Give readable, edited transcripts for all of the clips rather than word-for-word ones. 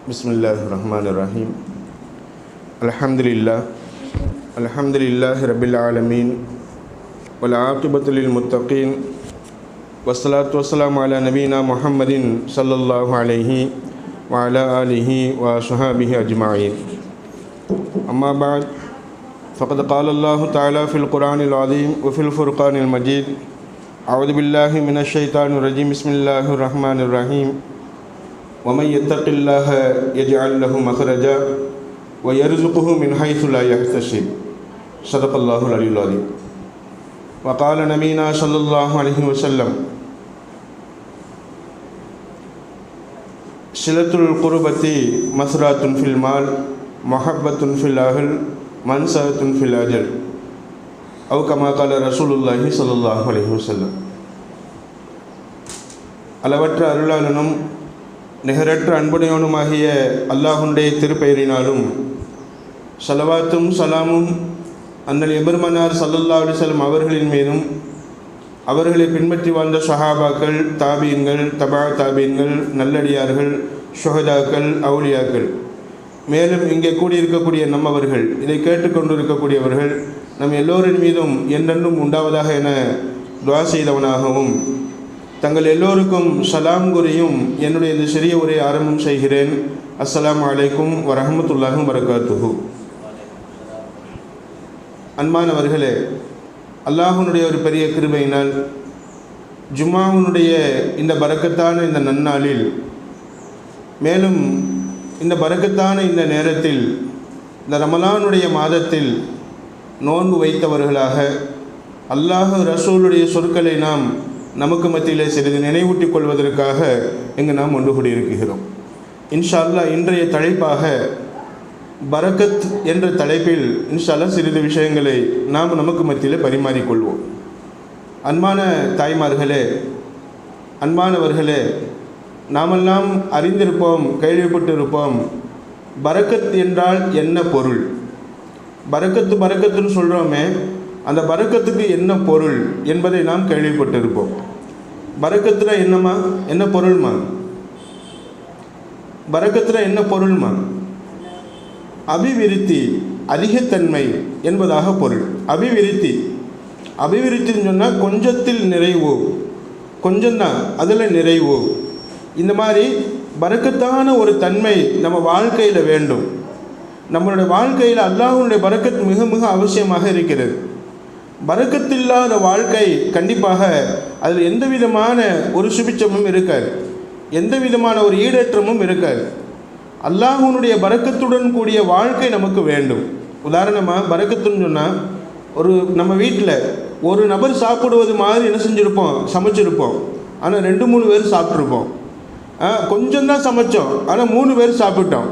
Bismillahirrahmanirrahim. Alhamdulillah. Alhamdulillahi Rabbil Alameen. Wal aqibatu lil muttaqin. Wassalatu wassalamu ala nabiyyina Muhammadin sallallahu alayhi wa ala alihi wa sahbihi ajma'in. Amma ba'd. Faqad qala Allah ta'ala fil Qur'anil azim wa fil Furqanil Majid. A'udhu billahi minash shaitanir rajim. Bismillahir rahmanir rahim. وَمَنْ يَتَّقِ اللَّهَ يَجْعَلْ لَهُ مَخْرَجًا وَيَرْزُقْهُ مِنْ حَيْثُ لَا يَحْتَسِبُ صدق الله العلي العظيم. وقال نبينا صلى الله عليه وسلم صلة القربة مثرة في المال محبة في الأهل منسأة في الأجل أو كما قال رسول الله صلى الله عليه وسلم. அளவற்ற அருளாளனும் நிகரற்ற அன்புடையவனுமாகிய அல்லாஹுடைய திருப்பெயரினாலும் ஸலவாத்தும் சலாமும் அண்ணல் எபெருமானார் ஸல்லல்லாஹு அலைஹி வஸல்லம் அவர்களின் மீதும் அவர்களை பின்பற்றி வாழ்ந்த ஸஹாபாக்கள், தாபீன்கள், தபா தாபீன்கள், நல்லடியார்கள், ஷுஹதாக்கள், அவுலியாக்கள், மேலும் இங்கே கூடியிருக்கக்கூடிய நம்மவர்கள், இதை கேட்டுக்கொண்டிருக்கக்கூடியவர்கள் நம் எல்லோரின் மீதும் என்றென்றும் உண்டாவதாக என துஆ செய்தவனாகவும் தங்கள் எல்லோருக்கும் சலாம் கூறியும் என்னுடைய இந்த சிறிய உரையை ஆரம்பம் செய்கிறேன். அஸ்ஸலாமு அலைக்கும் வரஹ்மத்துல்லாஹி வபரகாத்துஹு. அன்பானவர்களே, அல்லாஹ்வுடைய ஒரு பெரிய கிருபையினால் ஜும்ஆவுடைய இந்த பரக்கத்தான இந்த நன்னாளில், மேலும் இந்த பரக்கத்தான இந்த நேரத்தில், இந்த ரமலானுடைய மாதத்தில் நோன்பு வைத்தவர்களாக அல்லாஹ் ரசூலுடைய சொற்களை நாம் நமக்கு மத்தியில் சிறிது நினைவூட்டிக் கொள்வதற்காக இங்கு நாம் ஒன்று கூடியிருக்கிறோம். இன்ஷா அல்லாஹ் இன்றைய தலைப்பாக பரக்கத் என்ற தலைப்பில் இன்ஷா அல்லாஹ் சிறிது விஷயங்களை நாம் நமக்கு மத்தியில் பரிமாறிக்கொள்வோம். அன்பான தாய்மார்களே, அன்பானவர்களே, நாமெல்லாம் அறிந்திருப்போம், கேள்விப்பட்டிருப்போம், பரக்கத் என்றால் என்ன பொருள். பரக்கத்துன்னு சொல்கிறோமே, அந்த பரக்கத்துக்கு என்ன பொருள் என்பதை நாம் கேள்விப்பட்டிருப்போம். பரக்கத்துல என்னம்மா, என்ன பொருள்மா? பரக்கத்துல என்ன பொருள்மா? அபிவிருத்தி, அதிகத்தன்மை என்பதாக பொருள். அபிவிருத்தின்னு சொன்னால் கொஞ்சத்தில் நிறைவு, கொஞ்சம்தான் அதில் நிறைவு. இந்த மாதிரி பரக்கத்தான ஒரு தன்மை நம்ம வாழ்க்கையில் வேண்டும். நம்மளுடைய வாழ்க்கையில் அல்லாஹ்வுடைய பரக்கத் மிக மிக அவசியமாக இருக்கிறது. பரக்கத்தில்லாத வாழ்க்கை கண்டிப்பாக அதில் எந்த விதமான ஒரு சுபிச்சமும் இருக்காது, எந்த விதமான ஒரு ஈடேற்றமும் இருக்காது. அல்லாஹ்வுடைய பரக்கத்துடன் கூடிய வாழ்க்கை நமக்கு வேண்டும். உதாரணமாக பரக்கத்துன்னு சொன்னால், ஒரு நம்ம வீட்டில் ஒரு நபர் சாப்பிடுவது மாதிரி என்ன செஞ்சுருப்போம், சமைச்சிருப்போம். ஆனால் 2-3 பேர் சாப்பிட்ருப்போம். கொஞ்சம்தான் சமைச்சோம், ஆனால் 3 பேர் சாப்பிட்டோம்.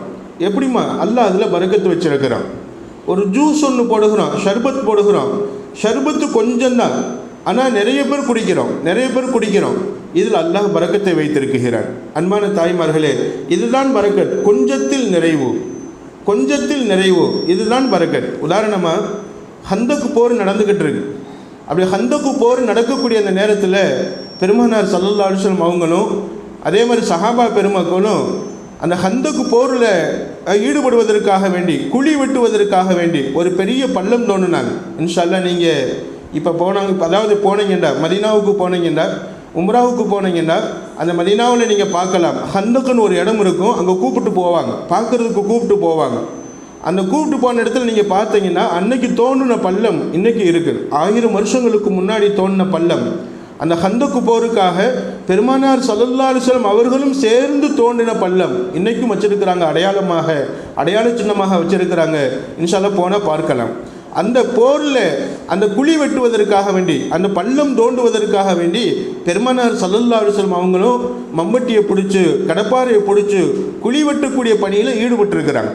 எப்படிம்மா? அல்லாஹ் அதில் பரக்கத்து வச்சிருக்கிறான். ஒரு ஜூஸ் ஒன்று போடுகிறோம், ஷர்பத் போடுகிறோம், ஷர்பத்து கொஞ்சம்தான், ஆனால் நிறைய பேர் குடிக்கிறோம். இதில் அல்லாஹ் பரக்கத்தை வைத்திருக்கிறான். அன்பான தாய்மார்களே, இதுதான் பரக்கத். கொஞ்சத்தில் நிறைவு, இதுதான் பரக்கத். உதாரணமாக ஹந்தக்கு போர் நடந்துக்கிட்டு இருக்கு. அப்படி ஹந்தக்கு போர் நடக்கக்கூடிய அந்த நேரத்தில் பெருமானார் ஸல்லல்லாஹு அலைஹி வஸல்லம் அவங்களும் அதே மாதிரி சஹாபா பெருமக்களும் அந்த ஹந்தக்கு போரில் ஈடுபடுவதற்காக வேண்டி, குழி வெட்டுவதற்காக வேண்டி ஒரு பெரிய பள்ளம் தோண்டினாங்க. இன்ஷா அல்லாஹ் நீங்கள் இப்போ போனீங்கன்னா, மதீனாவுக்கு போனீங்கன்னா, உம்ராவுக்கு போனீங்கன்னா, அந்த மதீனாவில் நீங்கள் பார்க்கலாம், ஹந்தக்குன்னு ஒரு இடம் இருக்கும். அங்கே கூப்பிட்டு போவாங்க, பார்க்குறதுக்கு கூப்பிட்டு போவாங்க. அந்த கூப்பிட்டு போன இடத்துல நீங்கள் பார்த்தீங்கன்னா, அன்னைக்கு தோண்டின பள்ளம் இன்றைக்கி இருக்குது. 1000 வருஷங்களுக்கு முன்னாடி தோண்டின பள்ளம். அந்த ஹந்தக்கு போருக்காக பெருமானார் ஸல்லல்லாஹு அலைஹி வஸல்லம் அவர்களும் சேர்ந்து தோண்டின பள்ளம் இன்றைக்கும் வச்சிருக்கிறாங்க, அடையாள சின்னமாக வச்சிருக்கிறாங்க. இன்ஷா அல்லாஹ் போனால் பார்க்கலாம். அந்த போரில் அந்த குழி வெட்டுவதற்காக வேண்டி, அந்த பள்ளம் தோண்டுவதற்காக வேண்டி பெருமானார் ஸல்லல்லாஹு அலைஹி வஸல்லம் அவங்களும் மம்பட்டியை பிடிச்சி, கடப்பாறையை பிடிச்சி குழி வெட்டக்கூடிய பணியில் ஈடுபட்டிருக்கிறாங்க.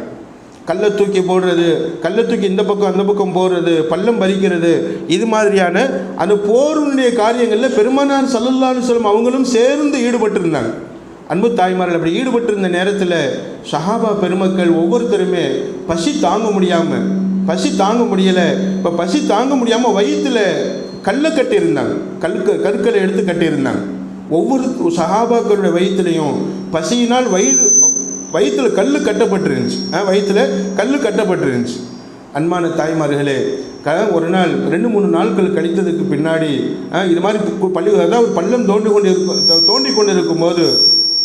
கல்லை தூக்கி போடுறது, கல்லை தூக்கி இந்த பக்கம் அந்த பக்கம் போடுறது, பள்ளம் பறிக்கிறது, இது மாதிரியான அந்த போருடைய காரியங்களில் பெருமானார் ஸல்லல்லாஹு அலைஹி வஸல்லம் அவங்களும் சேர்ந்து ஈடுபட்டிருந்தாங்க. அன்பு தாய்மார்கள், அப்படி ஈடுபட்டிருந்த நேரத்தில் சஹாபா பெருமக்கள் ஒவ்வொருத்தருமே பசி தாங்க முடியலை. இப்போ பசி தாங்க முடியாமல் வயிற்றில் கல்லை கட்டியிருந்தாங்க, கற்களை எடுத்து கட்டியிருந்தாங்க. ஒவ்வொரு சஹாபாக்களுடைய வயிற்றுலையும் பசியினால் வயிற்றில் கல் கட்டப்பட்டிருந்துச்சு. வயிற்றில் கல் கட்டப்பட்டிருந்துச்சு. அன்பான தாய்மார்களே, ஒரு நாள் 2-3 நாட்கள் கழித்ததுக்கு பின்னாடி இது மாதிரி அதாவது பள்ளம் தோண்டி கொண்டு இருக்கும்போது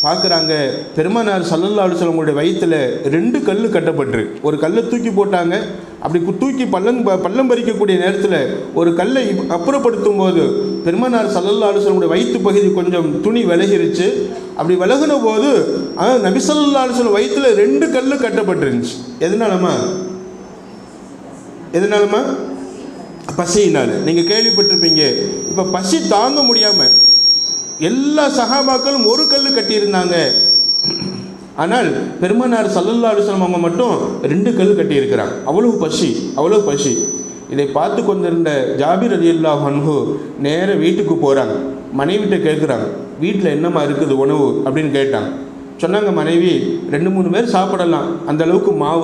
பார்க்குறாங்க, பெருமானார் ஸல்லல்லாஹு அலைஹி வஸல்லம் உங்களுடைய வயிற்றில் 2 கல் கட்டப்பட்டிருக்கு. ஒரு கல்லை தூக்கி போட்டாங்க. அப்படி தூக்கி பள்ளம் பறிக்கக்கூடிய நேரத்தில் ஒரு கல்லை அப்புறப்படுத்தும் போது பெருமானார் ஸல்லல்லாஹு அலைஹி வஸல்லம் வயிற்று பகுதி கொஞ்சம் துணி விலகிருச்சு. அப்படி விலகின போது நபி ஸல்லல்லாஹு அலைஹி வஸல்லம் வயிற்றில் 2 கல் கட்டப்பட்டிருந்துச்சு. எதனாலமா? பசியினால். நீங்கள் கேள்விப்பட்டிருப்பீங்க, இப்போ பசி தாங்க முடியாமல் எல்லா சஹாபாக்களும் ஒரு கல் கட்டியிருந்தாங்க. ஆனால் பெருமானார் ஸல்லல்லாஹு அலைஹி வஸல்லம் அவங்க மட்டும் 2 கல் கட்டியிருக்கிறாங்க. அவ்வளவு பசி. இதை பார்த்து கொண்டிருந்த ஜாபிர் ரலியல்லாஹு அன்ஹு நேர வீட்டுக்கு போகிறாங்க. மனைவிட்ட கேட்குறாங்க, வீட்டில் என்னம்மா இருக்குது உணவு அப்படின்னு கேட்டாங்க. சொன்னாங்க மனைவி, 2-3 பேர் சாப்பிடலாம், அந்த அளவுக்கு மாவு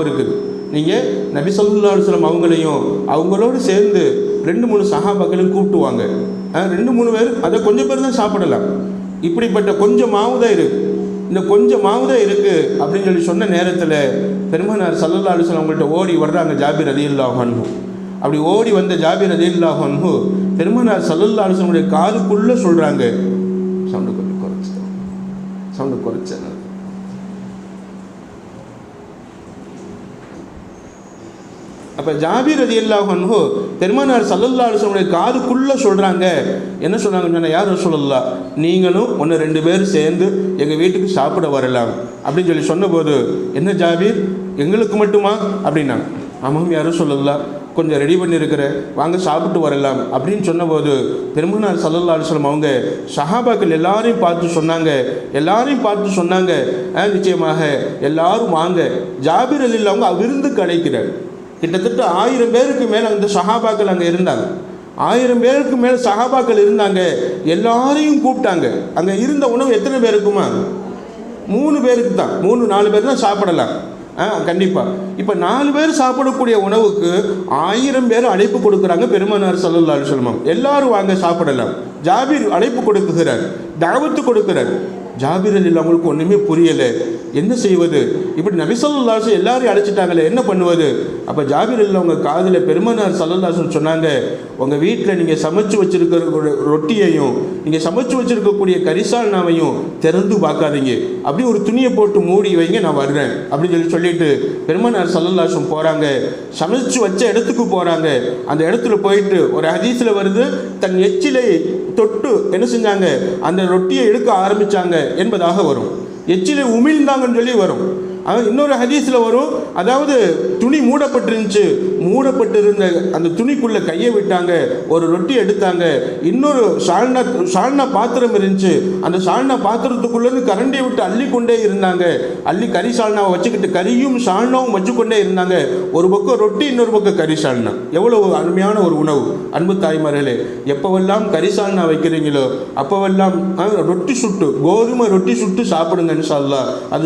இருக்குது. நீங்கள் நபி ஸல்லல்லாஹு அலைஹி வஸல்லம் அவங்களையும் அவங்களோடு சேர்ந்து 2-3 சஹாபாக்களையும் கூப்பிட்டுவாங்க. 2-3 பேர், அதை கொஞ்சம் பேர் தான் சாப்பிடலாம். இப்படிப்பட்ட கொஞ்சம் மாவு தான் இருக்குது, இந்த கொஞ்சம் மாவு தான் இருக்குது அப்படின்னு சொன்ன நேரத்தில் பெருமானார் ஸல்லல்லாஹு அலைஹி வஸல்லம் அவங்கள்ட்ட ஓடி வர்றாங்க ஜாபிர் ரலியல்லாஹு அன்ஹு. அப்படி ஓடி வந்த ஜாபிர் ரலியல்லாஹு அன்ஹு பெருமானார் ஸல்லல்லாஹு அலைஹி வஸல்லம் காதுக்குள்ளே சொல்கிறாங்க, சவுண்டு குறைச்ச அப்போ ஜாபிர் ரலியல்லாஹு அன்ஹு பெருமானார் ஸல்லல்லாஹு அலைஹி வஸல்லம் காதுக்குள்ளே சொல்கிறாங்க. என்ன சொன்னாங்க? யார் ரசூலுல்லாஹ், நீங்களும் 1-2 பேர் சேர்ந்து எங்கள் வீட்டுக்கு சாப்பிட வரலாம் அப்படின்னு சொன்னபோது, என்ன ஜாபிர், எங்களுக்கு மட்டுமா அப்படின்னாங்க. ஆமாம் யார் ரசூலுல்லாஹ், கொஞ்சம் ரெடி பண்ணியிருக்கிற, வாங்க சாப்பிட்டு வரலாம் அப்படின்னு சொன்னபோது பெருமானார் ஸல்லல்லாஹு அலைஹி வஸல்லம் அவங்க சஹாபாக்கள் எல்லாரையும் பார்த்து சொன்னாங்க, நிச்சயமாக எல்லாரும் வாங்க. ஜாபிர் ரலியல்லாஹு அவங்க விருந்துக்கு அழைக்கிறார். கிட்டத்தட்ட 1000 பேருக்கு மேலே அந்த சஹாபாக்கள் அங்கே இருந்தாங்க. 1000 பேருக்கு மேலே சஹாபாக்கள் இருந்தாங்க. எல்லாரையும் கூப்பிட்டாங்க. அங்கே இருந்த உணவு எத்தனை பேருக்குமா? 3 பேருக்கு தான். 3-4 பேர் தான் சாப்பிடலாம். கண்டிப்பாக. இப்போ 4 பேர் சாப்பிடக்கூடிய உணவுக்கு 1000 பேர் அழைப்பு கொடுக்குறாங்க பெருமானார் ஸல்லல்லாஹு அலைஹி வஸல்லம். எல்லாரும் வாங்க சாப்பிடலாம். ஜாபிர் அழைப்பு கொடுக்குகிறார், தாவத்து கொடுக்குறார். ஜாபிர் ரலியல்லாஹு அவங்களுக்கு ஒன்றுமே புரியலை, என்ன செய்வது? இப்படி நபி ஸல்லல்லாஹு அலைஹி வஸல்லம் எல்லாரையும் அழைச்சிட்டாங்களே, என்ன பண்ணுவது? அப்போ ஜாபிர் ரலியல்லாஹு அவங்க காதில் பெருமானார் ஸல்லல்லாஹு அலைஹி வஸல்லம் சொன்னாங்க, உங்கள் வீட்டில் நீங்கள் சமைச்சு வச்சுருக்கிற ரொட்டியையும் நீங்கள் சமைச்சு வச்சுருக்கக்கூடிய கரிசால்னாவையும் திறந்து பார்க்காதீங்க, அப்படி ஒரு துணியை போட்டு மூடி வைங்க, நான் வர்றேன் அப்படின்னு சொல்லிட்டு பெருமானார் ஸல்லல்லாஹு அலைஹி வஸல்லம் போகிறாங்க. சமைச்சு வச்ச இடத்துக்கு போகிறாங்க. அந்த இடத்துல போயிட்டு ஒரு ஹதீஸில் வருது, தன் எச்சிலை தொட்டு என்ன செஞ்சாங்க, அந்த ரொட்டியை எடுக்க ஆரம்பித்தாங்க என்பதாக வரும். எச்சிலை உமிழ்ந்தாங்கன்னு சொல்லி வரும். இன்னொரு ஹதீஸில் வரும், அதாவது துணி மூடப்பட்டிருந்த அந்த துணிக்குள்ளே கையை விட்டாங்க, ஒரு ரொட்டி எடுத்தாங்க. இன்னொரு சால்னா பாத்திரம் இருந்துச்சு, அந்த சால்னா பாத்திரத்துக்குள்ளேருந்து கரண்டியை விட்டு அள்ளிக்கொண்டே இருந்தாங்க. கறி சால்னாவை வச்சுக்கிட்டு கறியும் சால்னாவும் வச்சுக்கொண்டே இருந்தாங்க. ஒரு பக்கம் ரொட்டி, இன்னொரு பக்கம் கறி சால்னா. எவ்வளோ ஒரு ஒரு உணவு! அன்பு தாய்மார்களே, எப்போவெல்லாம் கறி சால்னா வைக்கிறீங்களோ அப்போவெல்லாம் கோதுமை ரொட்டி சுட்டு சாப்பிடுங்க இன்ஷா அல்லாஹ். அது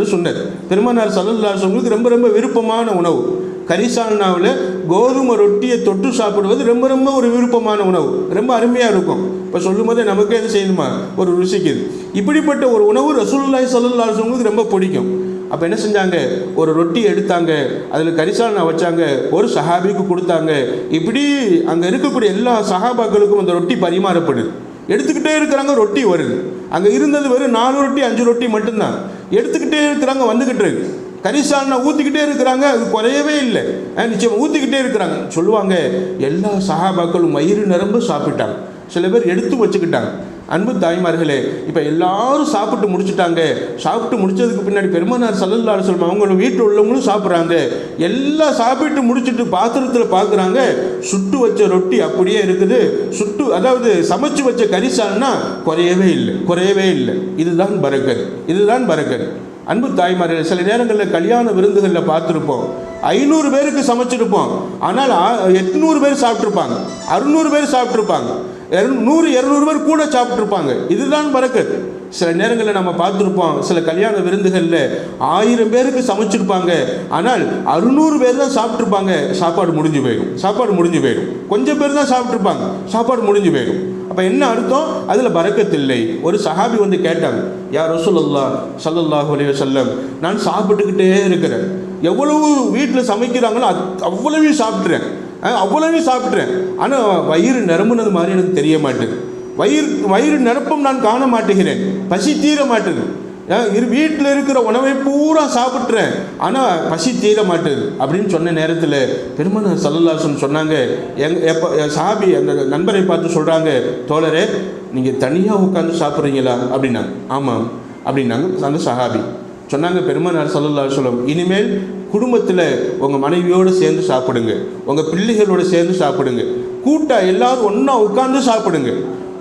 சுன்னத். பெருமானார் ஸல்லல்லாஹு அலைஹி வஸல்லம் ரொம்ப ரொம்ப விருப்பமான உணவு. கரிசால்னாவில் கோதுமை ரொட்டியை தொட்டு சாப்பிடுவது ரொம்ப ஒரு விருப்பமான உணவு, ரொம்ப அருமையாக இருக்கும். இப்போ சொல்லும் போதே நமக்கே அது செய்யணுமா, ஒரு ருசிக்குது. இப்படிப்பட்ட ஒரு உணவு ரசூலுல்லாஹி ஸல்லல்லாஹு அலைஹி வஸல்லம் ரொம்ப பிடிக்கும். அப்போ என்ன செஞ்சாங்க, ஒரு ரொட்டி எடுத்தாங்க, அதில் கரிசால்னா வச்சாங்க, ஒரு சஹாபிக்கு கொடுத்தாங்க. இப்படி அங்கே இருக்கக்கூடிய எல்லா சஹாபாக்களுக்கும் அந்த ரொட்டி பரிமாறப்படுது. எடுத்துக்கிட்டே இருக்கிறாங்க, ரொட்டி வருது. அங்கே இருந்தது வெறும் 4 ரொட்டி 5 ரொட்டி மட்டும்தான். எடுத்துக்கிட்டே இருக்கிறாங்க, வந்துக்கிட்டு இருக்கு. கரிசால்னா ஊற்றிக்கிட்டே இருக்கிறாங்க, அது குறையவே இல்லை. நிச்சயம் ஊற்றிக்கிட்டே இருக்கிறாங்க. சொல்லுவாங்க, எல்லா சஹாபாக்களும் வயிறு நிரம்ப சாப்பிட்டாங்க. சில பேர் எடுத்து வச்சுக்கிட்டாங்க. அன்பு தாய்மார்களே, இப்போ எல்லாரும் சாப்பிட்டு முடிச்சுட்டாங்க. சாப்பிட்டு முடிச்சதுக்கு பின்னாடி பெருமானார் ஸல்லல்லாஹு அலைஹி வஸல்லம் அவங்களும் வீட்டில் உள்ளவங்களும் சாப்பிட்றாங்க. எல்லாம் சாப்பிட்டு முடிச்சுட்டு பாத்திரத்தில் பார்க்குறாங்க, சுட்டு வச்ச ரொட்டி அப்படியே இருக்குது. அதாவது சமைச்சு வச்ச கரிசால்னா குறையவே இல்லை. இதுதான் பரக்கத். அன்பு தாய்மார்களே, சில நேரங்களில் கல்யாண விருந்துகளில் பார்த்துருப்போம், 500 பேருக்கு சமைச்சிருப்போம், ஆனால் 800 பேர் சாப்பிட்ருப்பாங்க, 600 பேர் சாப்பிட்ருப்பாங்க, 100-200 பேர் கூட சாப்பிட்ருப்பாங்க. இதுதான் பரக்கத். சில நேரங்களில் நம்ம பார்த்துருப்போம், சில கல்யாண விருந்துகளில் 1000 பேருக்கு சமைச்சிருப்பாங்க, ஆனால் 600 பேர் தான் சாப்பிட்ருப்பாங்க. சாப்பாடு முடிஞ்சு போயிடும். கொஞ்சம் பேர் தான் சாப்பிட்ருப்பாங்க, சாப்பாடு முடிஞ்சு போயிடும். அப்போ அப்போ என்ன அர்த்தம்? அதில் பரக்கத்தில்லை. ஒரு சஹாபி வந்து கேட்டாங்க, யா ரசூலுல்லாஹ் ஸல்லல்லாஹு அலைஹி வஸல்லம், நான் சாப்பிட்டுக்கிட்டே இருக்கிறேன், எவ்வளவு வீட்டில் சமைக்கிறாங்களோ அவ்வளவையும் சாப்பிட்றேன், ஆனால் வயிறு நிரம்புனது மாதிரி எனக்கு தெரிய மாட்டேது, வயிறு நிரப்பம் நான் காண மாட்டேங்கிறேன், பசி தீர மாட்டேது, வீட்டில் இருக்கிற உணவை பூரா சாப்பிட்றேன், ஆனால் பசி தீர மாட்டேது அப்படின்னு சொன்ன நேரத்தில் பெருமானார் ஸல்லல்லாஹு அலைஹி வஸல்லம் சொன்னாங்க, சஹாபி அந்த நண்பரை பார்த்து சொல்கிறாங்க, தோழரே நீங்கள் தனியாக உட்காந்து சாப்பிட்றீங்களா அப்படின்னாங்க. ஆமாம் அப்படின்னாங்க அந்த சஹாபி. சொன்னாங்க பெருமானார் ஸல்லல்லாஹு அலைஹி வஸல்லம், இனிமேல் குடும்பத்தில் உங்கள் மனைவியோடு சேர்ந்து சாப்பிடுங்க, உங்கள் பிள்ளைகளோடு சேர்ந்து சாப்பிடுங்க, கூட்டாக எல்லாரும் ஒன்றா உட்காந்து சாப்பிடுங்க,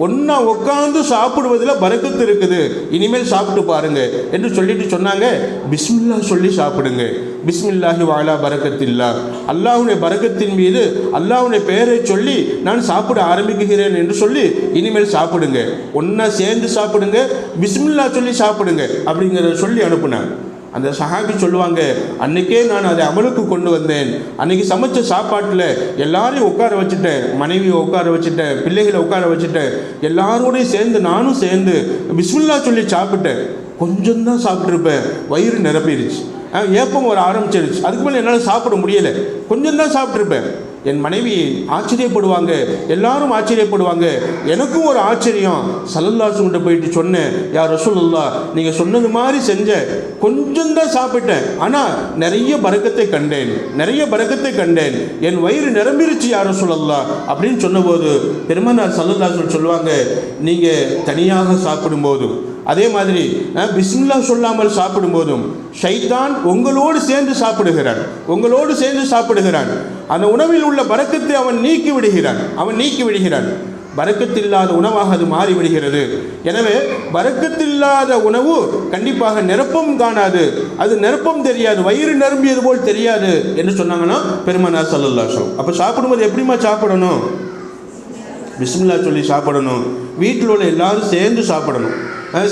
ஒன்றா உட்காந்து சாப்பிடுவதில் பரக்கத்து இருக்குது, இனிமேல் சாப்பிட்டு பாருங்க என்று சொல்லிட்டு சொன்னாங்க, பிஸ்மில்லா சொல்லி சாப்பிடுங்க, பிஸ்மில்லாஹி வாலா பரக்கத்தில்லா, அல்லாஹ்வுடைய பரக்கத்தின் மீது அல்லாஹ்வுடைய பெயரை சொல்லி நான் சாப்பிட ஆரம்பிக்கிறேன் என்று சொல்லி இனிமேல் சாப்பிடுங்க, ஒன்றா சேர்ந்து சாப்பிடுங்க, பிஸ்மில்லா சொல்லி சாப்பிடுங்க அப்படிங்கிறத சொல்லி அனுப்புனாங்க. அந்த சஹாபி சொல்லுவாங்க, அன்றைக்கே நான் அதை அமலுக்கு கொண்டு வந்தேன், அன்றைக்கி சமைச்ச சாப்பாட்டில் எல்லாரையும் உட்கார வச்சுட்டேன், மனைவியை உட்கார வச்சுட்டேன், பிள்ளைகளை உட்கார வச்சுட்டேன், எல்லாரோடையும் சேர்ந்து நானும் சேர்ந்து பிஸ்மில்லா சொல்லி சாப்பிட்டேன், கொஞ்சம்தான் சாப்பிட்ருப்பேன், வயிறு நிரப்பிடுச்சு, ஏப்பம் வர ஆரம்பிச்சிருச்சு, அதுக்கு மேலே என்னால் சாப்பிட முடியலை, கொஞ்சம் தான் சாப்பிட்ருப்பேன். என் மனைவி ஆச்சரியப்படுவாங்க, எல்லாரும் ஆச்சரியப்படுவாங்க, எனக்கும் ஒரு ஆச்சரியம். ஸல்லல்லாஹு அலைஹி வஸல்லம் போயிட்டு சொன்னேன், யா ரசூலுல்லாஹ் நீங்கள் சொன்னது மாதிரி செஞ்ச, கொஞ்சம் தான் சாப்பிட்டேன், ஆனால் நிறைய பரக்கத்தை கண்டேன், என் வயிறு நிரம்பிருச்சு யா ரசூலுல்லாஹ் அப்படின்னு சொன்னபோது பெருமானார் ஸல்லல்லாஹு அலைஹி வஸல்லம் சொல்லுவாங்க, நீங்கள் தனியாக சாப்பிடும்போதும் அதே மாதிரி பிஸ்மில்லா சொல்லாமல் சாப்பிடும்போதும் ஷைத்தான் உங்களோடு சேர்ந்து சாப்பிடுகிறான், அந்த உணவில் உள்ள பரக்கத்தை அவன் நீக்கி விடுகிறான், பரக்கத்தில்லாத உணவாக அது மாறிவிடுகிறது. எனவே பரக்கத்தில்லாத உணவு கண்டிப்பாக நிரப்பம் காணாது, அது நிரப்பம் தெரியாது, வயிறு நிரம்பியது போல் தெரியாது என்று சொன்னாங்கன்னா பெருமானார் ஸல்லல்லாஹு அலைஹி வஸல்லம். அப்போ சாப்பிடும்போது எப்படிமா சாப்பிடணும்? பிஸ்மில்லா சொல்லி சாப்பிடணும், வீட்டில் உள்ள எல்லாரும் சேர்ந்து சாப்பிடணும்.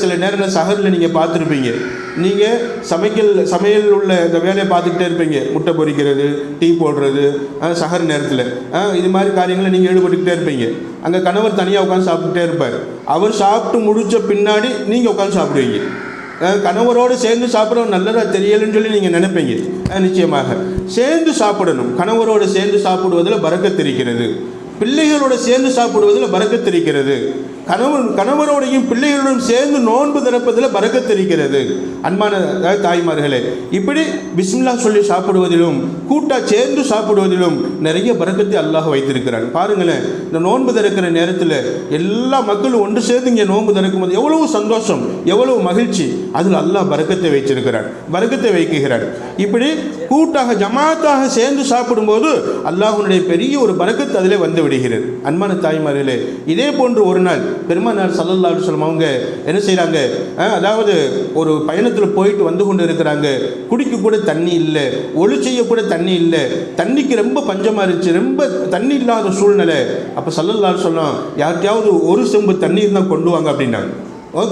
சில நேரங்களில் சஹரில் நீங்கள் பார்த்துருப்பீங்க, நீங்கள் சமையல் உள்ள இந்த வேலையை பார்த்துக்கிட்டே இருப்பீங்க, முட்டை பொரிக்கிறது, டீ போடுறது, சஹர் நேரத்தில் இது மாதிரி காரியங்களை நீங்கள் ஈடுபட்டுக்கிட்டே இருப்பீங்க. அங்கே கணவர் தனியாக உட்காந்து சாப்பிட்டுட்டே இருப்பார், அவர் சாப்பிட்டு முடித்த பின்னாடி நீங்கள் உட்காந்து சாப்பிடுவீங்க. கணவரோடு சேர்ந்து சாப்பிட்றோம் நல்லதாக தெரியலைன்னு சொல்லி நீங்கள் நினைப்பீங்க. நிச்சயமாக சேர்ந்து சாப்பிடணும். கணவரோடு சேர்ந்து சாப்பிடுவதில் பரக்கத்து இருக்கிறது, பிள்ளைகளோடு சேர்ந்து சாப்பிடுவதில் பரக்கத்து இருக்கிறது, கணவரோடையும் பிள்ளைகளோடும் சேர்ந்து நோன்பு திறப்பதில் பரக்கத்து இருக்கிறது. அன்பான தாய்மார்களே, இப்படி பிஸ்மில்லா சொல்லி சாப்பிடுவதிலும் கூட்டா சேர்ந்து சாப்பிடுவதிலும் நிறைய பரக்கத்தை அல்லாஹ் வைத்திருக்கிறான். பாருங்களேன், இந்த நோன்பு திறக்கிற நேரத்தில் எல்லா மக்களும் ஒன்று சேர்ந்து இங்கே நோன்பு திறக்கும் போது எவ்வளவு சந்தோஷம், எவ்வளவு மகிழ்ச்சி, அதில் அல்லாஹ் பரக்கத்தை வைக்குகிறான். இப்படி கூட்டாக ஜமாத்தாக சேர்ந்து சாப்பிடும்போது அல்லாஹ்வுடைய பெரிய ஒரு பரக்கத்து அதிலே வந்து விடுகிறது. அன்பான தாய்மார்களே, இதே போன்று ஒரு நாள் பெருமானார் ஸல்லல்லாஹு அலைஹி வஸல்லம் அவங்க என்ன செய்கிறாங்க, அதாவது ஒரு பயணத்தில் போயிட்டு வந்து கொண்டு இருக்கிறாங்க, குடிக்க கூட தண்ணி இல்லை, ஒளி செய்ய கூட தண்ணி இல்லை, தண்ணிக்கு ரொம்ப பஞ்சமாக இருந்துச்சு, ரொம்ப தண்ணி இல்லாத சூழ்நிலை. அப்போ ஸல்லல்லாஹு அலைஹி வஸல்லம் யார்கிட்டையாவது ஒரு செம்பு தண்ணீர் தான் கொண்டு வாங்க அப்படின்னாங்க.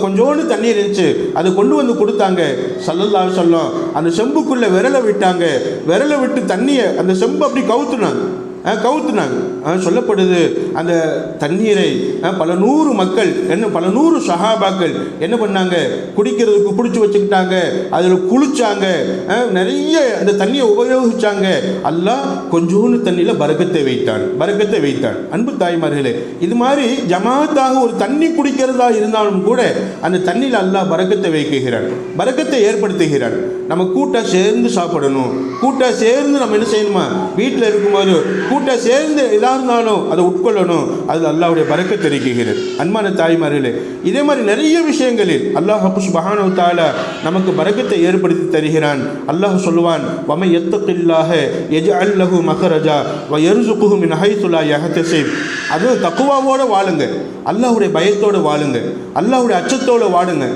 கொஞ்சோண்டு தண்ணீர் இருந்துச்சு, அதை கொண்டு வந்து கொடுத்தாங்க. ஸல்லல்லாஹு அலைஹி வஸல்லம் அந்த செம்புக்குள்ளே விரலை விட்டு தண்ணியை அந்த செம்பு அப்படி கவுத்துனாங்க. சொல்லப்படுது, அந்த தண்ணீரை பல நூறு சஹாபாக்கள் என்ன பண்ணாங்க, குடிக்கிறதுக்கு பிடிச்சி வச்சுக்கிட்டாங்க, அதில் குளிச்சாங்க, நிறைய அந்த தண்ணியை உபயோகிச்சாங்க. அல்லாஹ் கொஞ்சோண்டு தண்ணியில் பரக்கத்தை வைத்தான். அன்பு தாய்மார்களே, இது மாதிரி ஜமாத்தாக ஒரு தண்ணி குடிக்கிறதா இருந்தாலும் கூட அந்த தண்ணியில் அல்லாஹ் பரக்கத்தை வைக்கிறான், பரக்கத்தை ஏற்படுத்துகிறான். நம்ம கூட்டாக சேர்ந்து சாப்பிடணும், கூட்டாக சேர்ந்து நம்ம என்ன செய்யணுமா, வீட்டில் இருக்கும்போது கூட்டாக சேர்ந்து எதாக இருந்தாலும் அதை உட்கொள்ளணும், அதில் அல்லாஹ்வுடைய பரக்கத்தை இருக்கிறது. அன்பான தாய்மார்களே, இதே மாதிரி நிறைய விஷயங்களில் அல்லாஹ் சுப்ஹானஹு வ தஆலா நமக்கு பரக்கத்தை ஏற்படுத்தி தருகிறான். அல்லாஹ் சொல்லுவான், வமை யத்தகில்லாஹ யஜ்அல் லஹு மக்ரஜா வ யர்ஸுகுஹு மின் ஹைஸு லா யஹ்தஸிப். அதுவும் தக்வாவோடு வாழுங்க, அல்லாஹ்வுடைய பயத்தோடு வாழுங்க, அல்லாஹ்வுடைய அச்சத்தோடு வாழுங்க.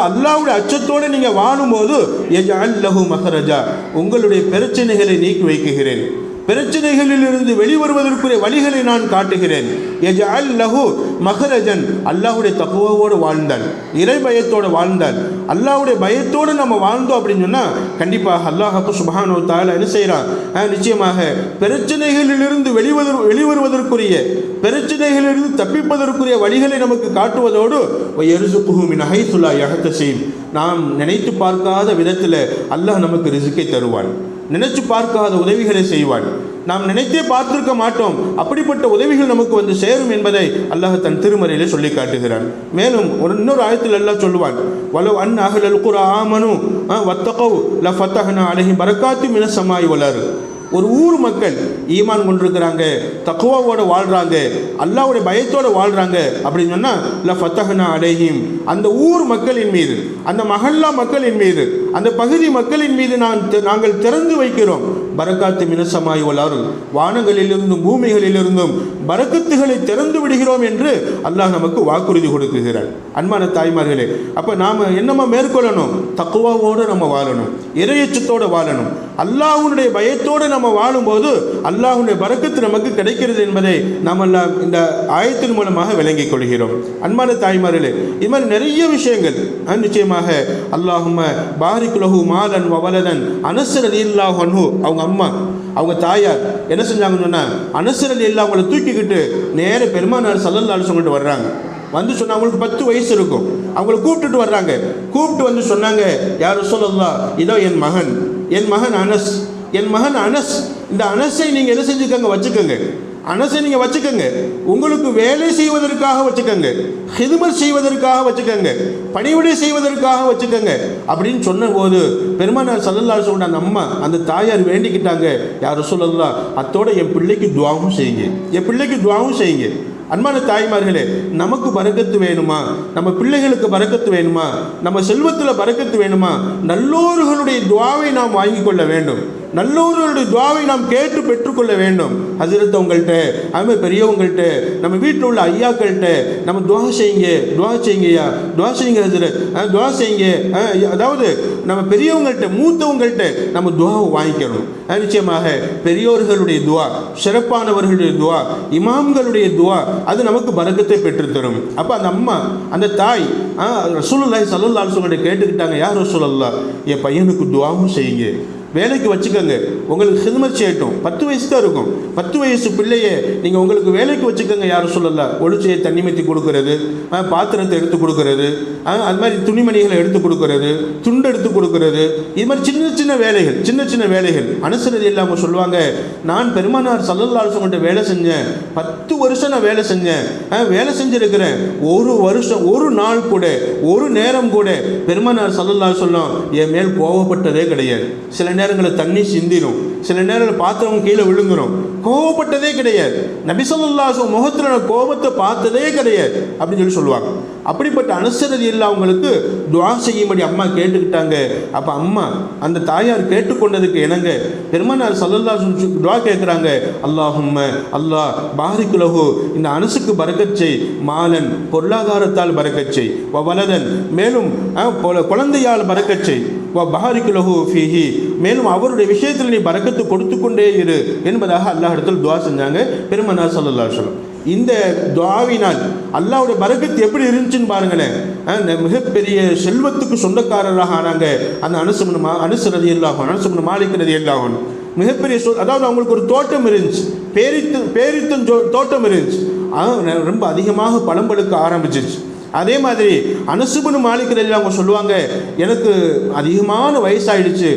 அல்லாஹ்வுடைய அச்சத்தோடு நீங்கள் வாழும்போது யஜ்அல் லஹு மக்ரஜா, உங்களுடைய பிரச்சனைகளை நீக்கி வைக்குகிறேன். பிரச்சனைகளிலிருந்து வெளிவருவதற்குரிய வழிகளை நான் காட்டுகிறேன். யஜ்அல் லஹு மஹரஜன், அல்லாஹ்வுடைய தக்வாவோடு வாழ்ந்தால், இறை பயத்தோடு வாழ்ந்தால், அல்லாஹ்வுடைய பயத்தோடு நம்ம வாழ்ந்தோம் அப்படின்னு சொன்னால் கண்டிப்பாக அல்லாஹ் சுப்ஹானஹு வ தஆலா என்ன செய்கிறான், நிச்சயமாக பிரச்சனைகளிலிருந்து வெளிவருவதற்குரிய, பிரச்சனைகளிலிருந்து தப்பிப்பதற்குரிய வழிகளை நமக்கு காட்டுவதோடு வயர்ஸுகுஹு மின் ஹைஸு லா யஹ்தஸிப், நாம் நினைத்து பார்க்காத விதத்தில் அல்லாஹ் நமக்கு ரிஸ்கை தருவான், நினைச்சு பார்க்காத உதவிகளை செய்வான், நாம் நினைத்தே பார்த்திருக்க மாட்டோம், அப்படிப்பட்ட உதவிகள் நமக்கு வந்து சேரும் என்பதை அல்லாஹ் தன் திருமறையிலே சொல்லி காட்டுகிறான். மேலும் இன்னொரு ஆயத்தில் அல்லாஹ் சொல்லுவான், வலவ் அன் அஹ்லல் குர்ஆ ஆமனு வத்தகவ் லஃபதஹ்னா அலைஹிம் பரக்காத்தின் மினஸ் ஸமாஇ வல் அர்த். ஒரு ஊர் மக்கள் ஈமான் கொண்டிருக்கிறாங்க, தக்வாவோடு வாழ்கிறாங்க, அல்லாஹ்வுடைய பயத்தோடு வாழ்கிறாங்க அப்படின்னு சொன்னால் லஃபதஹ்னா அலைஹிம், அந்த ஊர் மக்களின் மீது, அந்த மஹல்லா மக்களின் மீது, அந்த பகுதி மக்களின் மீது நாங்கள் திறந்து வைக்கிறோம் பரக்காத்து மினஸ் ஸமாஇ வல் அர்த், வானங்களிலிருந்தும் பூமிகளிலிருந்தும் பரக்கத்துகளை திறந்து விடுகிறோம் என்று அல்லாஹ் நமக்கு வாக்குறுதி கொடுக்குகிறார். அன்பான தாய்மார்களே, அப்போ நாம் என்னமா மேற்கொள்ளணும், தக்வாவோடு நம்ம வாழணும், இறையச்சத்தோடு வாழணும், அல்லாஹ்வுடைய பயத்தோடு நம்ம வாழும்போது அல்லாஹ்வுடைய பரக்கத்து நமக்கு கிடைக்கிறது என்பதை நாம் எல்லாம் இந்த ஆயத்தின் மூலமாக விளங்கிக் கொள்கிறோம். அன்பான தாய்மார்களே, இது மாதிரி நிறைய விஷயங்கள் நிச்சயமாக அல்லாஹும்ம பாரிக் லஹு மாலன் வ வலதன், அனஸ் ரலியல்லாஹு அன்ஹு, அவங்க அம்மா, அவங்க தாயார் என்ன செஞ்சாங்கன்னு சொன்னால், அனஸ் ரலியல்லாஹு அவங்களை தூக்கிக்கிட்டு நேர பெருமானார் ஸல்லல்லாஹு அலைஹி வஸல்லம் வர்றாங்க. வந்து சொன்னால் அவங்களுக்கு 10 வயசு இருக்கும், அவங்கள கூப்பிட்டுட்டு வர்றாங்க. கூப்பிட்டு வந்து சொன்னாங்க, யா ரசூலல்லாஹ், இதோ என் மகன் அனஸ், என் மகன் அனஸ், இந்த அனஸை நீங்கள் என்ன செஞ்சுக்கோங்க, வச்சுக்கோங்க, அனஸை நீங்கள் வச்சுக்கோங்க, உங்களுக்கு வேலை செய்வதற்காக வச்சுக்கோங்க, ஹிதுமத் செய்வதற்காக வச்சுக்கோங்க, பணிவிடை செய்வதற்காக வச்சுக்கோங்க அப்படின்னு சொன்னபோது பெருமானார் ஸல்லல்லாஹு அலைஹி வஸல்லம் அந்த அம்மா, அந்த தாயார் வேண்டிக்கிட்டாங்க, யா ரசூலல்லாஹ், அத்தோட என் பிள்ளைக்கு துஆவும் செய்யுங்க, என் பிள்ளைக்கு துஆவும் செய்யுங்க. அன்பான தாய்மார்களே, நமக்கு பரக்கத்து வேணுமா, நம்ம பிள்ளைகளுக்கு பரக்கத்து வேணுமா, நம்ம செல்வத்தில் பரக்கத்து வேணுமா, நல்லோர்களுடைய துஆவை நாம் வாங்கி கொள்ள வேண்டும், நல்லோர்களுடைய துஆவை நாம் கேட்டு பெற்றுக்கொள்ள வேண்டும். ஹஸரத் அவங்கள்ட்ட, அதுமாதிரி பெரியவங்கள்ட்ட, நம்ம வீட்டில் உள்ள ஐயாக்கள்கிட்ட நம்ம துஆ செய்யுங்க, துஆ செய்யுங்கய்யா, துஆ செய்யுங்க ஹஸரத், துஆ செய்யுங்க, அதாவது நம்ம பெரியவங்கள்ட்ட, மூத்தவங்கள்ட்ட நம்ம துஆவை வாங்கிக்கணும். நிச்சயமாக பெரியோர்களுடைய துஆ, சிறப்பானவர்களுடைய துஆ, இமாம்களுடைய துஆ, அது நமக்கு பரக்கத்தை பெற்றுத்தரும். அப்போ அந்த அம்மா, அந்த தாய் ரசூலுல்லாஹி ஸல்லல்லாஹு அலைஹி வஸல்லம் கேட்டுக்கிட்டாங்க, யா ரசூலல்லாஹ், என் பையனுக்கு துஆவும் செய்யுங்க, வேலைக்கு வச்சுக்கோங்க, உங்களுக்கு ஹிதுமத் செய்யட்டும். 10 வயசு தான் இருக்கும், 10 வயசு பிள்ளையே நீங்கள் உங்களுக்கு வேலைக்கு வச்சுக்கோங்க, யாரும் சொல்லலாம். ஒளிச்சையை தண்ணி மத்தி கொடுக்கறது, பாத்திரத்தை எடுத்து கொடுக்கறது, அது மாதிரி துணிமணிகளை எடுத்து கொடுக்கறது, துண்டு எடுத்து கொடுக்கறது, இது மாதிரி சின்ன சின்ன வேலைகள் அனுசரதி இல்லாமல் சொல்லுவாங்க, நான் பெருமானார் ஸல்லல்லாஹு அலைஹி வஸல்லம் வேலை செஞ்சேன், 10 வருஷம் நான் வேலை செஞ்சேன், வேலை செஞ்சுருக்கிறேன், ஒரு வருஷம், ஒரு நாள் கூட, ஒரு நேரம் கூட பெருமானார் ஸல்லல்லாஹு அலைஹி வஸல்லம் என் மேல் கோவப்பட்டதே கிடையாது. சில நேரங்களில் தண்ணி சிந்திரும், சில நேரங்களில் பாத்திரம் கீழே விழுந்துடும், கோவப்பட்டதே கிடையாது. நபி ஸல்லல்லாஹு அலைஹி வஸல்லம் முகத்தில் கோபத்தை பார்த்ததே கிடையாது அப்படின்னு சொல்லுவாங்க. அப்படிப்பட்ட அனுசரதி இல்லை அவங்களுக்கு துஆ செய்யும்படி அம்மா கேட்டுக்கிட்டாங்க. அப்போ அம்மா, அந்த தாயார் கேட்டுக்கொண்டதுக்கு இணங்க பெருமானார் ஸல்லல்லாஹு அலைஹி வஸல்லம் துஆ கேட்குறாங்க, அல்லாஹும்ம, அல்லாஹ் பாரிக் லஹு, இந்த அனசுக்கு பரக்கத் செய், மாலன், பொருளாதாரத்தால் பரக்கத் செய், வலதன், மேலும் குழந்தையால் பரக்கத் செய், பாரிக் லஹு ஃபீஹி, மேலும் அவருடைய விஷயத்தில் நீ பரக்கத்து கொடுத்து கொண்டே இரு என்பதாக அல்லாஹ் இடத்தில் துஆ செஞ்சாங்க பெருமானார் ஸல்லல்லாஹு அலைஹி வஸல்லம். இந்த துஆவினால் அல்லாஹ்வுடைய பரக்கத்து எப்படி இருந்துச்சுன்னு பாருங்களேன். மிகப்பெரிய செல்வத்துக்கு சொந்தக்காரராக ஆனாங்க அந்த அனஸ் ரலியல்லாஹு அன்ஹு, அனஸ் இப்னு மாலிக் ரலியல்லாஹு அன்ஹு. மிகப்பெரிய அதாவது அவங்களுக்கு ஒரு தோட்டம் இருந்துச்சு, பேரித்தம் தோட்டம் இருந்துச்சு, ரொம்ப அதிகமாக பழம் பழுக்க ஆரம்பிச்சிருச்சு. அதே மாதிரி அனஸ் இப்னு மாலிக் ரலியல்லாஹு அவங்க சொல்லுவாங்க, எனக்கு அதிகமான வயசாயிடுச்சு,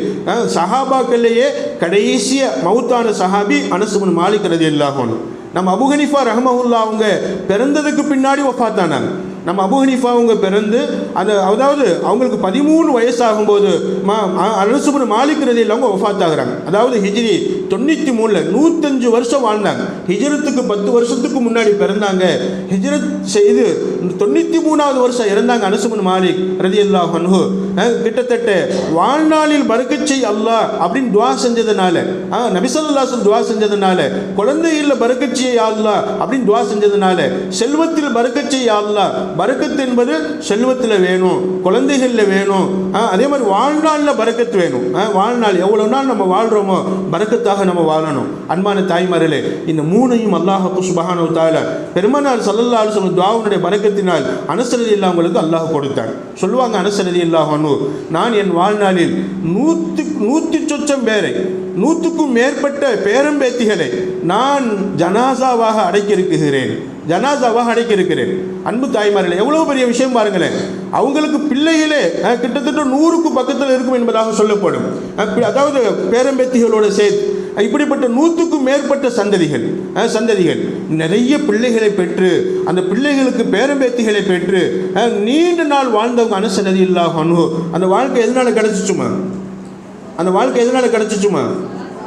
சஹாபாக்கள்லேயே கடைசியாக மவுத்தான சஹாபி அனஸ் இப்னு மாலிக் ரலியல்லாஹு அன்ஹு. நம்ம அபூ ஹனீஃபா ரஹ்மஹுல்லாஹ் அவங்க பிறந்ததுக்கு பின்னாடி வஃபாத்தானாங்க. நம்ம அபூ ஹனீஃபா அவங்க பிறந்து அதாவது அவங்களுக்கு 13 வயசாகும்போது அனஸ் இப்னு மாலிக் ரலியல்லாஹு அவங்க வஃபாத்தாகிறாங்க. அதாவது ஹிஜ்ரி 93ல் 105 வருஷம் வாழ்ந்தாங்க. ஹிஜ்ரத்துக்கு 10 வருஷத்துக்கு முன்னாடி பிறந்தாங்க. ஹிஜ்ரத் செய்து 93வது வருஷம் இறந்தாங்க அனஸ் இப்னு மாலிக் ரலியல்லாஹு அன்ஹு. கிட்டத்தட்ட வாழ்நாளில் பரக்கத் செய் அல்லாஹ் அப்படின்னு துஆ செஞ்சதுனால, நபி ஸல்லல்லாஹு அலைஹி வஸல்லம் துஆ செஞ்சதுனால, குழந்தையில் பரக்கத் செய் அல்லாஹ் அப்படின்னு துஆ செஞ்சதுனால, செல்வத்தில் பரக்கத் செய் அல்லாஹ், பரக்கத்து என்பது செல்வத்தில் வேணும், குழந்தைகளில் வேணும், அதே மாதிரி வாழ்நாளில் பரக்கத்து வேணும். வாழ்நாள் எவ்வளோ நாள் நம்ம வாழ்கிறோமோ பரக்கத்தாக பறக்கத்தாக நம்ம வாழணும். அன்பான தாய்மார்களே, இந்த மூணையும் அல்லாஹ் சுப்ஹானஹு வ தஆலா பெருமானார் ஸல்லல்லாஹு அலைஹி வஸல்லம் துஆவுடைய பரக்கத்தினால் அனஸ் ரலியல்லாஹு அவங்களுக்கு அல்லாஹ் கொடுத்தான். சொல்லுவாங்க அனஸ் ரலியல்லாஹு அன்ஹு, நான் என் வாழ்நாளில் 100 சொச்சம் பேரை 100க்கும் மேற்பட்ட பேரம்பேத்திகளை நான் ஜனாசாவாக அடக்கியிருக்கிறேன். அன்பு தாய்மார்களே, எவ்வளவு பெரிய விஷயம் பாருங்களேன். அவங்களுக்கு பிள்ளைகளே கிட்டத்தட்ட 100க்கு பக்கத்தில் இருக்கும் என்பதாக சொல்லப்படும். அதாவது பேரம்பேத்திகளோட சேர்த்து இப்படிப்பட்ட 100க்கும் மேற்பட்ட சந்ததிகள் நிறைய பிள்ளைகளை பெற்று அந்த பிள்ளைகளுக்கு பேரம்பேத்திகளை பெற்று நீண்ட நாள் வாழ்ந்தவங்க அனஸ் ரலியல்லாஹு அன்ஹு. அந்த வாழ்க்கை எதனால கிடைச்சிச்சுமா?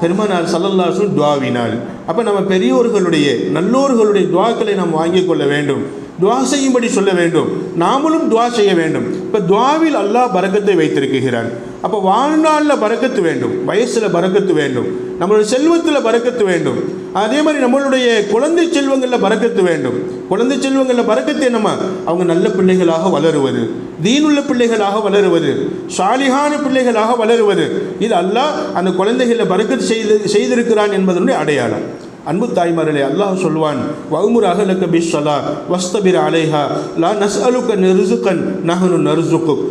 பெருமானார் ஸல்லல்லாஹு அலைஹி வஸல்லம் துஆவினால். அப்போ நம்ம பெரியோர்களுடைய நல்லோர்களுடைய துஆக்களை நாம் வாங்கிக் கொள்ள வேண்டும். துஆ செய்யும்படி சொல்ல வேண்டும். நாமளும் துஆ செய்ய வேண்டும். இப்போ துஆவில் அல்லாஹ் பரக்கத்தை வைத்திருக்கிறான். அப்போ வாழ்நாளில் பரக்கத்து வேண்டும், வயசில் பரக்கத்து வேண்டும், நம்மளுடைய செல்வத்தில் பரக்கத்து வேண்டும், அதே மாதிரி நம்மளுடைய குழந்தை செல்வங்களில் பரக்கத்து வேண்டும். குழந்தை செல்வங்களில் பரக்கத்து என்னமா? அவங்க நல்ல பிள்ளைகளாக வளருவது, தீனுள்ள பிள்ளைகளாக வளருவது, சாலிஹான பிள்ளைகளாக வளருவது. இது அல்லாஹ் அந்த குழந்தைகளில் பரக்கத்து செய்திருக்கிறான் என்பதனுடைய அடையாளம். அன்பு தாய்மார்களே, அல்லாஹ் சொல்வான், வஅமுர் அஹ்லக பிஸ்ஸலாத் வஸ்தபிர் அலைஹா லா நஸ்அலுக ரிஸ்கன் நஹ்னு நர்சுகுக்.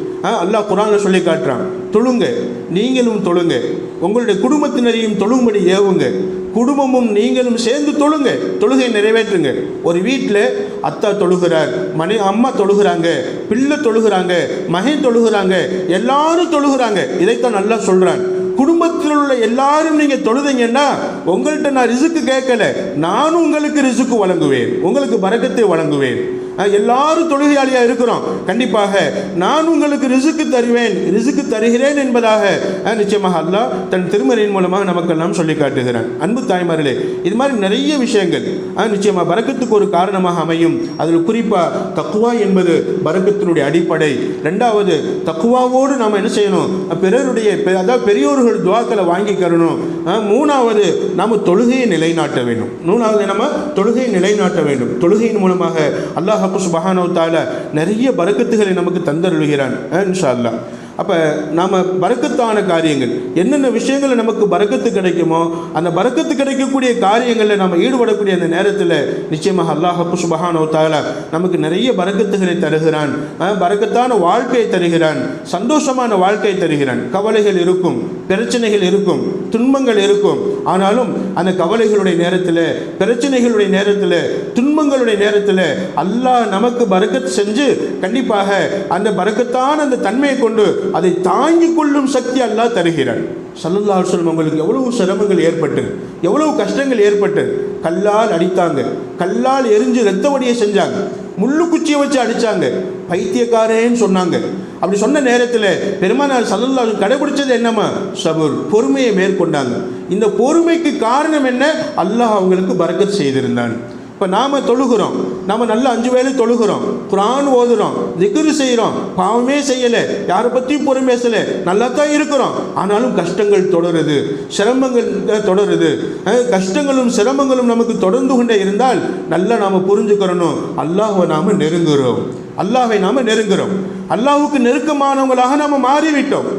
அல்லாஹ் குர்ஆனில் சொல்லி காட்டுறான், தொழுங்க, நீங்களும் தொழுங்க, உங்களுடைய குடும்பத்தினரையும் தொழும்படி ஏவுங்க, குடும்பமும் நீங்களும் சேர்ந்து தொழுங்க, தொழுகை நிறைவேற்றுங்க. ஒரு வீட்டில் அத்தா தொழுகிறார், அம்மா தொழுகிறாங்க, பிள்ளை தொழுகிறாங்க, மகன் தொழுகிறாங்க, எல்லாரும் தொழுகிறாங்க. இதைத்தான் நல்லா சொல்றான். குடும்பத்தில் உள்ள எல்லாரும் நீங்கள் தொழுதீங்கன்னா உங்கள்கிட்ட நான் ரிசுக்கு கேட்கல, நானும் உங்களுக்கு ரிசுக்கு வழங்குவேன், உங்களுக்கு பரக்கத்தை வழங்குவேன். எல்லாரும் தொழுகையாளியாக இருக்கிறோம், கண்டிப்பாக நான் உங்களுக்கு ரிசுக்கு தருகிறேன் என்பதாக நிச்சயமாக அல்லாஹ் தன் திருமறையின் மூலமாக நமக்கெல்லாம் சொல்லி காட்டுகிறான். அன்பு தாய்மார்களே, இது மாதிரி நிறைய விஷயங்கள் நிச்சயமாக பரக்கத்துக்கு ஒரு காரணமாக அமையும். அதில் குறிப்பாக தக்குவா என்பது பரக்கத்தினுடைய அடிப்படை. ரெண்டாவது, தக்குவாவோடு நாம் என்ன செய்யணும்? பிறருடைய அதாவது பெரியோர்கள் துஆக்களை வாங்கிக்கிறணும். மூணாவது, நாம் தொழுகையை நிலைநாட்ட வேண்டும். தொழுகையின் மூலமாக அல்லாஹ் சுப்ஹானஹு வ தஆலா நிறைய பரக்கத்துகளை நமக்கு தந்தருளுகிறான் இன்ஷா அல்லாஹ். அப்போ நாம் பரக்கத்தான காரியங்கள் என்னென்ன விஷயங்களில் நமக்கு பரக்கத்து கிடைக்குமோ அந்த பரக்கத்து கிடைக்கக்கூடிய காரியங்களில் நம்ம ஈடுபடக்கூடிய அந்த நேரத்தில் நிச்சயமாக அல்லாஹ் சுப்ஹானஹு வ தஆலா நமக்கு நிறைய பரக்கத்துகளை தருகிறான். பரக்கத்தான வாழ்க்கையை தருகிறான், சந்தோஷமான வாழ்க்கையை தருகிறான். கவலைகள் இருக்கும், பிரச்சனைகள் இருக்கும், துன்பங்கள் இருக்கும். ஆனாலும் அந்த கவலைகளுடைய நேரத்தில், பிரச்சனைகளுடைய நேரத்தில், துன்பங்களுடைய நேரத்தில் அல்லாஹ் நமக்கு பரக்கத் செஞ்சு கண்டிப்பாக அந்த பரக்கத்தான அந்த தன்மையை கொண்டு அதை தாங்கிக் கொள்ளும் சக்தி அல்லாஹ் தருகிறான். ஸல்லல்லாஹு அலைஹி வஸல்லம் அவங்களுக்கு எவ்வளவு சிரமங்கள் ஏற்பட்டு, எவ்வளவு கஷ்டங்கள் ஏற்பட்டு, கல்லால் அடித்தாங்க, கல்லால் எரிஞ்சு ரத்த வடியை செஞ்சாங்க, முள்ளு குச்சியை வச்சு அடித்தாங்க, பைத்தியக்காரேன்னு சொன்னாங்க. அப்படி சொன்ன நேரத்தில் பெருமானார் ஸல்லல்லாஹு அலைஹி வஸல்லம் கடைபிடிச்சது என்னமா? சபுர், பொறுமையை மேற்கொண்டாங்க. இந்த பொறுமைக்கு காரணம் என்ன? அல்லாஹ் அவங்களுக்கு பரக்கத் செய்திருந்தான். இப்போ நாம் தொழுகிறோம், நாம் நல்ல 5 வேளை தொழுகிறோம், குர்ஆன் ஓதுகிறோம், திக்ரு செய்கிறோம், பாவமே செய்யலை, யாரை பற்றியும் பொறுமை பேசலை, நல்லா தான் இருக்கிறோம். ஆனாலும் கஷ்டங்கள் தொடருது, சிரமங்கள் தொடருது. கஷ்டங்களும் சிரமங்களும் நமக்கு தொடர்ந்து கொண்டே இருந்தால் நல்லா நாம் புரிஞ்சுக்கிறணும், அல்லாஹ்வை நாம் நெருங்குகிறோம். அல்லாஹ்வுக்கு நெருக்கமானவங்களாக நாம் மாறிவிட்டோம்.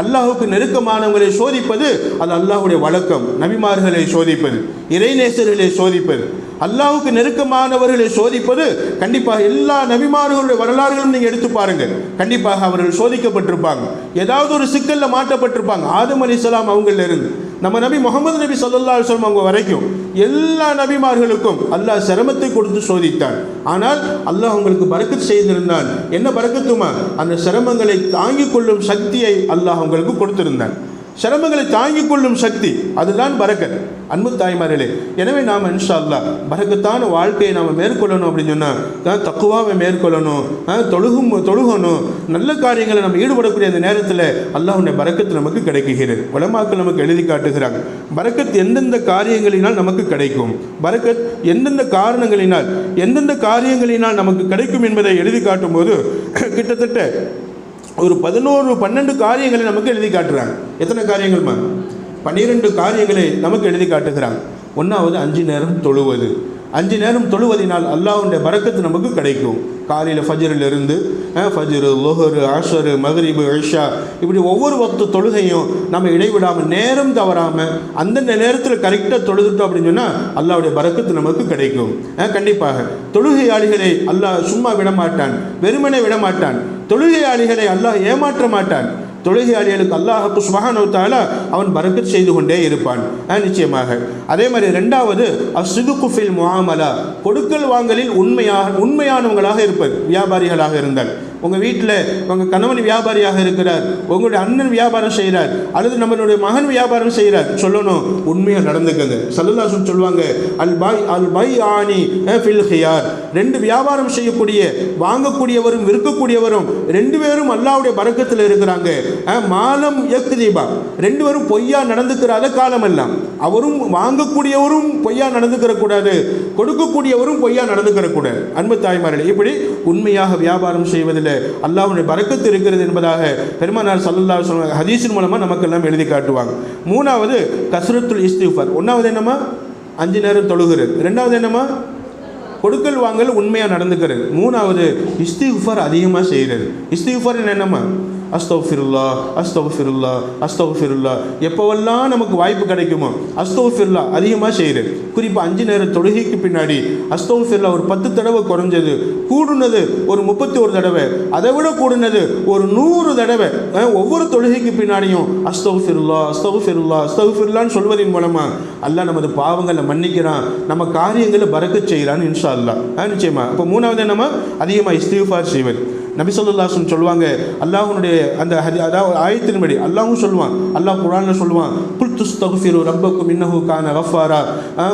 அல்லாஹ்வுக்கு நெருக்கமானவங்களை சோதிப்பது அது அல்லாஹ்வுடைய வழக்கம். நபிமார்களை சோதிப்பது, இறைநேசர்களை சோதிப்பது, அல்லாஹ்வுக்கு நெருக்கமானவர்களை சோதிப்பது கண்டிப்பாக எல்லா நபிமார்களுடைய வரலாறுகளும் நீங்கள் எடுத்து பாருங்கள். கண்டிப்பாக அவர்கள் சோதிக்கப்பட்டிருப்பாங்க, ஏதாவது ஒரு சிக்கலில் மாட்டப்பட்டிருப்பாங்க. ஆதம் அலைஹிஸ்ஸலாம் அவங்கள இருந்து நம்ம நபி முகமது நபி ஸல்லல்லாஹு அலைஹி வஸல்லம் அவங்க வரைக்கும் எல்லா நபிமார்களுக்கும் அல்லாஹ் சிரமத்தை கொடுத்து சோதித்தான். ஆனால் அல்லாஹ் உங்களுக்கு பரக்கத் செய்திருந்தான். என்ன பரக்கத்துமா? அந்த சிரமங்களை தாங்கிக் கொள்ளும் சக்தியை அல்லாஹ் உங்களுக்கு கொடுத்திருந்தான். சிரமங்களை தாங்கிக் கொள்ளும் சக்தி, அதுதான் பரக்கத். அன்பு தாய்மார்களே, எனவே நாம் இன்ஷா அல்லாஹ் பரக்கத்தான வாழ்க்கையை நாம் மேற்கொள்ளணும் அப்படின்னு சொன்னால் தக்குவாவை மேற்கொள்ளணும், தொழுகணும், நல்ல காரியங்களை நம்ம ஈடுபடக்கூடிய அந்த நேரத்தில் அல்லாஹ்வுடைய பரக்கத்து நமக்கு கிடைக்குகிறது. உலமாக்கள் நமக்கு எழுதி காட்டுகிறாங்க, பரக்கத் எந்தெந்த காரியங்களினால் நமக்கு கிடைக்கும், பரக்கத் எந்தெந்த காரியங்களினால் நமக்கு கிடைக்கும் என்பதை எழுதி காட்டும் போது கிட்டத்தட்ட ஒரு 11-12 காரியங்களை நமக்கு எழுதி காட்டுறாங்க. எத்தனை காரியங்கள்மா? 12 காரியங்களை நமக்கு எழுதி காட்டுகிறாங்க. ஒன்றாவது 5 நேரம் தொழுவது, 5 நேரம் தொழுவதினால் அல்லாஹ்வுடைய பரக்கத்து நமக்கு கிடைக்கும். காலையில் ஃபஜ்ரிலிருந்து ஃபஜ்ரு, லுஹர், அஸ்ர், மக்ரிப், இஷா இப்படி ஒவ்வொரு வக்து தொழுகையும் நம்ம இடைவிடாமல் நேரம் தவறாமல் அந்தந்த நேரத்தில் கரெக்டாக தொழுதுட்டோம் அப்படின்னு சொன்னால் அல்லாஹ்வுடைய பரக்கத்து நமக்கு கிடைக்கும். கண்டிப்பாக தொழுகையாளிகளை அல்லாஹ் சும்மா விடமாட்டான், வெறுமனே விடமாட்டான். தொழுகையாளிகளை அல்லாஹ் ஏமாற்ற மாட்டான். தொழுகையாளிகளுக்கு அல்லாஹ் சுப்ஹானஹு வ தஆலா அவன் பரக்கத் செய்து கொண்டே இருப்பான் நிச்சயமாக. அதே மாதிரி 2வது அஸ்ஸிதுகு ஃபில் முஆமலா, கொடுக்கல் வாங்கலில் உண்மையானவங்களாக இருப்பது. வியாபாரிகளாக இருந்தால் உங்கள் வீட்டில் உங்கள் கணவன் வியாபாரியாக இருக்கிறார், உங்களுடைய அண்ணன் வியாபாரம் செய்கிறார், அல்லது நம்மளுடைய மகன் வியாபாரம் செய்கிறார், சொல்லணும் உண்மையாக நடந்துக்கங்க. ஸல்லல்லாஹு அலைஹி வஸல்லம் சொல்லுவாங்க, அல் பை ஆனி ஃபில் ஹியார், 2 வியாபாரம் செய்யக்கூடிய வாங்கக்கூடியவரும் விற்கக்கூடியவரும் 2 பேரும் அல்லாஹ்வுடைய பரக்கத்தில் இருக்கிறாங்க. மாலம் யக்திபா, 2 பேரும் பொய்யா நடந்துக்கிறாத காலமெல்லாம். அவரும் வாங்கக்கூடியவரும் பொய்யா நடந்துக்கிற கூடாது, கொடுக்கக்கூடியவரும் பொய்யா நடந்துக்கிற கூடாது. அன்பு தாய்மார்களே, இப்படி உண்மையாக வியாபாரம் செய்வதில் அல்லாஹ்வுடைய பரக்கத்து இருக்கிறது என்பதாக பெருமானார் ஸல்லல்லாஹு அலைஹி வஸல்லம் ஹதீஸின் மூலமாக நமக்கெல்லாம் எழுதி காட்டுவாங்க. 3வது கஸ்ரத்துல் இஸ்திஃபார். 1வது என்னமா 5 நேரம் தொழுகிறது. 2வது என்னமா கொடுக்கல் வாங்கல் உண்மையாக நடந்துக்கிறது. 3வது இஸ்திஃபார் அதிகமாக செய்கிறது. இஸ்திஃபார் என்னமா அஸ்தக்ஃபிருல்லா அஸ்தக்ஃபிருல்லா அஸ்தக்ஃபிருல்லா, எப்போவெல்லாம் நமக்கு வாய்ப்பு கிடைக்குமோ அஸ்தக்ஃபிருல்லா அதிகமாக செய்கிறது. குறிப்பாக 5 நேரம் தொழுகைக்கு பின்னாடி அஸ்தக்ஃபிருல்லா ஒரு 10 தடவை குறைஞ்சது, கூடுனது ஒரு 31 தடவை, அதை விட கூடுனது ஒரு 100 தடவை ஒவ்வொரு தொழுகைக்கு பின்னாடியும் அஸ்தக்ஃபிருல்லா அஸ்தக்ஃபிருல்லா அஸ்தக்ஃபிருல்லான்னு சொல்வதன் மூலமாக அல்லாஹ் நமது பாவங்களை மன்னிக்கிறான், நம்ம காரியங்களை பரக்கத் செய்கிறான் இன்ஷா அல்லாஹ். நிச்சயமாக. இப்போ 3வது நம்ம அதிகமாக இஸ்திஃபார் செய்வது. நபி ஸல்லல்லாஹு அலைஹி வஸல்லம் சொல்லுவாங்க, அல்லாஹ்வுடைய அந்த அதாவது ஆயத்தின்படி அல்லாஹ்வும் சொல்லுவான், அல்லாஹ் குர்ஆனில் சொல்லுவான், குல் துஸ்தக்ஃபிரு ரப்பக்கும் இன்னஹு கான கஃபாரா,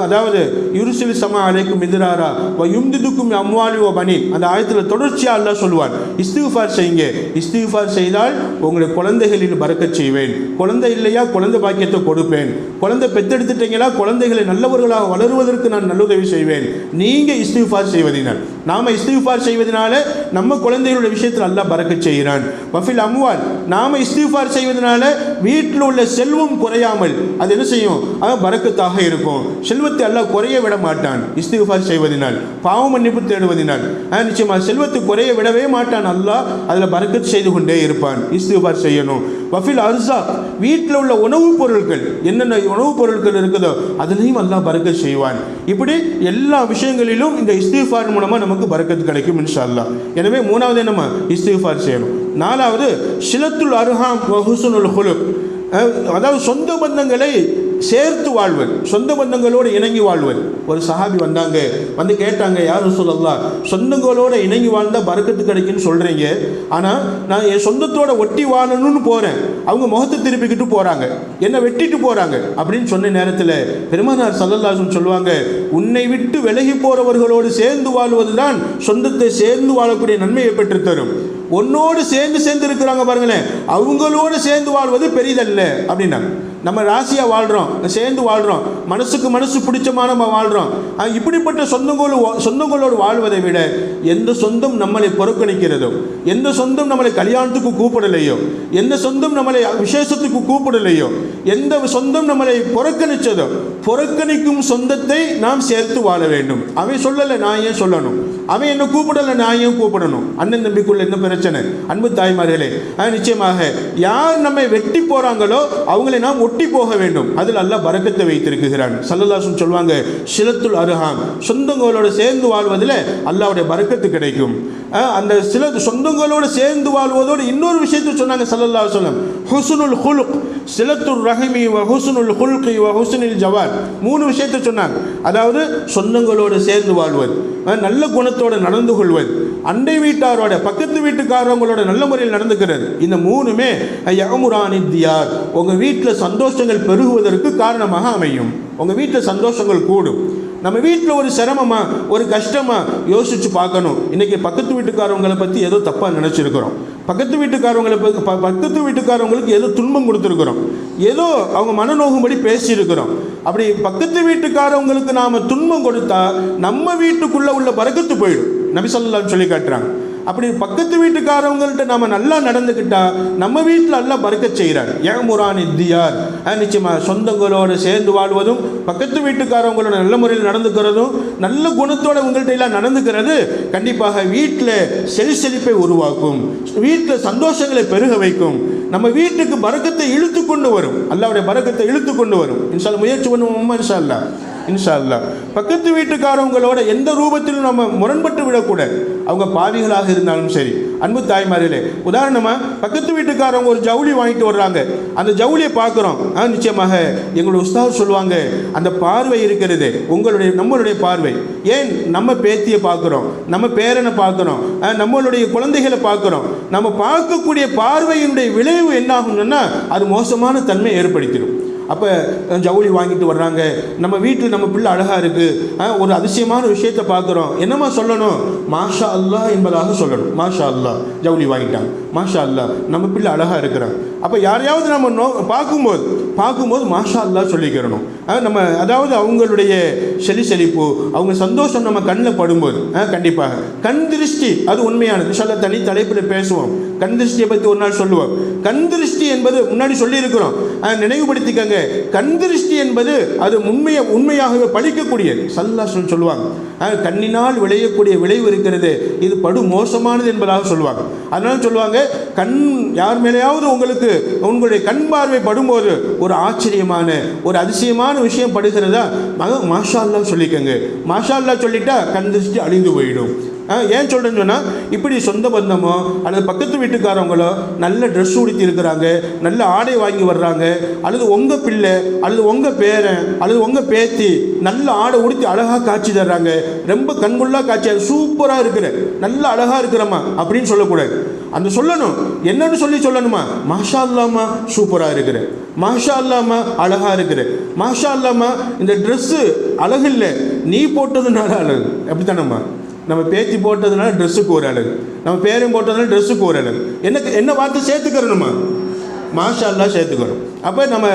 அதாவது யுர்சிலு ஸமா அலைக்கும் மித்ராரா வ யும்திதுக்கும் அம்வாலி வ பனீன். அந்த ஆயத்தில் தொடர்ச்சியாக அல்லாஹ் சொல்லுவான், இஸ்திஃபார் செய்யுங்க, இஸ்திஃபார் செய்தால் உங்களுடைய குழந்தைகளில் பரக்கத் செய்வேன், குழந்தை இல்லையா குழந்தை பாக்கியத்தை கொடுப்பேன், குழந்தை பெற்றெடுத்துட்டீங்களா குழந்தைகளை நல்லவர்களாக வளருவதற்கு நான் நல்லுதவி செய்வேன். நீங்கள் இஸ்திஃபார் செய்வதினால், நாம் இஸ்திஃபார் செய்வதனால நம்ம குழந்தைகளுடைய விஷயத்தில் அல்லாஹ் பரக்கத் செய்கிறான். வஃபில் அம்வால், நாம இஸ்திஃபார் செய்வதனால வீட்டில் உள்ள செல்வம் குறையாமல் அது என்ன செய்யும், அது பரக்கத்தாக இருக்கும். செல்வத்தை அல்லாஹ் குறைய விட மாட்டான் இஸ்திஃபார் செய்வதனால், பாவ மன்னிப்பு தேடுவதனால். நிச்சயமாக செல்வத்தை குறைய விடவே மாட்டான் அல்லாஹ், அதில் பரக்கத் செய்து கொண்டே இருப்பான். இஸ்திஃபார் செய்யணும். வஃபில் அர்ஸாக், வீட்டில் உள்ள உணவுப் பொருட்கள் என்னென்ன உணவுப் பொருட்கள் இருக்குதோ அதுலேயும் அல்லாஹ் பரக்கத் செய்வான். இப்படி எல்லா விஷயங்களிலும் இந்த இஸ்திஃபார் மூலமாக நமக்கு பரக்கத் கிடைக்கும் இன்ஷா அல்லாஹ். எனவே 3வது நம்ம இஸ்திஃபார் செய்யணும். 4வது ஸிலத்துல் அர்ஹாம் வ ஹுஸ்னுல் குலுக், அதாவது சொந்த பந்தங்களை சேர்த்து வாழ்வது, சொந்த பந்தங்களோடு இணங்கி வாழ்வது. ஒரு சஹாபி வந்தாங்க, வந்து கேட்டாங்க, யார் ரசூலல்லாஹ், சொந்தங்களோட இணங்கி வாழ்ந்தால் பரக்கத்து கிடைக்குன்னு சொல்கிறீங்க, ஆனால் நான் என் சொந்தத்தோட ஒட்டி வாழணும்னு போகிறேன், அவங்க முகத்தை திருப்பிக்கிட்டு போகிறாங்க, என்னை வெட்டிட்டு போகிறாங்க அப்படின்னு சொன்ன நேரத்தில் பெருமானார் ஸல்லல்லாஹு அலைஹி வஸல்லம் சொல்லுவாங்க, உன்னை விட்டு விலகி போகிறவர்களோடு சேர்ந்து வாழ்வது தான் சொந்தத்தை சேர்ந்து வாழக்கூடிய நன்மையை பெற்று தரும். உன்னோடு சேர்ந்து இருக்கிறாங்க பாருங்களேன், அவங்களோடு சேர்ந்து வாழ்வது பெரிதல்ல அப்படின்னா. நம்ம ராசியாக வாழ்கிறோம், சேர்ந்து வாழ்கிறோம், மனசுக்கு மனசு பிடிச்சமான நம்ம வாழ்கிறோம். இப்படிப்பட்ட சொந்தங்களோடு வாழ்வதை விட எந்த சொந்தம் நம்மளை புறக்கணிக்கிறதோ, எந்த சொந்தம் நம்மளை கல்யாணத்துக்கு கூப்பிடலையோ, எந்த சொந்தம் நம்மளை விசேஷத்துக்கு கூப்பிடலையோ, எந்த சொந்தம் நம்மளை புறக்கணிச்சதோ, புறக்கணிக்கும் சொந்தத்தை நாம் சேர்த்து வாழ வேண்டும். அவன் சொல்லலை, நான் ஏன் சொல்லணும்? அவன் என்ன கூப்பிடலை, நான் ஏன் கூப்பிடணும்? அண்ணன் தம்பிக்குள்ள என்ன பிரச்சனை? அன்பு தாய்மார்களே, நிச்சயமாக யார் நம்மை வெட்டி போகிறாங்களோ அவங்களை நாம் ஒட்டி போக வேண்டும். அதில் அல்லாஹ் பரக்கத்தை வைத்திருக்கிறான். ஸல்லல்லாஹு அலைஹி வஸல்லம் சொல்வாங்க, ஸிலத்துல் அர்ஹாம், சொந்தங்களோடு சேர்ந்து வாழ்வதில் அல்லாஹ்வுடைய பரக்கத்து கிடைக்கும். அந்த சில சொந்தங்களோடு சேர்ந்து வாழ்வதோடு இன்னொரு விஷயத்தை சொன்னாங்க ஸல்லல்லாஹு அலைஹி வஸல்லம், ஹுஸ்னுல் குலுக், ஸிலத்துர் ரஹீமி வ ஹுஸ்னுல் குல்கி வ ஹுஸ்னில் ஜவார். 3 விஷயத்தை சொன்னாங்க. அதாவது சொந்தங்களோடு சேர்ந்து வாழ்வது, நல்ல குணத்தோடு நடந்து கொள்வது, அண்டை வீட்டாரோட பக்கத்து வீட்டுக்காரவங்களோட நல்ல முறையில் நடந்துக்கிறது. இந்த 3மே யஅமுரானி தியார், உங்கள் வீட்டில் சந்தோஷங்கள் பெருகுவதற்கு காரணமாக அமையும். உங்கள் வீட்டில் சந்தோஷங்கள் கூடும். நம்ம வீட்டில் ஒரு சிரமமா ஒரு கஷ்டமா யோசிச்சு பார்க்கணும். இன்றைக்கி பக்கத்து வீட்டுக்காரவங்களை பற்றி ஏதோ தப்பாக நினச்சிருக்கிறோம், பக்கத்து வீட்டுக்காரவங்களுக்கு ஏதோ துன்பம் கொடுத்துருக்குறோம், ஏதோ அவங்க மனநோகும்படி பேசியிருக்கிறோம். அப்படி பக்கத்து வீட்டுக்காரவங்களுக்கு நாம் துன்பம் கொடுத்தா நம்ம வீட்டுக்குள்ளே உள்ள பரக்கத்து போயிடும். நபி ஸல்லல்லாஹு அலைஹி வஸல்லம் சொல்லி காட்டுறாங்க. அப்படி பக்கத்து வீட்டுக்காரவங்கள்ட்ட நம்ம நல்லா நடந்துக்கிட்டா நம்ம வீட்டில் அல்லாஹ் பரக்கத் செய்கிறார். யஅமுரானி தியார், நிச்சயமா சொந்தங்களோடு சேர்ந்து வாழ்வதும் பக்கத்து வீட்டுக்காரவங்களோட நல்ல முறையில் நடந்துக்கிறதும் நல்ல குணத்தோட உங்கள்கிட்ட எல்லாம் நடந்துக்கிறது கண்டிப்பாக வீட்டில் செழிப்பை உருவாக்கும், வீட்டில் சந்தோஷங்களை பெருக வைக்கும், நம்ம வீட்டுக்கு பரக்கத்தை இழுத்து கொண்டு வரும், அல்லாஹ்வுடைய பரக்கத்தை இழுத்து கொண்டு வரும். இன்ஷா அல்லாஹ் முயற்சி பண்ணுவோமா? இன்ஷா அல்லாஹ் இன்ஷா அல்லாஹ். பக்கத்து வீட்டுக்காரவங்களோட எந்த ரூபத்திலும் நம்ம முரண்பட்டு விடக்கூடாது, அவங்க பாவிகளாக இருந்தாலும் சரி. அன்பு தாய்மார்களே, உதாரணமாக பக்கத்து வீட்டுக்காரவங்க ஒரு ஜவுளி வாங்கிட்டு வர்றாங்க, அந்த ஜவுளியை பார்க்குறோம். நிச்சயமாக எங்களுடைய உஸ்தாத் சொல்லுவாங்க, அந்த பார்வை இருக்கிறது நம்மளுடைய பார்வை. ஏன் நம்ம பேத்தியை பார்க்குறோம், நம்ம பேரனை பார்க்குறோம், நம்மளுடைய குழந்தைகளை பார்க்குறோம், நம்ம பார்க்கக்கூடிய பார்வையினுடைய விளைவு என்ன ஆகும்னா அது மோசமான தன்மை ஏற்படுத்திடும். அப்போ ஜவுளி வாங்கிட்டு வர்றாங்க, நம்ம வீட்டில் நம்ம பிள்ளை அழகாக இருக்குது, ஒரு அதிசயமான விஷயத்தை பார்க்குறோம், என்னமா சொல்லணும்? மாஷா அல்லாஹ் என்பதாக சொல்லணும். மாஷா அல்லாஹ் ஜவுளி வாங்கிட்டாங்க, மாஷா அல்லாஹ் நம்ம பிள்ளை அழகாக இருக்கிறாங்க. அப்போ யாரையாவது நம்ம பார்க்கும்போது மாஷா அல்லாஹ் சொல்லிக்கிறணும். நம்ம அதாவது அவங்களுடைய செழிப்பு, அவங்க சந்தோஷம் நம்ம கண்ணில் படும்போது கண்டிப்பாக கண் திருஷ்டி அது உண்மையானது. இன்ஷா தனி தலைப்பில் பேசுவோம், கண் திருஷ்டியை பற்றி ஒரு நாள் சொல்லுவோம். கண் திருஷ்டி என்பது முன்னாடி சொல்லியிருக்கிறோம், நினைவுபடுத்திக்கங்க. கண் திருஷ்டி என்பது அது உண்மையாகவே பழிக்கக்கூடியது. ஸல்லல்லாஹு சொல்லுவாங்க, கண்ணினால் விளையக்கூடிய விளைவு இருக்கிறது, இது படு மோசமானது என்பதாக சொல்லுவாங்க. அதனால சொல்லுவாங்க, கண் யார் மேலேயாவது உங்களுடைய கண் பார்வை படும்போது ஒரு ஆச்சரியமான ஒரு அதிசயமான விஷயம் படுகிறதா, மாஷா அல்லாஹ் சொல்லிக்கங்க. மாஷா அல்லாஹ் சொல்லிட்டா கண் திருஷ்டி அழிந்து போயிடும். ஏன் சொல்கிறேன்னு சொன்னால், இப்படி சொந்த பந்தமோ அல்லது பக்கத்து வீட்டுக்காரவங்களோ நல்ல ட்ரெஸ் உடுத்தி இருக்கிறாங்க, நல்ல ஆடை வாங்கி வர்றாங்க, அல்லது உங்கள் பிள்ளை அல்லது உங்கள் பேரன் அல்லது உங்கள் பேத்தி நல்ல ஆடை உடுத்தி அழகாக காட்சி தர்றாங்க, ரொம்ப கண்கொள்ளா காட்சி, சூப்பராக இருக்கிற நல்ல அழகாக இருக்கிறம்மா அப்படின்னு சொல்லக்கூடாது. அந்த சொல்லணும், என்னன்னு சொல்லணுமா? மாஷா அல்லாமா சூப்பராக இருக்கிற, மாஷா அல்லாமா அழகாக இருக்கிற, மாஷா அல்லாமா இந்த ட்ரெஸ்ஸு அழகு இல்லை, நீ போட்டதுனால அழகு. அப்படித்தானம்மா? நம்ம பேத்தி போட்டதுனால ட்ரெஸ்ஸுக்கு ஒரு அழகு, நம்ம பேரையும் போட்டதுனால ட்ரெஸ்ஸுக்கு ஒரு அழகு. என்ன வார்த்தை சேர்த்துக்கிறணுமா? மாஷா அல்லாஹ் சேர்த்துக்கிறோம். அப்போ நம்ம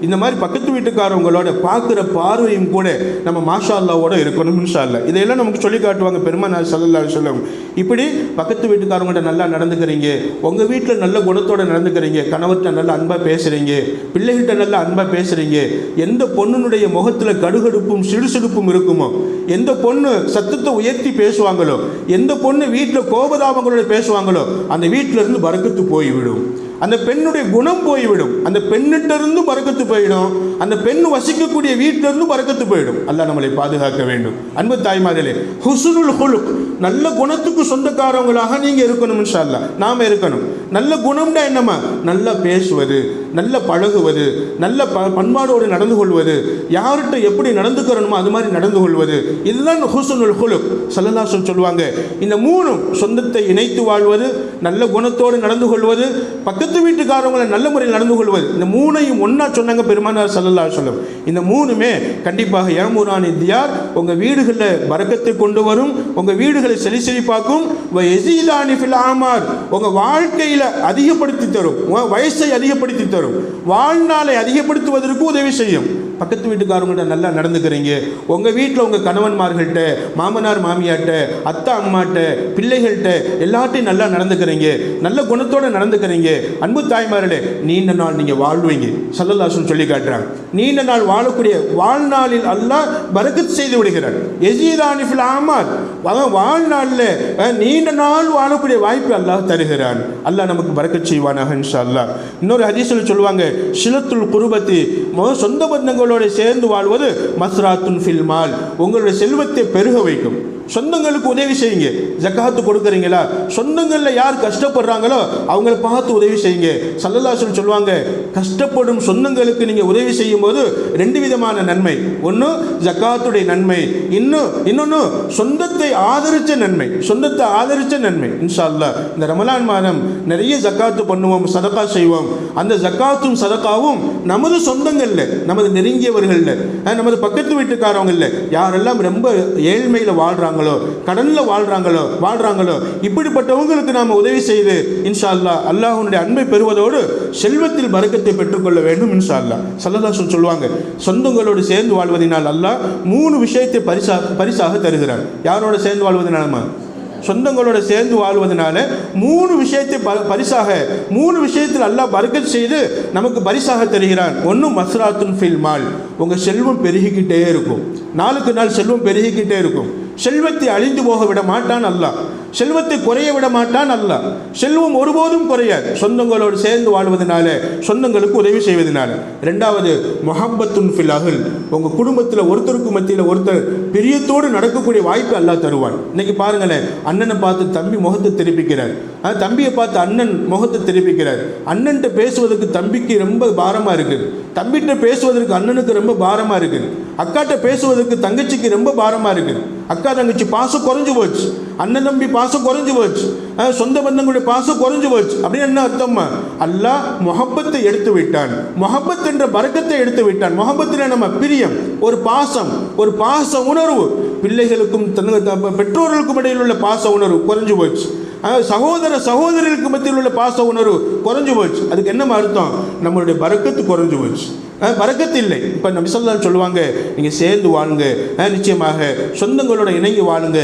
இந்த மாதிரி பக்கத்து வீட்டுக்காரவங்களோட பார்க்குற பார்வையும் கூட நம்ம மாஷா அல்லாவோட இருக்கணும். இன்ஷா அல்லாஹ் இதையெல்லாம் நமக்கு சொல்லி காட்டுவாங்க பெருமானார் ஸல்லல்லாஹு அலைஹி வஸல்லம். இப்படி பக்கத்து வீட்டுக்காரவங்கள்ட்ட நல்லா நடந்துக்கிறீங்க, உங்கள் வீட்டில் நல்ல குணத்தோடு நடந்துக்கிறீங்க, கணவர்கிட்ட நல்ல அன்பாக பேசுகிறீங்க, பிள்ளைகள்கிட்ட நல்ல அன்பாக பேசுகிறீங்க. எந்த பொண்ணுனுடைய முகத்தில் கடுகடுப்பும் சிடுசிடுப்பும் இருக்குமோ, எந்த பொண்ணு சத்தத்தை உயர்த்தி பேசுவாங்களோ, எந்த பொண்ணு வீட்டில் கோபதாபங்களோட பேசுவாங்களோ, அந்த வீட்டிலிருந்து பரக்கத்து போய்விடும், அந்த பெண்ணுடைய குணம் போய்விடும், அந்த பெண்ணிட்டிருந்து பரக்கத்து போயிடும், அந்த பெண் வசிக்கக்கூடிய வீட்டிலிருந்து பரக்கத்து போயிடும். அல்லாஹ் நம்மளை பாதுகாக்க வேண்டும். அன்பு தாய்மார்களே, ஹுஸ்னுல் குலுக், நல்ல குணத்துக்கு சொந்தக்காரவங்களாக நீங்கள் இருக்கணும். இன்ஷா அல்லாஹ் நாம் இருக்கணும். நல்ல குணம்னா என்னம்மா? நல்லா பேசுவது, நல்ல பழகுவது, நல்ல பண்பாடோடு நடந்து கொள்வது, யார்கிட்ட எப்படி நடந்துக்கிறணுமோ அது மாதிரி நடந்து கொள்வது, இதுதான் ஹுஸ்னுல் குலுக். ஸல்லல்லாஹு அலைஹி சொல்லுவாங்க, இந்த மூணும் சொந்தத்தை இணைத்து வாழ்வது, நல்ல குணத்தோடு நடந்து கொள்வது, பக்கத்து வீட்டுக்காரவங்களை நல்ல முறையில் நடந்து கொள்வது, இந்த மூணையும் ஒன்றா சொன்னாங்க பெருமானார் ஸல்லல்லாஹு அலைஹி வஸல்லம். இந்த மூணுமே கண்டிப்பாக யஅமுரானி தியார், உங்கள் வீடுகளில் பரக்கத்தை கொண்டு வரும், உங்கள் வீடுகளை செழிப்பாக்கும், யஸீதானி ஃபில் ஆமார், உங்கள் வாழ்க்கையில் அதிகப்படுத்தி தரும், வயசை அதிகப்படுத்தி தரும், வாழ்நாளை அதிகப்படுத்துவதற்கு உதவி செய்யும். பக்கத்து வீட்டுக்காரங்கள்ட்ட நல்லா நடந்துக்கிறீங்க, உங்கள் வீட்டில் உங்கள் கணவன்மார்கள்ட்ட, மாமனார் மாமியார்ட்ட, அத்தா அம்மாட்ட, பிள்ளைகள்கிட்ட எல்லாத்தையும் நல்லா நடந்துக்கிறீங்க, நல்ல குணத்தோடு நடந்துக்கிறீங்க. அன்பு தாய்மார்களே, நீண்ட நாள் நீங்கள் வாழ்வீங்க. ஸல்லல்லாஹு அலைஹி சொல்லி காட்டுறாங்க, நீண்ட நாள் வாழக்கூடிய வாழ்நாளில் அல்லாஹ் பரக்கத் செய்து விடுகிறார். யஸீதானி ஃபில் ஆமார், வாழ்நாளில் நீண்ட நாள் வாழக்கூடிய வாய்ப்பு அல்லாஹ் தருகிறான். அல்லாஹ் நமக்கு பரக்கத் செய்வானாக இன்ஷா அல்லாஹ். இன்னொரு ஹதீஸில் சொல்லுவாங்க, ஷிலத்துல் குர்பத்தி, சொந்த பந்தங்களோடு சேர்ந்து வாழ்வது மஸ்ராத்துன் ஃபில் மால், உங்களுடைய செல்வத்தை பெருக வைக்கும். சொந்தங்களுக்கு உதவி செய்யுங்க. ஜக்காத்து கொடுக்குறீங்களா, சொந்தங்களில் யார் கஷ்டப்படுறாங்களோ அவங்கள பார்த்து உதவி செய்யுங்க. ஸல்லல்லாஹு அலைஹி வஸல்லம் சொல்லுவாங்க, கஷ்டப்படும் சொந்தங்களுக்கு நீங்கள் உதவி செய்யும் போது ரெண்டு விதமான நன்மை. ஒன்று ஜக்காத்துடைய நன்மை, இன்னொன்று சொந்தத்தை ஆதரித்த நன்மை, சொந்தத்தை ஆதரித்த நன்மை. இன்ஷா அல்லாஹ் இந்த ரமலான் மாதம் நிறைய ஜக்காத்து பண்ணுவோம், சதகா செய்வோம். அந்த ஜக்காத்தும் சதகாவும் நமது சொந்தங்களில், நமது நெருங்கியவர்களில், நமது பக்கத்து வீட்டுக்காரவங்களில் யாரெல்லாம் ரொம்ப ஏழ்மையில் வாழ்கிறாங்க, கடனில் வாழ்றாங்களோ இப்படிப்பட்டவங்களுக்கு நாம் உதவி செய்து இன்ஷா அல்லாஹ் அல்லாஹ்வுடைய அன்பை பெறுவதோடு செல்வத்தில் பரக்கத்தை பெற்றுக்கொள்ள வேண்டும். இன்ஷா அல்லாஹ் ஸல்லல்லாஹு அலைஹி சொல்லுவாங்க, சொந்தங்களோடு சேர்ந்து வாழ்வதனால் அல்லாஹ் 3 விஷயத்தை பரிசாக தருகிறார். யாரோட சேர்ந்து வாழ்வதனாலமா? சொந்தங்களோட சேர்ந்து வாழ்வதனால 3 விஷயத்தை பரிசாக 3 விஷயத்தில் அல்லாஹ் பரக்கத் செய்து நமக்கு பரிசாக தருகிறான். ஒன்று மஸ்ராத்துன் ஃபில் மால், உங்கள் செல்வம் பெருகிக்கிட்டே இருக்கும், நாளுக்கு நாள் செல்வம் பெருகிக்கிட்டே இருக்கும். செல்வத்தை அழிந்து போக விட மாட்டான் அல்லாஹ், செல்வத்தை குறைய விட மாட்டான் அல்லாஹ். செல்வம் ஒருபோதும் குறையாது சொந்தங்களோடு சேர்ந்து வாழ்வதனால, சொந்தங்களுக்கு உதவி செய்வதனால. 2வது முஹப்பத்துன் ஃபில் அஹ்ல், உங்கள் குடும்பத்தில் ஒருத்தருக்கு மத்தியில் ஒருத்தர் பிரியத்தோடு நடக்கக்கூடிய வாய்ப்பை அல்லாஹ் தருவான். இன்னைக்கு பாருங்களேன், அண்ணனை பார்த்து தம்பி முகத்தை திருப்பிக்கிறார், தம்பியை பார்த்து அண்ணன் முகத்தை திருப்பிக்கிறார். அண்ணன்ட்ட பேசுவதற்கு தம்பிக்கு ரொம்ப பாரமாக இருக்குது, தம்பிகிட்ட பேசுவதற்கு அண்ணனுக்கு ரொம்ப பாரமாக இருக்குது, அக்காட்ட பேசுவதற்கு தங்கச்சிக்கு ரொம்ப பாரமாக இருக்குது. அக்கா தங்கச்சி பாசம் குறைஞ்சு போச்சு, அண்ணன் தம்பி பாசம் குறைஞ்சு போச்சு, சொந்த பந்தங்களுடைய பாசம் குறைஞ்சு போச்சு. அப்படின்னு என்ன அர்த்தமா? அல்லாஹ் முஹப்பத்தை எடுத்து விட்டான், முஹப்பத் என்ற பரக்கத்தை எடுத்து விட்டான். முஹப்பத்தில் நம்ம பிரியம், ஒரு பாசம், ஒரு பாச உணர்வு, பிள்ளைகளுக்கும் பெற்றோர்களுக்கும் இடையில் உள்ள பாச உணர்வு குறைஞ்சு போச்சு. சகோதர சகோதரிகளுக்கு மத்தியில் உள்ள பாச உணர்வு குறைஞ்சு போச்சு. அதுக்கு என்ன அர்த்தம்? நம்மளுடைய பரக்கத்து குறைஞ்சு போச்சு, பரக்கத்து இல்லை. இப்போ நபி ஸல்லல்லாஹு சொல்லுவாங்க, நீங்கள் சேர்ந்து வாழுங்க, நிச்சயமாக சொந்தங்களோட இணங்கி வாழுங்க,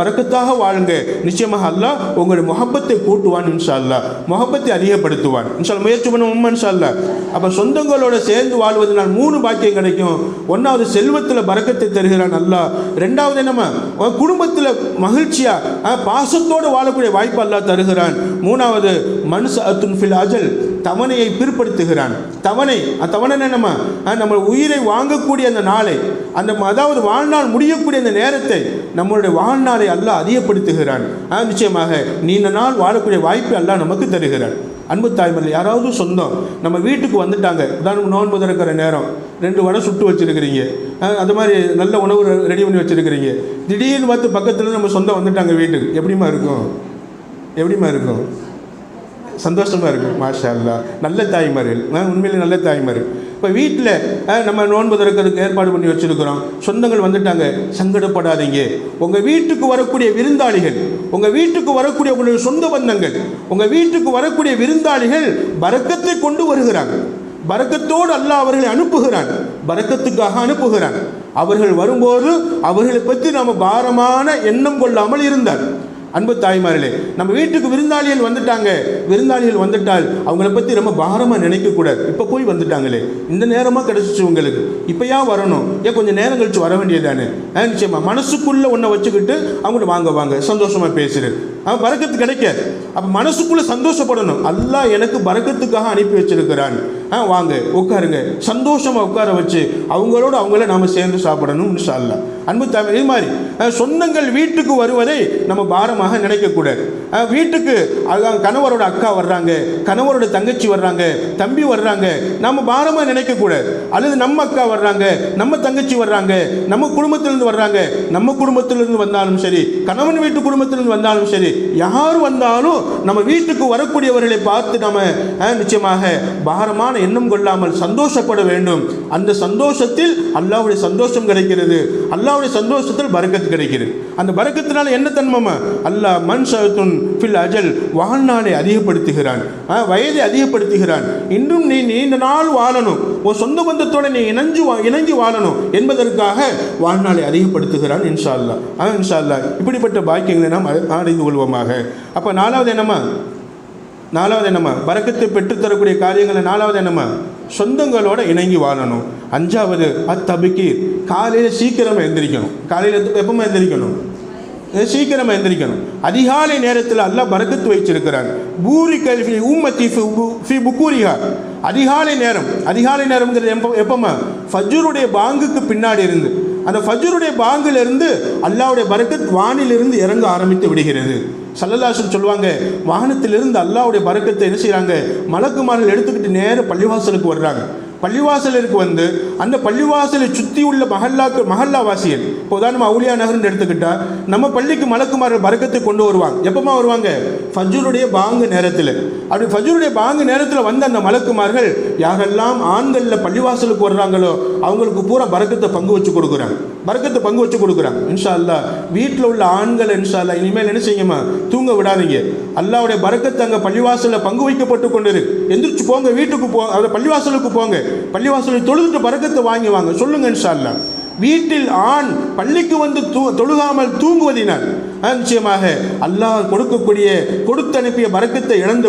பரக்கத்தாக வாழுங்க, நிச்சயமாக அல்லாஹ் உங்களுடைய முஹப்பத்தை கூட்டுவான், இன்ஷா அல்லாஹ் முஹப்பத்தை அதிகப்படுத்துவான். இன்ஷா அல்லாஹ் முயற்சி பண்ணுவோம் இன்ஷா அல்லாஹ். அப்போ சொந்தங்களோட சேர்ந்து வாழ்வதனால் 3 பாக்கியம் கிடைக்கும். 1வது செல்வத்தில் பரக்கத்தை தருகிறான் அல்லாஹ். 2வது என்னமா, குடும்பத்தில் மகிழ்ச்சியாக பாசத்தோடு வாழக்கூடிய வாய்ப்பு அல்லாஹ் தருகிறான். 3வது மன்சஅத்துன் ஃபில் அஜல், தவணையை பிற்படுத்துகிறான். தவணை என்னமா, நம்ம உயிரை வாங்கக்கூடிய அந்த நாளை, அந்த அதாவது வாழ்நாள் முடியக்கூடிய அந்த நேரத்தை, நம்மளுடைய வாழ்நாளை அல்லாஹ் அதிகப்படுத்துகிறான். நிச்சயமாக நீண்ட நாள் வாழக்கூடிய வாய்ப்பை அல்லாஹ் நமக்கு தருகிறான். அன்பு தாய்மர்கள், யாராவது சொந்தம் நம்ம வீட்டுக்கு வந்துட்டாங்க, உதாரணம் நோன்பு திறக்கிற நேரம் 2 வடை சுட்டு வச்சுருக்கிறீங்க, அது மாதிரி நல்ல உணவு ரெடி பண்ணி வச்சுருக்கிறீங்க, திடீர்னு பார்த்து பக்கத்தில் நம்ம சொந்தம் வந்துட்டாங்க வீட்டுக்கு, எப்படிமா இருக்கும்? சந்தோஷமாக இருக்கும். மாஷா அல்லாஹ், நல்ல தாய்மார்கள், உண்மையிலே நல்ல தாய்மார்கள். இப்போ வீட்டில் நம்ம நோன்பு திறக்கிறதுக்கு ஏற்பாடு பண்ணி வச்சுருக்கிறோம், சொந்தங்கள் வந்துட்டாங்க, சங்கடப்படாதீங்க. உங்கள் வீட்டுக்கு வரக்கூடிய விருந்தாளிகள், உங்கள் வீட்டுக்கு வரக்கூடிய உங்களுடைய சொந்த பந்தங்கள், உங்கள் வீட்டுக்கு வரக்கூடிய விருந்தாளிகள் பரக்கத்தை கொண்டு வருகிறாங்க. பரக்கத்தோடு அல்லாஹ் அவர்களை அனுப்புகிறான், பரக்கத்துக்காக அனுப்புகிறான். அவர்கள் வரும்போது அவர்களை பற்றி நாம் பாரமான எண்ணம் கொள்ளாமல் இருந்தார். அன்பு தாய்மார்களே, நம்ம வீட்டுக்கு விருந்தாளிகள் வந்துட்டால் அவங்கள பற்றி ரொம்ப பாரமாக நினைக்கக்கூடாது. இப்போ போய் வந்துட்டாங்களே, இந்த நேரமாக கிடச்சிச்சு உங்களுக்கு, இப்போயா வரணும், ஏன் கொஞ்சம் நேரம் கழிச்சு வர வேண்டியதானே? நிச்சயமாக மனசுக்குள்ளே ஒன்றை வச்சுக்கிட்டு அவங்கள்ட்ட வாங்க சந்தோஷமாக பேசுகிறது, பரக்கத்து கிடைக்காது. அப்போ மனசுக்குள்ளே சந்தோஷப்படணும், அல்லாஹ் எனக்கு பரக்கத்துக்காக அனுப்பி வச்சிருக்கிறான், வாங்க உட்காருங்க, சந்தோஷமாக உட்கார வச்சு அவங்கள நாம் சேர்ந்து சாப்பிடணும் இன்ஷா அல்லாஹ். அன்பு தாய், இது மாதிரி சொந்தங்கள் வீட்டுக்கு வருவதை நம்ம பாரமாக நினைக்கக்கூடாது. வீட்டுக்கு கணவரோட அக்கா வர்றாங்க, கணவரோட தங்கச்சி வர்றாங்க, தம்பி வர்றாங்க, நம்ம பாரமாக நினைக்கக்கூடாது. அல்லது நம்ம அக்கா வர்றாங்க, நம்ம தங்கச்சி வர்றாங்க, நம்ம குடும்பத்திலிருந்து வர்றாங்க, நம்ம குடும்பத்திலிருந்து வந்தாலும் சரி, கணவன் வீட்டு குடும்பத்திலிருந்து வந்தாலும் சரி, யார் வந்தாலும் நம்ம வீட்டுக்கு வரக்கூடியவர்களை பார்த்து நம்ம நிச்சயமாக பாரமான எண்ணம் கொள்ளாமல் சந்தோஷப்பட வேண்டும். அந்த சந்தோஷத்தில் அல்லாஹ்வுடைய சந்தோஷம் கிடைக்கிறது, அல்லாஹ்வுடைய சந்தோஷத்தில் பரக்கத்து கிடைக்கிறது. அந்த பரக்கத்தினால என்ன தன்மமா, அல்லாஹ் மன்சஅத்துன் ஃபில் அஜல், வாழ்நாளை அதிகப்படுத்துகிறான், வயதை அதிகப்படுத்துகிறான். இன்னும் நீ நீண்ட நாள் வாழணும், ஒரு சொந்த பந்தத்தோடு நீ இணங்கி வாழணும் என்பதற்காக வாழ்நாளை அதிகப்படுத்துகிறான் இன்ஷா அல்லாஹ். இன்ஷா அல்லாஹ் இப்படிப்பட்ட பாக்கியங்களை நாம் அடைந்து கொள்வோமாக. அப்போ நாலாவது என்னமா பரக்கத்தை பெற்றுத்தரக்கூடிய காரியங்களை 4வது என்னமா, சொந்தங்களோட இணங்கி வாழணும். 5வது அத்தபிக்கீர், காலையில் சீக்கிரமாக எழுந்திரிக்கணும். காலையில் எப்பவுமே எழுந்திரிக்கணும், சீக்கிரமாக எழுந்திரிக்கணும். அதிகாலை நேரத்தில் அல்லாஹ் பரக்கத்து வைச்சிருக்கிறான். பூரி கல்வி உம்மத்தி ஃபி புக்கூரிஹா, அதிகாலை நேரம்ங்கிறது எப்பமா, ஃபஜ்ருடைய பாங்குக்கு பின்னாடி இருந்து, அந்த ஃபஜ்ருடைய பாங்கிலிருந்து அல்லாஹ்வுடைய பரக்கத் வானிலிருந்து இறங்க ஆரம்பித்து விடுகிறது. ஸல்லல்லாஹு அலைஹி வஸல்லம் சொல்லுவாங்க, வானத்திலிருந்து அல்லாஹ்வுடைய பரக்கத்தை என்ன செய்கிறாங்க, மலக்குமார்கள் எடுத்துக்கிட்டு நேர பள்ளிவாசலுக்கு வர்றாங்க. பள்ளிவாசலுக்கு வந்து அந்த பள்ளிவாசலை சுற்றி உள்ள மஹல்லாவாசிகள், இப்போ உதாரணமாக அவுலியா நகர்னு எடுத்துக்கிட்டால் நம்ம பள்ளிக்கு மலக்குமார்கள் பரக்கத்தை கொண்டு வருவாங்க. எப்பமா வருவாங்க, ஃபஜ்ருடைய பாங்கு நேரத்தில். அப்படி ஃபஜ்ருடைய பாங்கு நேரத்தில் வந்து அந்த மலக்குமார்கள் யாரெல்லாம் ஆண்களில் பள்ளிவாசலுக்கு வர்றாங்களோ அவங்களுக்கு பூரா பரக்கத்தை பங்கு வச்சு கொடுக்குறாங்க. இன்ஷா அல்லாஹ் வீட்டில் உள்ள ஆண்கள் இன்ஷா அல்லாஹ் இனிமேல் என்ன செய்யுமா, தூங்க விடாதீங்க. அல்லாஹ்வுடைய பரக்கத்தை அங்கே பள்ளிவாசலில் பங்கு வைக்கப்பட்டு கொண்டு இருக்கு. எந்திரிச்சு போங்க, வீட்டுக்கு அதை பள்ளிவாசலுக்கு போங்க, பள்ளிவாசலை தொழுதுட்டு பரக்கத்தை வாங்க சொல்லுங்க இன்ஷா அல்லாஹ். வீட்டில் ஆண் பள்ளிக்கு வந்து தொழுகாமல் தூங்குவதினால் நிச்சயமாக அல்லாஹ் கொடுக்கக்கூடிய கொடுத்து அனுப்பிய பரக்கத்தை இழந்து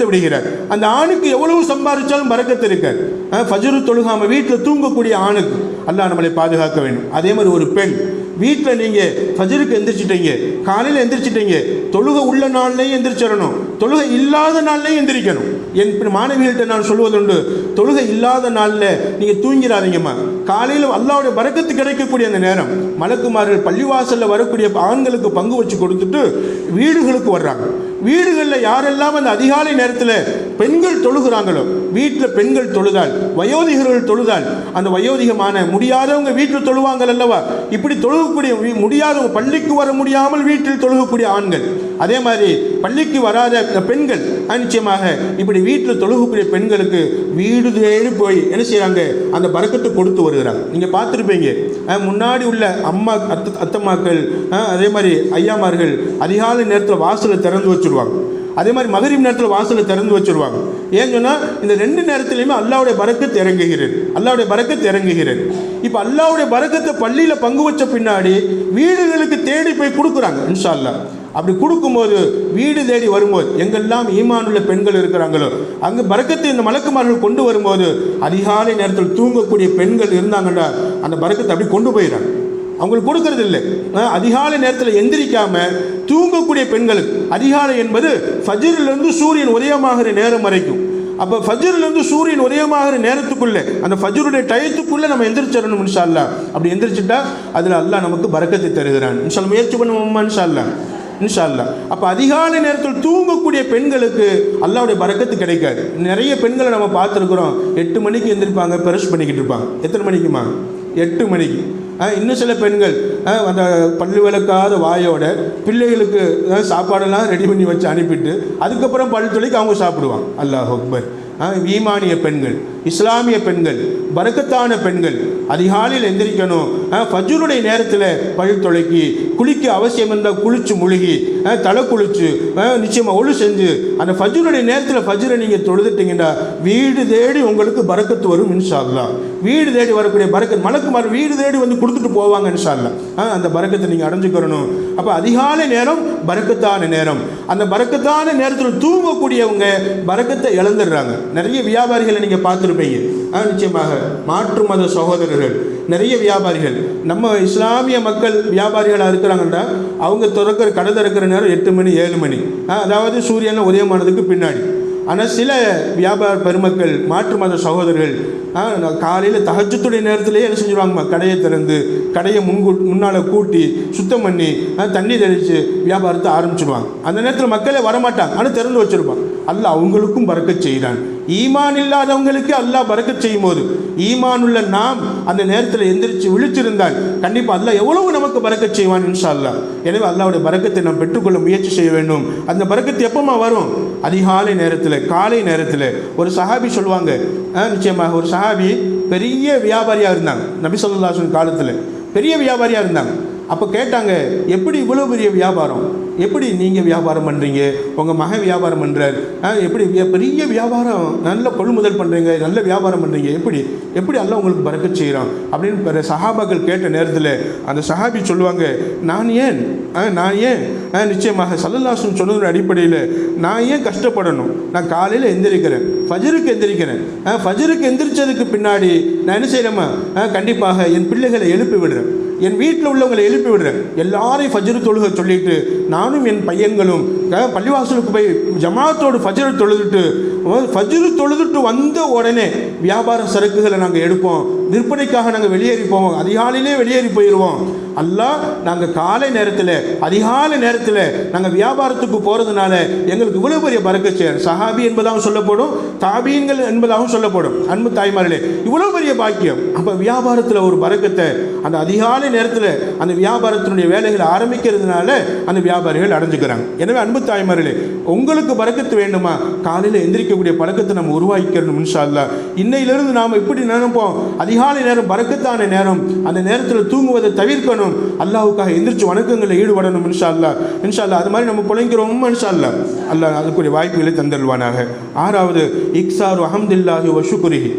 விடுகிறார். அந்த ஆணுக்கு எவ்வளவு சம்பாதிச்சாலும் பரக்கத்து இருக்காது. ஃபஜ்ரு தொழுகாமல் வீட்டில் தூங்கக்கூடிய ஆணுக்கு அல்லாஹ் நம்மளை பாதுகாக்க வேண்டும். அதே மாதிரி ஒரு பெண் வீட்டில் நீங்கள் ஃபஜ்ருக்கு எந்திரிச்சிட்டீங்க, காலையில் எந்திரிச்சிட்டீங்க, தொழுகை உள்ள நாள்லையும் எந்திரிச்சிடணும், தொழுகை இல்லாத நாள்லையும் எந்திரிக்கணும். என் மாணவிகள்கிட்ட நான் சொல்வதுண்டு, தொழுகை இல்லாத நாளில் நீங்கள் தூங்கிறாதீங்கம்மா. காலையில் அல்லாஹ்வுடைய பரக்கத்து கிடைக்கக்கூடிய அந்த நேரம் மலக்குமார்கள் பள்ளிவாசலில் வரக்கூடிய ஆண்களுக்கு பங்கு வச்சு கொடுத்துட்டு வீடுகளுக்கு வர்றாங்க. வீடுகளில் யாரெல்லாம் அந்த அதிகாலை நேரத்தில் பெண்கள் தொழுகிறாங்களோ, வீட்டில் பெண்கள் தொழுதால், வயோதிகர்கள் தொழுதால், அந்த வயோதிகமான முடியாதவங்க வீட்டில் தொழுவாங்கள் அல்லவா, இப்படி தொழுகக்கூடிய முடியாதவங்க, பள்ளிக்கு வர முடியாமல் வீட்டில் தொழுகக்கூடிய ஆண்கள், அதே மாதிரி பள்ளிக்கு வராத பெண்கள், நிச்சயமாக இப்படி வீட்டில் தொழுகக்கூடிய பெண்களுக்கு வீடு தேடி போய் என்ன செய்கிறாங்க, அந்த பரக்கத்தை கொடுத்து வருகிறாங்க. நீங்கள் பார்த்துருப்பீங்க, முன்னாடி உள்ள அம்மா அத்தம்மாக்கள், அதே மாதிரி ஐயாமார்கள் அதிகாலை நேரத்தில் வாசலை திறந்து வச்சுருவாங்க. அதே மாதிரி மகரிப் நேரத்தில் வாசலை திறந்து வச்சுருவாங்க. ஏன்னு சொன்னால் இந்த ரெண்டு நேரத்திலையுமே அல்லாஹ்வுடைய பரக்கத்து இறங்குகிறது. இப்போ அல்லாஹ்வுடைய பரக்கத்தை பள்ளியில் பங்கு வச்ச பின்னாடி வீடுகளுக்கு தேடி போய் கொடுக்குறாங்க. இன்ஷா அல்லாஹ் அப்படி கொடுக்கும்போது வீடு தேடி வரும்போது எங்கெல்லாம் ஈமானுள்ள பெண்கள் இருக்கிறாங்களோ அங்கே பரக்கத்தை இந்த மலக்குமார்கள் கொண்டு வரும்போது அதிகாலை நேரத்தில் தூங்கக்கூடிய பெண்கள் இருந்தாங்கன்னா அந்த பரக்கத்தை அப்படி கொண்டு போயிடறாங்க. அவங்களுக்கு கொடுக்கறது இல்லை. அதிகாலை நேரத்தில் எந்திரிக்காமல் தூங்கக்கூடிய பெண்களுக்கு, அதிகாலை என்பது ஃபஜ்ரிலிருந்து சூரியன் உதயமாகிற நேரம் வரைக்கும். அப்போ ஃபஜ்ரிலிருந்து சூரியன் உதயமாகிற நேரத்துக்குள்ளே, அந்த ஃபஜ்ருடைய டயத்துக்குள்ளே நம்ம எந்திரிச்சிடணும். இன்ஷா அல்லாஹ் அப்படி எந்திரிச்சிட்டா அதில் அல்லாஹ் நமக்கு பரக்கத்தை தருகிறான். இன்ஷா அல்லாஹ் முயற்சி பண்ணுவோம்மா இன்ஷா அல்லாஹ். அப்போ அதிகாலை நேரத்தில் தூங்கக்கூடிய பெண்களுக்கு அல்லாஹ்வுடைய பரக்கத்து கிடைக்காது. நிறைய பெண்களை நம்ம பார்த்துருக்குறோம், 8 மணிக்கு எந்திரிப்பாங்க, பிரஷ் பண்ணிக்கிட்டு இருப்பாங்க. எத்தனை மணிக்குமா? 8 மணிக்கு. இன்னும் சில பெண்கள் அந்த பல்லு விளக்காத வாயோட பிள்ளைகளுக்கு சாப்பாடெல்லாம் ரெடி பண்ணி வச்சு அனுப்பிட்டு அதுக்கப்புறம் பல் துளைக்கு அவங்க சாப்பிடுவாங்க. அல்லாஹ் அக்பர். ஈமானிய பெண்கள், இஸ்லாமிய பெண்கள், பரக்கத்தான பெண்கள் அதிகாலையில் எந்திரிக்கணும். ஃபஜ்ருடைய நேரத்தில் பல் துளைக்கி குளிக்க அவசியம் இருந்தால் குளிச்சு முழுகி தலை குளிச்சு நிச்சயமாக ஒழு செஞ்சு அந்த ஃபஜ்ருடைய நேரத்தில் ஃபஜ்ரை நீங்கள் தொழுதுட்டீங்கன்னா வீடு தேடி உங்களுக்கு பரக்கத்து வரும். இன்ஷா அல்லாஹ் வீடு தேடி வரக்கூடிய பரக்கத் மலக்குமார் வீடு தேடி வந்து கொடுத்துட்டு போவாங்க. இன்ஷா அல்லாஹ் அந்த பரக்கத்தை நீங்கள் அடைஞ்சுக்கிறணும். அப்போ அதிகாலை நேரம் பரக்கத்தான நேரம். அந்த பரக்கத்தான நேரத்தில் தூங்கக்கூடியவங்க பரக்கத்தை இழந்துடுறாங்க. நிறைய வியாபாரிகளை நீங்கள் பார்த்துருப்பீங்க. நிச்சயமாக மாற்று மத சகோதரர்கள், நிறைய வியாபாரிகள், நம்ம இஸ்லாமிய மக்கள் வியாபாரிகளாக இருக்கிறாங்கன்னா அவங்க கடை திறக்கிற நேரம் 8 மணி 7 மணி, அதாவது சூரியன் உதயமானதுக்கு பின்னாடி. ஆனால் சில வியாபார பெருமக்கள், மாற்று மத சகோதரர்கள் காலையில் தஹஜ்ஜுடைய நேரத்திலேயே என்ன செஞ்சுருவாங்க, கடையை திறந்து கடையை முன்னால் கூட்டி சுத்தம் பண்ணி தண்ணி தெளித்து வியாபாரத்தை ஆரம்பிச்சிடுவாங்க. அந்த நேரத்தில் மக்களே வரமாட்டாங்க, ஆனால் திறந்து வச்சுருப்பாங்க. அல்லாஹ் அவங்களுக்கும் பரக்கத் செய்கிறான். ஈமான் இல்லாதவங்களுக்கு அல்லாஹ் பரக்கத் செய்யும் போது ஈமான் உள்ள நாம் அந்த நேரத்தில் எந்திரிச்சு விழிச்சிருந்தால் கண்டிப்பாக அல்லாஹ் எவ்வளவு நமக்கு பரக்கத் செய்வான். இன்ஷா அல்லாஹ். எனவே அல்லாஹ்வுடைய பரக்கத்தை நாம் பெற்றுக்கொள்ள முயற்சி செய்ய வேண்டும். அந்த பரக்கத்து எப்போமா வரும்? அதிகாலை நேரத்தில், காலை நேரத்தில். ஒரு சஹாபி சொல்லுவாங்க, நிச்சயமாக ஒரு சஹாபி பெரிய வியாபாரியாக இருந்தாங்க. நபி ஸல்லல்லாஹு அலைஹி வஸல்லம் காலத்தில் பெரிய வியாபாரியாக இருந்தாங்க. அப்போ கேட்டாங்க, எப்படி இவ்வளோ பெரிய வியாபாரம், எப்படி நீங்கள் வியாபாரம் பண்ணுறீங்க, உங்கள் மகன் வியாபாரம் பண்ணுறார், எப்படி பெரிய வியாபாரம், நல்ல கொள்முதல் பண்ணுறீங்க, நல்ல வியாபாரம் பண்ணுறீங்க, எப்படி அல்லாஹ் உங்களுக்கு பரக்கத் செய்கிறான் அப்படின்னு பிற சஹாபாக்கள் கேட்ட நேரத்தில் அந்த சஹாபி சொல்லுவாங்க, நான் ஏன் நிச்சயமாக ஸல்லல்லாஹு அலைஹி வஸல்லம் சொன்னதோட அடிப்படையில் நான் ஏன் கஷ்டப்படணும்? நான் காலையில் எந்திரிக்கிறேன், ஃபஜ்ருக்கு எந்திரிக்கிறேன். ஃபஜ்ருக்கு எந்திரிச்சதுக்கு பின்னாடி நான் என்ன செய்கிறேம்மா, கண்டிப்பாக என் பிள்ளைகளை எழுப்பி விடுறேன், என் வீட்டில் உள்ளவங்களை எழுப்பி விடுறேன், எல்லாரையும் ஃபஜ்ரு தொழுக சொல்லிட்டு நானும் என் பையன்களும் பள்ளிவாசலுக்கு போய் ஜமாத்தோடு ஃபஜ்ரு தொழுதுட்டு வந்த உடனே வியாபார சரக்குகளை நாங்கள் எடுப்போம், விற்பனைக்காக நாங்கள் வெளியேறி போவோம், அதிகாலையிலே வெளியேறி போயிடுவோம். அல்லாஹ் நாங்கள் காலை நேரத்தில், அதிகாலை நேரத்தில் நாங்கள் வியாபாரத்துக்கு போகிறதுனால எங்களுக்கு இவ்வளோ பெரிய பரக்கத் செய்ய சஹாபி என்பதாகவும் சொல்லப்படும், தாபீன்கள் என்பதாகவும் சொல்லப்படும். அன்பு தாய்மார்களே, இவ்வளோ பெரிய பாக்கியம். அப்போ வியாபாரத்தில் ஒரு பரக்கத்தை அந்த அதிகாலை நேரத்தில் அந்த வியாபாரத்தினுடைய வேலைகளை ஆரம்பிக்கிறதுனால அந்த வியாபாரிகள் அடைஞ்சுக்கிறாங்க. எனவே அன்பு தாய்மார்களே, உங்களுக்கு பரக்கத்து வேண்டுமா? காலையில் எந்திரிக்கக்கூடிய பழக்கத்தை நம்ம உருவாக்கிக்கணும். இன்ஷா அல்லாஹ் இன்னையிலிருந்து நாம் இப்படி நினைப்போம், அதிகாலை நேரம் பரக்கத்தான நேரம், அந்த நேரத்தில் தூங்குவதை தவிர்க்கணும், அல்லாஹ்வுக்காக எந்திரிச்சு வணக்கங்களில் ஈடுபடணும். இன்ஷா அல்லாஹ் அது மாதிரி நம்ம புழைங்கிறோம். இன்ஷா அல்லாஹ் அதுக்குரிய வாய்ப்புகளை தந்தருவானாக. 6வது, இக்ஸாரு அஹம்துல்லாஹி வ ஷுக்ரிஹி.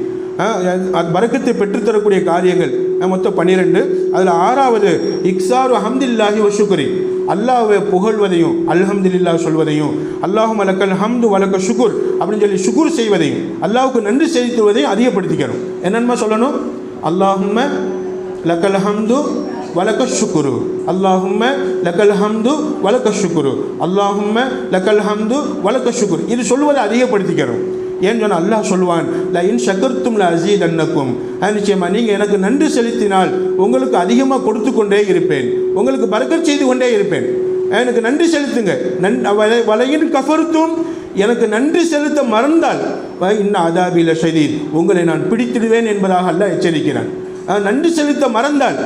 அது பரக்கத்தை பெற்றுத்தரக்கூடிய காரியங்கள் மொத்தம் 12. அதில் 6வது இக்ஸாரு ஹம்துலில்லாஹி வ ஷுக்ரி, அல்லாஹ்வை புகழ்வதையும் அல்ஹம்துலில்லாஹ் சொல்வதையும், அல்லாஹும்ம லக்கல் ஹம்து வலக்க ஷுக்குர் அப்படின்னு சொல்லி ஷுக்குர் செய்வதையும், அல்லாஹ்வுக்கு நன்றி செலுத்துவதையும் அதிகப்படுத்திக்கணும். என்னென்ன சொல்லணும்? அல்லாஹும்ம லக்கல் ஹம்து வலக்க ஷுக்குரு, அல்லாஹும்ம லக்கல் ஹம்து வலக்க ஷுக்குரு, அல்லாஹும்ம லக்கல் ஹம்து வலக்க ஷுக்குர். இது சொல்வதை அதிகப்படுத்திக்கிறோம். ஏன்னு சொன்னால் அல்லாஹ் சொல்லுவான், ல இன் ஷக்கர்தும் ல அஸீதன்னக்கும், நிச்சயமாக நீங்கள் எனக்கு நன்றி செலுத்தினால் உங்களுக்கு அதிகமாக கொடுத்து கொண்டே இருப்பேன், உங்களுக்கு பரக்கத் செய்து கொண்டே இருப்பேன். எனக்கு நன்றி செலுத்துங்க. வலையின் கஃபர்த்தும், எனக்கு நன்றி செலுத்த மறந்தால் இன்ன அதாபில ஷதீத், உங்களை நான் பிடித்திடுவேன் என்பதாக அல்லாஹ் எச்சரிக்கிறான். நன்றி செலுத்த மறந்தால்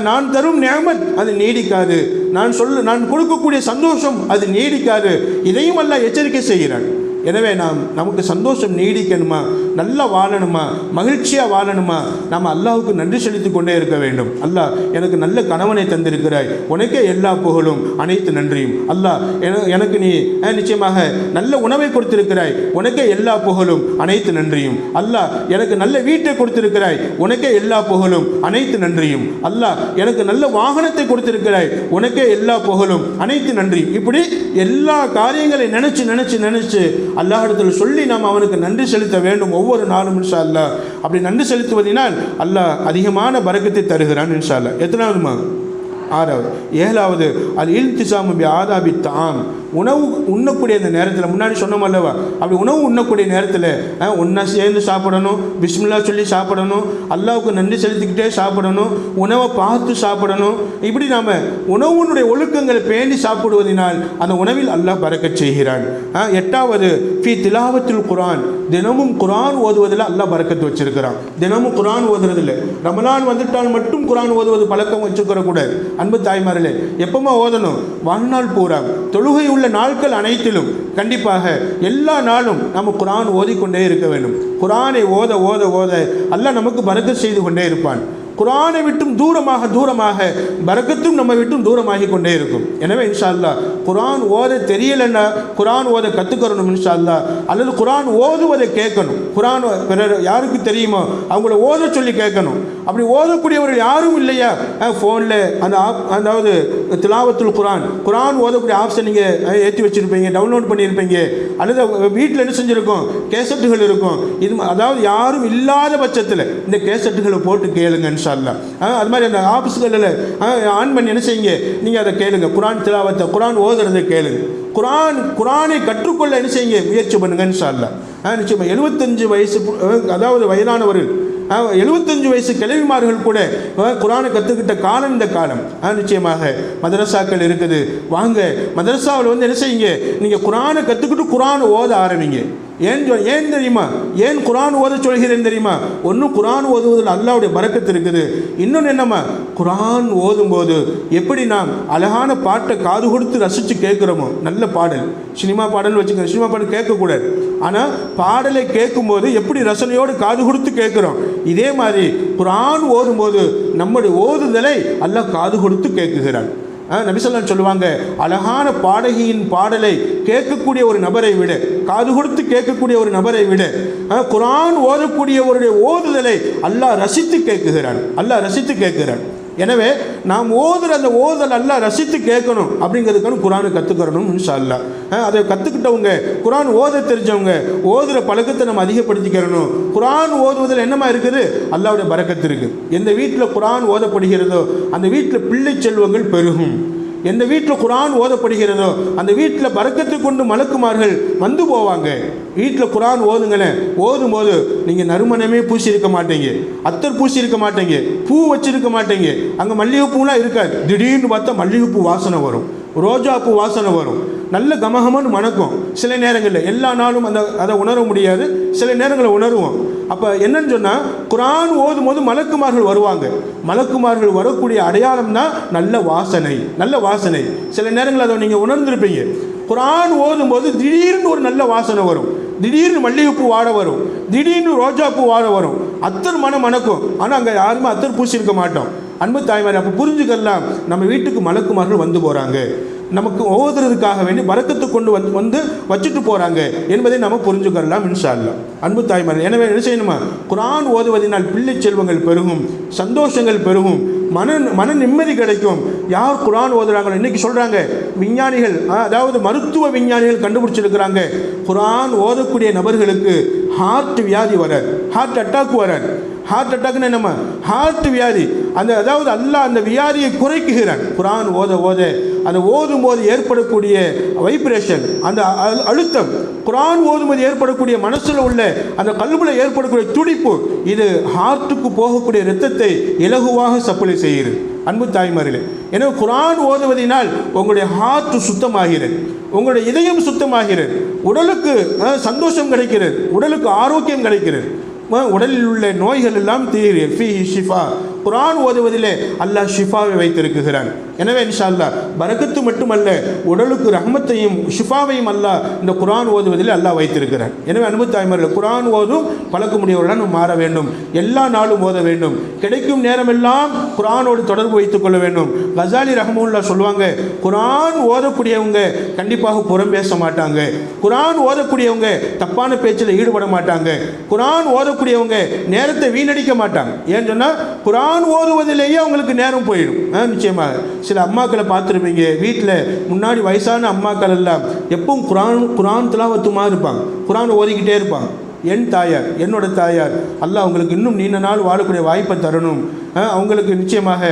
நான் தரும் நிஅமத் அது நீடிக்காது, நான் கொடுக்கக்கூடிய சந்தோஷம் அது நீடிக்காது. இதையும் அல்லாஹ் எச்சரிக்கை செய்கிறான். எனவே நமக்கு சந்தோஷம் நீடிக்கணுமா, நல்லா வாழணுமா, மகிழ்ச்சியாக வாழணுமா, நாம் அல்லாஹ்வுக்கு நன்றி செலுத்தி கொண்டே இருக்க வேண்டும். அல்லாஹ் எனக்கு நல்ல கணவனை தந்திருக்கிறாய், உனக்கே எல்லா புகழும் அனைத்து நன்றியும். அல்லாஹ் எனக்கு நீ நிச்சயமாக நல்ல உணவை கொடுத்திருக்கிறாய், உனக்கே எல்லா புகழும் அனைத்து நன்றியும். அல்லாஹ் எனக்கு நல்ல வீட்டை கொடுத்திருக்கிறாய், உனக்கே எல்லா புகழும் அனைத்து நன்றியும். அல்லாஹ் எனக்கு நல்ல வாகனத்தை கொடுத்திருக்கிறாய், உனக்கே எல்லா புகழும் அனைத்து நன்றியும். இப்படி எல்லா காரியங்களை நினைச்சு நினைச்சு நினைச்சு அல்லாஹ்விடத்தில் சொல்லி நாம் அவனுக்கு நன்றி செலுத்த வேண்டும் ஒவ்வொரு நாளும் இன்ஷா அல்லாஹ். அப்படி நன்றி செலுத்துவதனால் அல்லாஹ் அதிகமான பரக்கத்தை தருகிறான் இன்ஷா அல்லாஹ். எத்தனாவதுமா? 6வது. 7வது அல் இல்திசாமு பி ஆதாபி தாம், உணவு உண்ணக்கூடிய அந்த நேரத்தில் முன்னாடி சொன்னோம் அல்லவா, அப்படி உணவு உண்ணக்கூடிய நேரத்தில் ஒன்றா சேர்ந்து சாப்பிடணும், பிஸ்மில்லா சொல்லி சாப்பிடணும், அல்லாஹ்வுக்கு நன்றி செலுத்திக்கிட்டே சாப்பிடணும், உணவை பார்த்து சாப்பிடணும். இப்படி நாம் உணவுனுடைய ஒழுக்கங்களை பேணி சாப்பிடுவதனால் அந்த உணவில் அல்லாஹ் பரக்கத் செய்கிறான். 8வது ஃபி திலாவத்துல் குர்ஆன், தினமும் குர்ஆன் ஓதுவதில் அல்லாஹ் பரக்கத்து வச்சிருக்கிறான். தினமும் குர்ஆன் ஓதுறதில்லை. ரமலான் வந்துட்டால் மட்டும் குர்ஆன் ஓதுவது பழக்கம் வச்சுக்கிற கூடாது. அன்பு தாய்மார்களே, எப்பவுமே ஓதணும். வாழ்நாள் பூரா தொழுகை உள்ள நாட்கள் அனைத்திலும் கண்டிப்பாக எல்லா நாளும் நம்ம குர்ஆன் ஓதிக்கொண்டே இருக்க வேண்டும். குர்ஆனை ஓத ஓத ஓத அல்லாஹ் நமக்கு பரக்கத் செய்து கொண்டே இருப்பான். குர்ஆனை விட்டும் தூரமாக தூரமாக பரக்கத்தும் நம்ம விட்டும் தூரமாகி கொண்டே இருக்கும். எனவே இன்ஷா அல்லாஹ் குர்ஆன் ஓத தெரியலைன்னா குர்ஆன் ஓத கற்றுக்கறணும் இன்ஷா அல்லாஹ். அல்லது குர்ஆன் ஓதுவதை கேட்கணும். குர்ஆன் பிறர் யாருக்கு தெரியுமோ அவங்கள ஓத சொல்லி கேட்கணும். அப்படி ஓதக்கூடியவர்கள் யாரும் இல்லையா, ஃபோனில் அதாவது திலாவத்துல் குர்ஆன் ஓதக்கூடிய ஆப்ஷன் நீங்கள் ஏற்றி வச்சுருப்பீங்க, டவுன்லோட் பண்ணியிருப்பீங்க, அல்லது வீட்டில் என்ன செஞ்சுருக்கோம், கேசட்டுகள் இருக்கும். இது அதாவது யாரும் இல்லாத பட்சத்தில் இந்த கேசட்டுகளை போட்டு கேளுங்க இன்ஷா அல்லாஹ். அது மாதிரி அந்த ஆஃபீஸ்களில் ஆன் பண்ணி என்ன செய்யுங்க, நீங்கள் அதை கேளுங்க. குர்ஆன் திலாவத்தை, குர்ஆன் ஓதுறதை கேளுங்க. குர்ஆனை கற்றுக்கொள்ள என்ன செய்யுங்க, முயற்சி பண்ணுங்க இன்ஷா அல்லாஹ். நிச்சயமாக 75 வயசு அதாவது வயதானவர்கள், 75 வயசு கிழவிமார்கள் கூட குர்ஆனை கற்றுக்கிட்ட காலம் இந்த காலம். நிச்சயமாக மதரசாக்கள் இருக்குது. வாங்க மதரசாவில் வந்து என்ன செய்யுங்க, நீங்கள் குர்ஆனை கற்றுக்கிட்டு குர்ஆனை ஓத ஆரம்பிங்க. ஏன் தெரியுமா, ஏன் குர்ஆன் ஓத சொல்கிறேன் தெரியுமா? ஒன்றும் குர்ஆன் ஓதுவதில் அல்லாஹ்வுடைய பரக்கத்து இருக்குது. இன்னொன்று என்னம்மா, குர்ஆன் ஓதும்போது எப்படி நாம் அழகான பாட்டை காது கொடுத்து ரசித்து கேட்குறோமோ, நல்ல பாடல், சினிமா பாடல் வச்சுக்க, சினிமா பாடல் கேட்கக்கூடாது. ஆனால் பாடலை கேட்கும்போது எப்படி ரசனையோடு காது கொடுத்து கேட்குறோம், இதே மாதிரி குர்ஆன் ஓதும்போது நம்முடைய ஓதுதலை அல்லாஹ் காது கொடுத்து கேட்குகிறான். நபி ஸல்லல்லாஹு அலைஹி வஸல்லம் சொல்லுவாங்க, அழகான பாடகியின் பாடலை கேட்கக்கூடிய ஒரு நபரை விட, காது கொடுத்து கேட்கக்கூடிய ஒரு நபரை விட குர்ஆன் ஓதக்கூடியவருடைய ஓதுதலை அல்லாஹ் ரசித்து கேட்குகிறான். அல்லாஹ் ரசித்து கேட்குறான். எனவே நாம் ஓதுற அந்த ஓதல் அல்லாஹ் ரசித்து கேட்கணும். அப்படிங்கிறதுக்கான குர்ஆனை கற்றுக்கிறணும் இன்ஷா அல்லாஹ். அதை கற்றுக்கிட்டவங்க, குர்ஆன் ஓத தெரிஞ்சவங்க, ஓதுகிற பழக்கத்தை நம்ம அதிகப்படுத்திக்கிறணும். குர்ஆன் ஓதுவதில் என்னமா இருக்குது, அல்லாஹ்வுடைய பரக்கத்து இருக்குது. எந்த வீட்டில் குர்ஆன் ஓதப்படுகிறதோ அந்த வீட்டில் பிள்ளை செல்வங்கள் பெருகும். எந்த வீட்டில் குர்ஆன் ஓதப்படுகிறதோ அந்த வீட்டில் பரக்கத்தை கொண்டு மலக்குமார்கள் வந்து போவாங்க. வீட்டில் குர்ஆன் ஓதுங்களேன், ஓதும்போது நீங்கள் நறுமணமே பூசியிருக்க மாட்டீங்க, அத்தர் பூசியிருக்க மாட்டீங்க, பூ வச்சிருக்க மாட்டீங்க, அங்கே மல்லிகைப்பூலாம் இருக்காது. திடீர்னு பார்த்தா மல்லிகைப்பூ வாசனை வரும், ரோஜா பூ வாசனை வரும், நல்ல கமகமன்னு மணக்கும். சில நேரங்களில், எல்லா நாளும் அதை உணர முடியாது, சில நேரங்களில் உணருவோம். அப்போ என்னன்னு சொன்னால், குர்ஆன் ஓதும் போது மலக்குமார்கள் வருவாங்க. மலக்குமார்கள் வரக்கூடிய அடையாளம் தான் நல்ல வாசனை, நல்ல வாசனை. சில நேரங்களில் அதை நீங்கள் உணர்ந்திருப்பீங்க. குர்ஆன் ஓதும்போது திடீர்னு ஒரு நல்ல வாசனை வரும், திடீர்னு மல்லிகைப்பூ வாட வரும், திடீர்னு ரோஜா பூ வாட வரும், அத்தர் மனம் மணக்கும். ஆனால் அங்கே யாருமே அத்தர் பூசியிருக்க மாட்டோம். அன்பு தாய்மாரி, அப்போ புரிஞ்சுக்கலாம், நம்ம வீட்டுக்கு மலக்குமார்கள் வந்து போகிறாங்க. நமக்கு ஓதுறதுக்காக வேண்டி பரக்கத்து கொண்டு வந்து வச்சுட்டு போகிறாங்க என்பதை நம்ம புரிஞ்சுக்கலாம் இன்ஷா அல்லாஹ். அன்பு தாய்மார்கள், எனவே என்ன செய்யணுமா, குர்ஆன் ஓதுவதனால் பிள்ளை செல்வங்கள் பெருகும், சந்தோஷங்கள் பெருகும், மன நிம்மதி கிடைக்கும். யார் குர்ஆன் ஓதுறாங்களோ, இன்னைக்கு சொல்கிறாங்க விஞ்ஞானிகள், அதாவது மருத்துவ விஞ்ஞானிகள் கண்டுபிடிச்சிருக்கிறாங்க, குர்ஆன் ஓதக்கூடிய நபர்களுக்கு ஹார்ட் வியாதி வராது, ஹார்ட் அட்டாக் வராது. ஹார்ட் அட்டாக்னு நம்ம ஹார்ட் வியாதி, அதாவது அல்லாஹ் அந்த வியாதியை குறைக்குகிறான். குர்ஆன் ஓத ஓத அந்த ஓதும் போது ஏற்படக்கூடிய வைப்ரேஷன், அந்த அழுத்தம், குர்ஆன் ஓதும்போது ஏற்படக்கூடிய மனசில் உள்ள அந்த கல்வியில் ஏற்படக்கூடிய துடிப்பு, இது ஹார்ட்டுக்கு போகக்கூடிய இரத்தத்தை இலகுவாக சப்ளை செய்கிறது. அன்பு தாய்மார்களே, எனவே குர்ஆன் ஓதுவதினால் உங்களுடைய ஹார்ட் சுத்தமாகிறது, உங்களுடைய இதயம் சுத்தமாகிறது, உடலுக்கு சந்தோஷம் கிடைக்கிறது, உடலுக்கு ஆரோக்கியம் கிடைக்கிறது, உடலில் உள்ள நோய்கள் எல்லாம் தீர்கிறது. ஃபீஹி ஷிஃபா, குர்ஆன் ஓதுவதிலே அல்லாஹ் ஷிஃபாவை வைத்திருக்கிறான். எனவே இன்ஷா அல்லாஹ் பரக்கத்து மட்டுமல்ல, உடலுக்கு ரஹ்மத்தையும் ஷிஃபாவையும் அல்லாஹ் இந்த குர்ஆன் ஓதுவதில் அல்லாஹ் வைத்திருக்கிறான். எனவே அன்பு தாய்மார்கள், குர்ஆன் ஓதும் பழக்கமுடையவர்களுடன் மாற வேண்டும், எல்லா நாளும் ஓத வேண்டும், கிடைக்கும் நேரமெல்லாம் குர்ஆனோடு தொடர்பு வைத்துக் கொள்ள வேண்டும். கஸாலி ரஹ்மத்துல்லாஹ் சொல்லுவாங்க, குர்ஆன் ஓதக்கூடியவங்க கண்டிப்பாக புறம் பேச மாட்டாங்க, குர்ஆன் ஓதக்கூடியவங்க தப்பான பேச்சில் ஈடுபட மாட்டாங்க, குர்ஆன் ஓதக்கூடியவங்க நேரத்தை வீணடிக்க மாட்டாங்க. ஏன்னு சொன்னால் குர்ஆன் ஓதுவதிலேயே அவங்களுக்கு நேரம் போயிடும். நிச்சயமாக சில அம்மாக்களை பார்த்துருப்பீங்க, வீட்டில் முன்னாடி வயசான அம்மாக்கள் எல்லாம் எப்பவும் குர்ஆன் திலாவத்துமா இருப்பாங்க, குர்ஆன் ஓதிக்கிட்டே இருப்பாங்க. என் தாயார், என்னோட தாயார், அல்லாஹ் அவங்களுக்கு இன்னும் நீண்ட நாள் வாழக்கூடிய வாய்ப்பை தரணும், அவங்களுக்கு நிச்சயமாக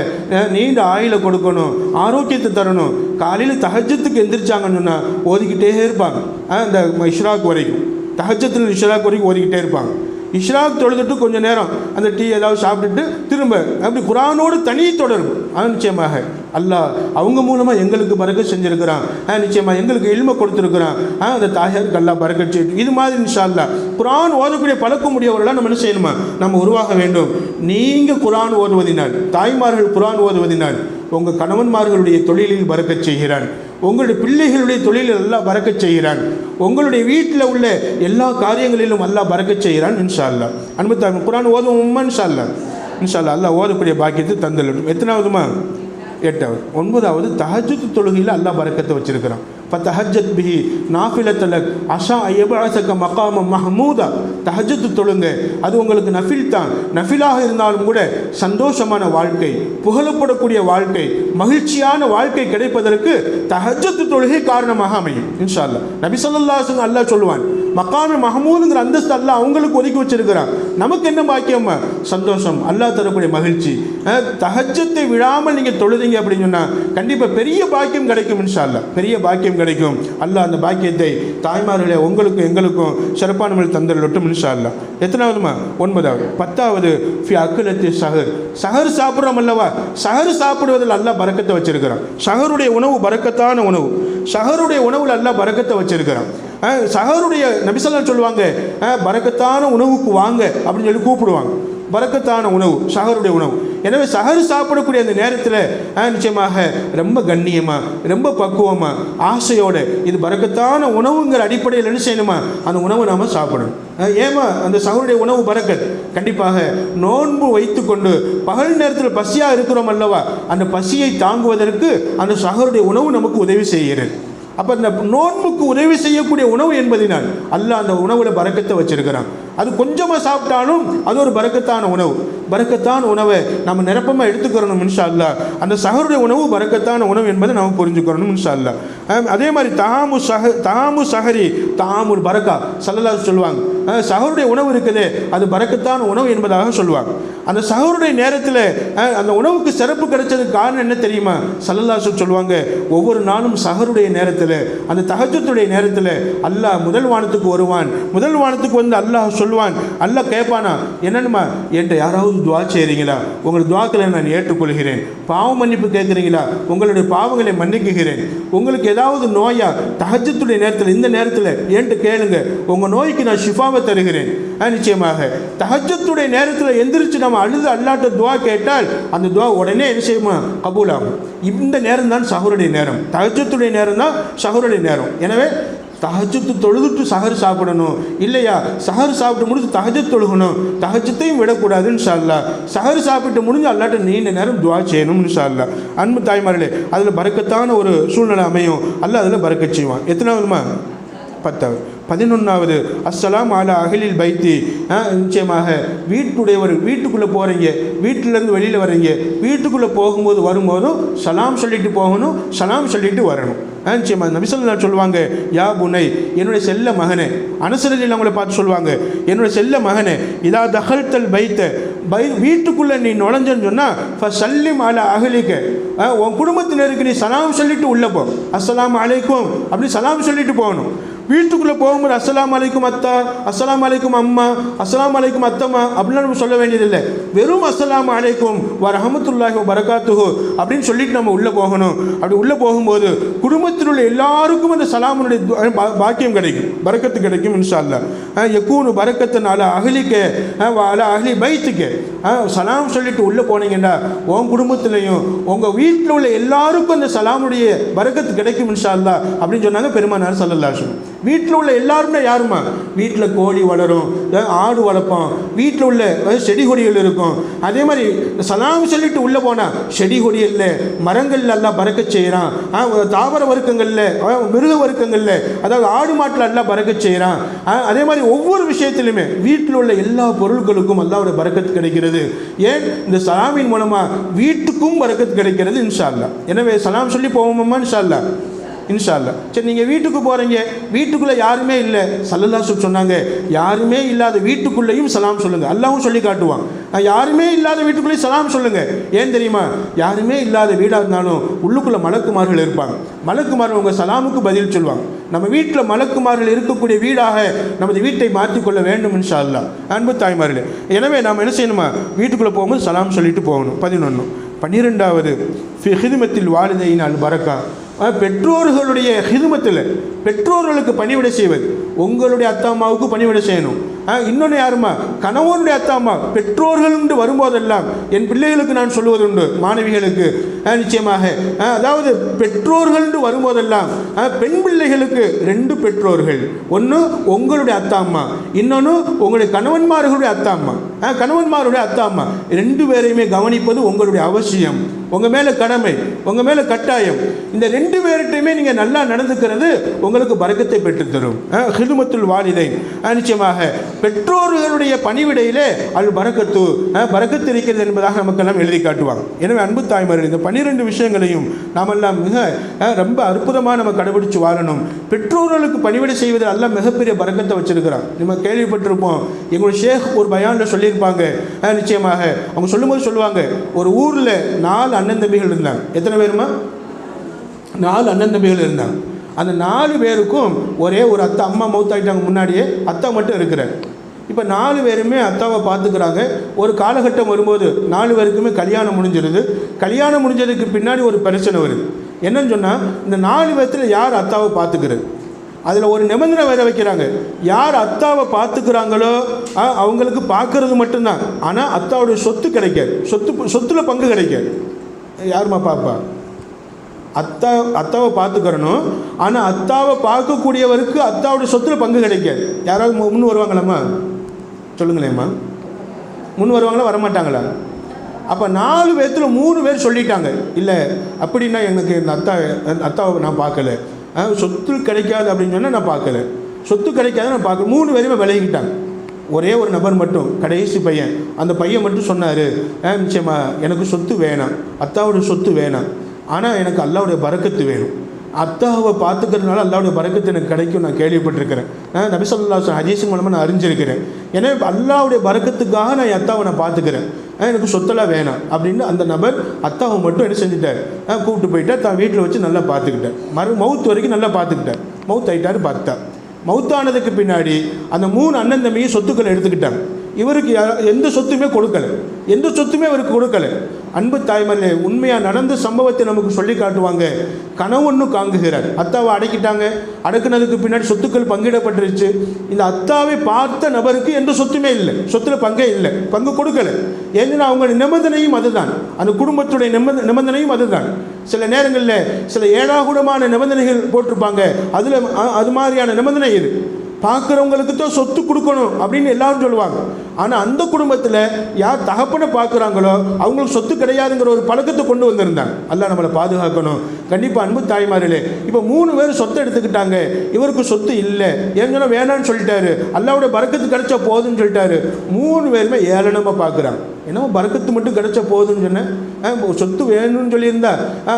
நீண்ட ஆயுளை கொடுக்கணும், ஆரோக்கியத்தை தரணும். காலையில் தஹஜ்ஜுக்கு எந்திரிச்சாங்கன்னு சொன்னால் ஓதிக்கிட்டே இருப்பாங்க, அந்த இஷ்ராக் வரைக்கும், தஹஜ்ஜுல் இஷ்ராக் வரைக்கும் ஓதிக்கிட்டே இருப்பாங்க. இஷ்ராக் தொழுதுட்டு கொஞ்சம் நேரம் அந்த டீ ஏதாவது சாப்பிட்டுட்டு திரும்ப அப்படி குர்ஆனோடு தனி தொடர்பு. நிச்சயமாக அல்லாஹ் அவங்க மூலமாக எங்களுக்கு பரக்கத் செஞ்சுருக்கிறான், நிச்சயமாக எங்களுக்கு இல்மை கொடுத்துருக்குறான், அந்த தாயாருக்கு அல்லாஹ் பரக்கத் செய்யும். இது மாதிரி இன்ஷா அல்லாஹ் குர்ஆன் ஓதக்கூடிய பழக்கம் உடையவர்களாக நம்ம என்ன செய்யணுமா, நம்ம உருவாக வேண்டும். நீங்கள் குர்ஆன் ஓதுவதினால், தாய்மார்கள் குர்ஆன் ஓதுவதினால் உங்கள் கணவன்மார்களுடைய தொழிலில் பரக்கத் செய்கிறான், உங்களுடைய பிள்ளைகளுடைய தொழிலில் அல்லாஹ் பரக்கத் செய்கிறான், உங்களுடைய வீட்டில் உள்ள எல்லா காரியங்களிலும் அல்லாஹ் பரக்கத் செய்கிறான் இன்ஷா அல்லாஹ். அன்பு தாய்மார்கள், குர்ஆன் ஓதுவோமா இன்ஷா அல்லாஹ்? இன்ஷா அல்லாஹ் அல்லாஹ் ஓதக்கூடிய பாக்கியத்தை தந்துள்ளணும். எத்தனாவதுமா? 8வது. 9வது, தஹஜ்ஜுத் தொழுகையில் அல்லாஹ் பரக்கத்தை வச்சிருக்கிறான். ஃபதஹஜ்ஜத் பிஹி நாஃபிலத்தன் லக் அஸா அய்யபஅஸக மகாம மஹ்மூதா. தஹஜ்ஜுத் தொழுங்க, அது உங்களுக்கு நஃபில் தான், நஃபிலாக இருந்தாலும் கூட சந்தோஷமான வாழ்க்கை, புகழப்படக்கூடிய வாழ்க்கை, மகிழ்ச்சியான வாழ்க்கை கிடைப்பதற்கு தஹஜ்ஜுத் தொழுகை காரணமாக அமையும் இன்ஷா அல்லாஹ். நபி ஸல்லல்லாஹு அலைஹி வஸல்லம் அல்லாஹ் சொல்லுவான், மகாம மஹ்மூதுங்கிற அந்தஸ்து அல்லாஹ் அவங்களுக்கு ஒதுக்கி வச்சிருக்கிறான். நமக்கு என்ன பாக்கியம்? சந்தோஷம், அல்லாஹ் தரக்கூடிய மகிழ்ச்சி. தஹஜ்ஜத்தை விழாமல் நீங்கள் தொழுதீங்க அப்படின்னு சொன்னால் கண்டிப்பாக பெரிய பாக்கியம் கிடைக்கும் இன்ஷா அல்லாஹ், பெரிய பாக்கியம் கிடைக்கும். அல்லாஹ் அந்த பாக்கியத்தை தாய்மார்களே உங்களுக்கும் எங்களுக்கும் சிறப்பான முறையில் தந்துள்ளட்டும் இன்ஷா அல்லாஹ். எத்தனாவதுமா? 9வது. 10வது, ஃபி அக்லத்தி ஸஹர். ஸஹர் சாப்பிட்றோம் அல்லவா, ஸஹர் சாப்பிடுவதில் அல்லாஹ் பரக்கத்தை வச்சிருக்கிறான். ஸஹருடைய உணவு பரக்கத்தான உணவு, ஸஹருடைய உணவில் அல்லாஹ் பரக்கத்தை வச்சிருக்கிறான். ஸஹருடைய நபி ஸல்லல்லாஹு அலைஹி வஸல்லம் சொல்லுவாங்க, பரக்கத்தான உணவுக்கு வாங்க அப்படின்னு சொல்லி கூப்பிடுவாங்க. பரக்கத்தான உணவு ஸஹருடைய உணவு. எனவே ஸஹர் சாப்பிடக்கூடிய அந்த நேரத்தில் நிச்சயமாக ரொம்ப கண்ணியமாக, ரொம்ப பக்குவமாக, ஆசையோடு இது பரக்கத்தான உணவுங்கிற அடிப்படையில் என்ன செய்யணுமா, அந்த உணவை நாம் சாப்பிடணும். ஏமா அந்த ஸஹருடைய உணவு பரக்கத்? கண்டிப்பாக நோன்பு வைத்து கொண்டு பகல் நேரத்தில் பசியாக இருக்கிறோம் அல்லவா, அந்த பசியை தாங்குவதற்கு அந்த ஸஹருடைய உணவு நமக்கு உதவி செய்கிறது. அப்போ இந்த நோன்புக்கு உதவி செய்யக்கூடிய உணவு என்பதினால் அல்லாஹ் அந்த உணவில் பரக்கத்தை வச்சிருக்கிறான். அது கொஞ்சமாக சாப்பிட்டாலும் அது ஒரு பரக்கத்தான உணவு. பரக்கத்தான உணவை நம்ம நிரப்பமாக எடுத்துக்கிறணும் இன்ஷா அல்லாஹ். அந்த ஸஹருடைய உணவு பரக்கத்தான உணவு என்பதை நம்ம புரிஞ்சுக்கிறணும் இன்ஷா அல்லாஹ். அதே மாதிரி தஹாமு ஸஹரி தஹாமுல் பரக்கா ஸல்லல்லாஹு அலைஹி சொல்லுவாங்க. ஸஹருடைய உணவு இருக்குது, அது பரக்கத்தான உணவு என்பதாக சொல்லுவாங்க. அந்த ஸஹருடைய நேரத்தில் அந்த உணவுக்கு சிறப்பு கிடைச்சதுக்கு காரணம் என்ன தெரியுமா? ஸல்லல்லாஹு அலைஹி சொல்லுவாங்க, ஒவ்வொரு நாளும் ஸஹருடைய நேரத்தில், அந்த தஹஜ்ஜுடைய நேரத்தில் அல்லாஹ் முதல் வானத்துக்கு வருவான். முதல் வானத்துக்கு வந்து அல்லாஹ் சொல்லுவான், அல்லாஹ் கேட்பானா, என்னென்னமா என்கிட்ட யாராவது துவா செய்கிறீங்களா? உங்கள் துவாக்களை நான் ஏற்றுக்கொள்கிறேன். பாவ மன்னிப்பு கேட்குறீங்களா? உங்களுடைய பாவங்களை மன்னிக்குகிறேன். உங்களுக்கு ஏதாவது நோயா தஹஜ்ஜுடைய நேரத்தில், இந்த நேரத்தில் என்கிட்ட கேளுங்க, உங்கள் நோய்க்கு நான் ஷிஃபாவை தருகிறேன். நிச்சயமாக தஹஜ்ஜுடைய நேரத்தில் எந்திரிச்சு நம்ம அழுது அல்லாட்ட துவா கேட்டால் அந்த துவா உடனே என்ன செய்யுமா, கபூல் ஆகும். இந்த நேரம் தான் ஸஹருடைய நேரம், தஹஜ்ஜுடைய நேரம் தான் ஸஹருடைய நேரம். எனவே தஹஜ்ஜுத் தொழுதுட்டு சஹர் சாப்பிடணும், இல்லையா சஹர் சாப்பிட்டு முடிஞ்சு தஹஜ்ஜுத் தொழுகணும், தஹஜ்ஜுத்தையும் விடக்கூடாது இன்ஷா அல்லாஹ். சஹர் சாப்பிட்டு முடிஞ்சு அல்லாஹ்ட்ட நீண்ட நேரம் துஆ செய்யணும் இன்ஷா அல்லாஹ். அன்பு தாய்மார்களே, அதில் பரக்கத்தான ஒரு சூழ்நிலை அமையும், அல்லாஹ் அதில் பரக்கத் செய்வான். எத்தனாவதுமா? 10வது. 11வது அஸ்ஸலாம் அலா அஹ்லில் பைத்தி. நிச்சயமாக வீட்டுடையவர், வீட்டுக்குள்ளே போகிறீங்க, வீட்டிலேருந்து வெளியில் வர்றீங்க, வீட்டுக்குள்ளே போகும்போது வரும்போதும் சலாம் சொல்லிட்டு போகணும், சலாம் சொல்லிட்டு வரணும். நிச்சயமாக நபி ஸல்லல்லாஹு அலைஹி சொல்லுவாங்க, யா புனை, என்னுடைய செல்ல மகனே, அனசரதில் அவங்களை பார்த்து சொல்லுவாங்க, என்னுடைய செல்ல மகனே, இதா தஹல்தல் பைத்த, வீட்டுக்குள்ளே நீ நுழைஞ்சன்னு சொன்னால் ஃபஸல்லிம் அலா அஹ்லிக, உன் குடும்பத்தினருக்கு நீ சலாம் சொல்லிட்டு உள்ளே போ. அஸ்ஸலாமு அலைக்கும் அப்படி சலாம் சொல்லிட்டு போகணும். வீட்டுக்குள்ளே போகும்போது அஸ்ஸலாமு அலைக்கும் அத்தா, அஸ்ஸலாமு அலைக்கும் அம்மா, அஸ்ஸலாமு அலைக்கும் அத்தம்மா அப்படிலாம் நம்ம சொல்ல வேண்டியதில்லை. வெறும் அஸ்ஸலாமு அலைக்கும் வ ரஹ்மத்துல்லாஹி வ பரகாத்துஹு அப்படின்னு சொல்லிட்டு நம்ம உள்ளே போகணும். அப்படி உள்ளே போகும்போது குடும்பத்தில் உள்ள எல்லாருக்கும் அந்த சலாமுடைய பாக்கியம் கிடைக்கும், பரக்கத்து கிடைக்கும் இன்ஷா அல்லாஹ். யகூனு பரக்கத்தன் அலா அஹ்லிக வ அலா அஹ்லி பைத்திக. சலாம் சொல்லிட்டு உள்ளே போனீங்கன்னா உன் குடும்பத்திலையும் உங்கள் வீட்டில் உள்ள எல்லாருக்கும் அந்த சலாமுடைய பரக்கத்து கிடைக்கும் இன்ஷா அல்லாஹ் அப்படின்னு சொன்னாங்க பெருமானார் ஸல்லல்லாஹு அலைஹி வஸல்லம். வீட்டில் உள்ள எல்லாருமே யாருமா? வீட்டில் கோழி வளரும், ஆடு வளர்ப்போம், வீட்டில் உள்ள செடி கொடிகள் இருக்கும். அதே மாதிரி சலாம் சொல்லிட்டு உள்ளே போனால் செடி கொடிகளில் மரங்கள் எல்லாம் பறக்கச் செய்கிறான், தாவர வர்க்கங்களில் மிருக வர்க்கங்களில், அதாவது ஆடு மாட்டில் எல்லாம் பறக்கச் செய்கிறான். அதே மாதிரி ஒவ்வொரு விஷயத்திலுமே வீட்டில் உள்ள எல்லா பொருட்களுக்கும் அல்லாஹ்வுடைய பரக்கத்து கிடைக்கிறது. ஏன்? இந்த சலாமின் மூலமாக வீட்டுக்கும் பரக்கத்து கிடைக்கிறது இன்ஷா அல்லாஹ். எனவே சலாம் சொல்லி போவோமா இன்ஷா அல்லாஹ்? இன்ஷா அல்லாஹ். சரி, நீங்கள் வீட்டுக்கு போகிறீங்க, வீட்டுக்குள்ளே யாருமே இல்லை, ஸல்லல்லாஹு அலைஹி சொன்னாங்க, யாருமே இல்லாத வீட்டுக்குள்ளேயும் சலாம் சொல்லுங்கள். அல்லாஹ்வும் சொல்லி காட்டுவான், யாருமே இல்லாத வீட்டுக்குள்ளேயும் சலாம் சொல்லுங்கள். ஏன் தெரியுமா? யாருமே இல்லாத வீடாக இருந்தாலும் உள்ளுக்குள்ளே மலக்குமார்கள் இருப்பாங்க, மலக்குமார்கள் உங்கள் சலாமுக்கு பதில் சொல்லுவாங்க. நம்ம வீட்டில் மலக்குமார்கள் இருக்கக்கூடிய வீடாக நமது வீட்டை மாற்றிக்கொள்ள வேண்டும் இன்ஷா அல்லாஹ். அன்பு தாய்மார்களே, எனவே நாம் என்ன செய்யணுமா? வீட்டுக்குள்ளே போகும்போது சலாம் சொல்லிட்டு போகணும். 11. 12வது ஃபி ஹிதுமத்தில் வாலிதைன் அல் பரக்கா. பெற்றோர்களுடைய ஹிதுமத்தில், பெற்றோர்களுக்கு பணிவிடை செய்வது. உங்களுடைய அத்தா அம்மாவுக்கு பணிவிடை செய்யணும். இன்னொன்று யாருமா? கணவனுடைய அத்தா அம்மா. பெற்றோர்கள் என்று வரும்போதெல்லாம் என் பிள்ளைகளுக்கு நான் சொல்லுவதுண்டு, மாணவிகளுக்கு நிச்சயமாக, அதாவது பெற்றோர்கள் என்று வரும்போதெல்லாம் பெண் பிள்ளைகளுக்கு 2 பெற்றோர்கள். ஒன்று உங்களுடைய அத்தா அம்மா, இன்னொன்று உங்களுடைய கணவன்மார்களுடைய அத்தா அம்மா. கணவன்மாருடைய அத்தா அம்மா 2 பேரையுமே கவனிப்பது உங்களுடைய அவசியம், உங்கள் மேலே கடமை, உங்கள் மேலே கட்டாயம். இந்த 2 பேர்கிட்டையுமே நீங்கள் நல்லா நடந்துக்கிறது உங்களுக்கு பரக்கத்தை பெற்றுத்தரும். ஹிதுமத்துல் வாலிதைன். நிச்சயமாக பெற்றோர்களுடைய பணிவிடையிலே அல் பரக்கத்து, பரக்கத்து இருக்கிறது என்பதாக நமக்கெல்லாம் எழுதி காட்டுவாங்க. எனவே அன்பு தாய்மார்கள், இந்த 12 விஷயங்களையும் நாமெல்லாம் மிக ரொம்ப அற்புதமாக நம்ம கடைபிடிச்சு வாழணும். பெற்றோர்களுக்கு பணிவிடை செய்வதில் எல்லாம் மிகப்பெரிய பரக்கத்தை வச்சிருக்கிறான். நம்ம கேள்விப்பட்டிருப்போம், எங்களுடைய ஷேக் ஒரு பயானில் சொல்லியிருப்பாங்க. நிச்சயமாக அவங்க சொல்லும்போது சொல்லுவாங்க, ஒரு ஊரில் 4 அண்ணன் தம்பிகள் இருந்தாங்க. எத்தனை பேருமா? 4 அண்ணன் தம்பிகள் இருந்தாங்க. அந்த 4 பேருக்கும் ஒரே ஒரு அத்தா, அம்மா மௌத்தாயிட்டாங்க, முன்னாடியே அத்தா மட்டும் இருக்கிறார். இப்போ 4 பேருமே அத்தாவை பார்த்துக்கிறாங்க. ஒரு காலகட்டம் வரும்போது 4 பேருக்குமே கல்யாணம் முடிஞ்சிருது. கல்யாணம் முடிஞ்சதுக்கு பின்னாடி ஒரு பிரச்சனை வருது. என்னன்னு சொன்னால், இந்த 4 பேர்த்தில் யார் அத்தாவை பார்த்துக்கிறது? அதில் ஒரு நிபந்தனை வேற வைக்கிறாங்க, யார் அத்தாவை பார்த்துக்கிறாங்களோ அவங்களுக்கு பார்க்கறது மட்டும்தான், ஆனால் அத்தாவுடைய சொத்து கிடைக்காது, சொத்துல பங்கு கிடைக்காது. யாருமா பாப்பா? அத்தாவை பார்த்துக்கிறணும், ஆனால் அத்தாவை பார்க்கக்கூடியவருக்கு அத்தாவுடைய சொத்துல பங்கு கிடைக்காது. யாராவது முன் வருவாங்களாம்மா? சொல்லுங்களேம்மா, முன் வருவாங்களா வரமாட்டாங்களா? அப்போ 4 பேர்த்தில் 3 பேர் சொல்லிட்டாங்க, இல்லை அப்படின்னா எனக்கு இந்த அத்தாவை நான் பார்க்கல, சொத்து கிடைக்காது அப்படின்னு சொன்னால் நான் பார்க்கல, சொத்து கிடைக்காது நான் பார்க்கல. 3 பேருமே விலகிக்கிட்டாங்க. ஒரே ஒரு நபர் மட்டும், கடைசி பையன், அந்த பையன் மட்டும் சொன்னார், நிச்சயமா எனக்கு சொத்து வேணாம், அத்தாவுடைய சொத்து வேணாம், ஆனால் எனக்கு அல்லாவுடைய பரக்கத்து வேணும். அத்தாவை பார்த்துக்கிறதுனால அல்லாவுடைய பரக்கத்து எனக்கு கிடைக்கும் நான் கேள்விப்பட்டிருக்கிறேன். நபி ஸல்லல்லாஹு அலைஹி வஸல்லம் ஹதீஸ் மூலமாக நான் அறிஞ்சிருக்கிறேன். எனவே அல்லாவுடைய பரக்கத்துக்காக நான் அத்தாவை நான் பார்த்துக்கிறேன், எனக்கு சொத்தெல்லாம் வேணாம் அப்படின்னு அந்த நபர் அத்தாவை மட்டும் என்ன செஞ்சுட்டார்? கூப்பிட்டு போயிட்டார், தான் வீட்டில் வச்சு நல்லா பார்த்துக்கிட்டார். மவுத் வரைக்கும் நல்லா பார்த்துக்கிட்டார். மவுத் ஆகிட்டார். பார்த்தா மவுத்தானதுக்கு பின்னாடி அந்த 3 அண்ணன் தம்பியும் சொத்துக்களை எடுத்துக்கிட்டாங்க. இவருக்கு எந்த சொத்துமே கொடுக்கல, எந்த சொத்துமே இவருக்கு கொடுக்கல. அன்பு தாய்மர்களே, உண்மையாக நடந்த சம்பவத்தை நமக்கு சொல்லி காட்டுவாங்க. கணவன்னு காங்குகிறார். அத்தாவை அடக்கிட்டாங்க, அடக்குனதுக்கு பின்னாடி சொத்துக்கள் பங்கிடப்பட்டுருச்சு. இந்த அத்தாவை பார்த்த நபருக்கு எந்த சொத்துமே இல்லை, சொத்தில் பங்கே இல்லை, பங்கு கொடுக்கல. ஏன்னா அவங்க நிபந்தனையும் அதுதான், அந்த குடும்பத்துடைய நிபந்தனையும் அதுதான். சில நேரங்களில் சில ஏடாகூடமான நிபந்தனைகள் போட்டிருப்பாங்க, அதில் அது மாதிரியான நிபந்தனை இது. பார்க்குறவங்களுக்கு தான் சொத்து கொடுக்கணும் அப்படின்னு எல்லாரும் சொல்லுவாங்க. ஆனால் அந்த குடும்பத்தில் யார் தகப்பனை பார்க்குறாங்களோ அவங்களுக்கு சொத்து கிடையாதுங்கிற ஒரு பழக்கத்தை கொண்டு வந்திருந்தாங்க. அல்லாஹ் நம்மளை பாதுகாக்கணும். கண்டிப்பாக அன்பு தாய்மார்களே, இப்போ 3 பேர் சொத்தை எடுத்துக்கிட்டாங்க, இவருக்கு சொத்து இல்லை, ஏன்னா வேணான்னு சொல்லிட்டாரு, அல்லாவோட பரக்கத்து கிடைச்சா போதுன்னு சொல்லிட்டாரு. 3 பேருமே ஏளனமாக பார்க்குறாங்க. ஏன்னா பரக்கத்து மட்டும் கிடைச்சா போதுன்னு சொன்னேன், சொத்து வேணும்னு சொல்லியிருந்தா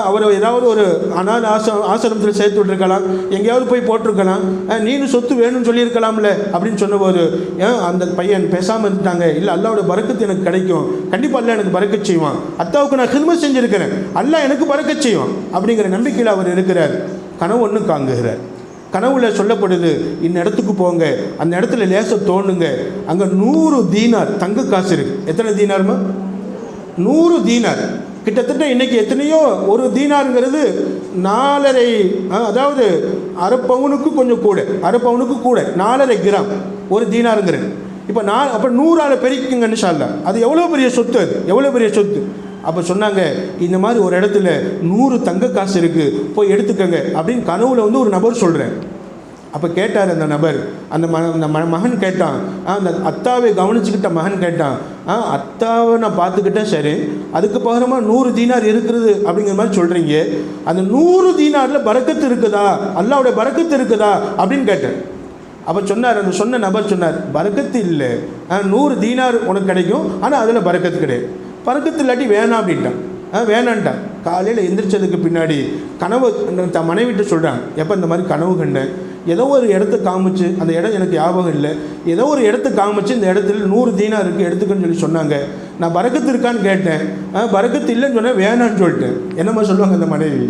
அவரை ஏதாவது ஒரு அனாதை ஆசிரமத்தில் சேர்த்து விட்டுருக்கலாம், எங்கேயாவது போய் போட்டிருக்கலாம், நீனும் சொத்து வேணும்னு சொல்லியிருக்கலாம்ல அப்படின்னு சொன்னபோது அந்த பையன் பேசாமல் இருந்துட்டாங்க. இல்லை, அல்லாவோட பரக்கத்து எனக்கு கிடைக்கும், கண்டிப்பாக அல்லா எனக்கு பரக்கத் செய்வான், அத்தாவுக்கு நான் ஹிதமத் செஞ்சுருக்கிறேன், அல்லா எனக்கு பரக்கத் செய்வான் அப்படிங்கிற நம்பிக்கையில் அவர் இருக்கிறார். கனவு ஒன்று காங்குகிறார். கனவுல சொல்லப்படுது, இந்த இடத்துக்கு போங்க, அந்த இடத்துல லேச தோணுங்க, அங்கே 100 தீனார் தங்க காசு இருக்கு. எத்தனை தீனார்மா? 100 தீனார். கிட்டத்தட்ட இன்னைக்கு எத்தனையோ, ஒரு தீனாருங்கிறது 4.5, அதாவது அரை பவுனுக்கு கொஞ்சம் கூட, அரை பவுனுக்கு கூட 4.5 கிராம் ஒரு தீனாருங்கிறது. இப்போ அப்போ 100ஆல் பெருக்குங்கன்னு சொல்ல, அது எவ்வளோ பெரிய சொத்து, அது எவ்வளோ பெரிய சொத்து. அப்போ சொன்னாங்க, இந்த மாதிரி ஒரு இடத்துல 100 தங்க காசு இருக்குது, போய் எடுத்துக்கங்க அப்படின்னு கனவுல ஒரு நபர் சொல்கிறேன். அப்போ கேட்டார் அந்த நபர், அந்த மகன் கேட்டான், அந்த அத்தாவை கவனிச்சுக்கிட்ட மகன் கேட்டான், அத்தாவை நான் பார்த்துக்கிட்டேன், சரி, அதுக்கு பகரமாக 100 தீனார் இருக்கிறது அப்படிங்கிற மாதிரி சொல்கிறீங்க, அந்த 100 தீனாரில் பரக்கத்து இருக்குதா, அல்லாவுடைய பரக்கத்து இருக்குதா அப்படின்னு கேட்டேன். அப்போ சொன்னார், அந்த சொன்ன நபர் சொன்னார், பரக்கத்து இல்லை, 100 தீனார் உனக்கு கிடைக்கும், ஆனால் அதில் பரக்கத்து கிடையாது, பரக்கத்து இல்லாட்டி வேணாம் அப்படின்ட்டான். வேணான்ட்டான். காலையில் எந்திரிச்சதுக்கு பின்னாடி கனவு தன் மனைவிட்டு சொல்கிறான், எப்போ இந்த மாதிரி கனவு கண்டேன், ஏதோ ஒரு இடத்த காமிச்சு, அந்த இடம் எனக்கு ஞாபகம் இல்லை, ஏதோ ஒரு இடத்த காமிச்சு இந்த இடத்துல 100 தீனார் இருக்குது எடுத்துக்கன்னு சொன்னாங்க. நான் பரக்கத்து இருக்கான்னு கேட்டேன், பரக்கத்து இல்லைன்னு சொன்னேன், வேணான்னு சொல்லிட்டேன். என்னம்மா சொல்லுவாங்க அந்த மனைவி?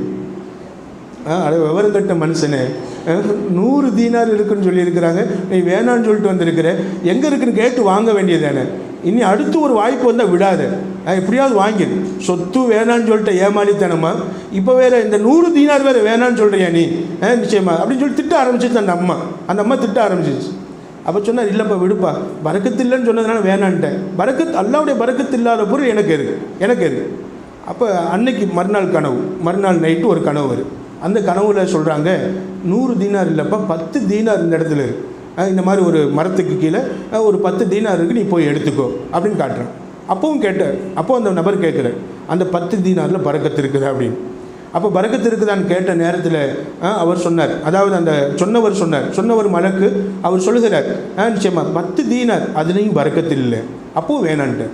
அது விவரம் கட்ட மனுஷனே, 100 தீனார் இருக்குன்னு சொல்லியிருக்கிறாங்க, நீ வேணான்னு சொல்லிட்டு வந்திருக்கிற, எங்கே இருக்குன்னு கேட்டு வாங்க வேண்டியதானே, இனி அடுத்து ஒரு வாய்ப்பு வந்தால் விடாது, எப்படியாவது வாங்கிடு. சொத்து வேணான்னு சொல்லிட்டு ஏமாளித்தனமா, இப்போ வேறு இந்த 100 தீனார் வேறு வேணான்னு சொல்கிறியா நீ, நிச்சயமா அப்படின்னு சொல்லி திட்ட ஆரம்பிச்சிச்சு அந்த அம்மா திட்ட ஆரம்பிச்சிச்சு. அப்போ சொன்னார், இல்லைப்பா விடுப்பா, பரக்கத்து இல்லைன்னு சொன்னதுனால வேணான்ட்டேன், பரக்கத்து அல்லாவுடைய பரக்கத்து இல்லாத பொருள் எனக்கு இருக்கு. அப்போ அன்னைக்கு மறுநாள் நைட்டு ஒரு கனவு வரும். அந்த கனவுல சொல்கிறாங்க, 100 தீனார் இல்லைப்பா, 10 தீனார் இந்த இடத்துல இருக்குது, இந்த மாதிரி ஒரு மரத்துக்கு கீழே ஒரு 10 தீனார் இருக்குது, நீ போய் எடுத்துக்கோ அப்படின்னு காட்டுறேன். அப்பவும் கேட்டார், அப்போ அந்த நபர் கேட்குறார், அந்த 10 தீனாரில் பரக்கத்து இருக்குதா அப்படின்னு. அப்போ பரக்கத்து இருக்குதான்னு கேட்ட நேரத்தில் அவர் சொன்னார், அதாவது அந்த சொன்னவர் மலக்கு அவர் சொல்லுகிறார், நிச்சயமா 10 தீனார் அதுலேயும் பரக்கத்து இல்லை, அப்போவும் வேணான்ட்டு,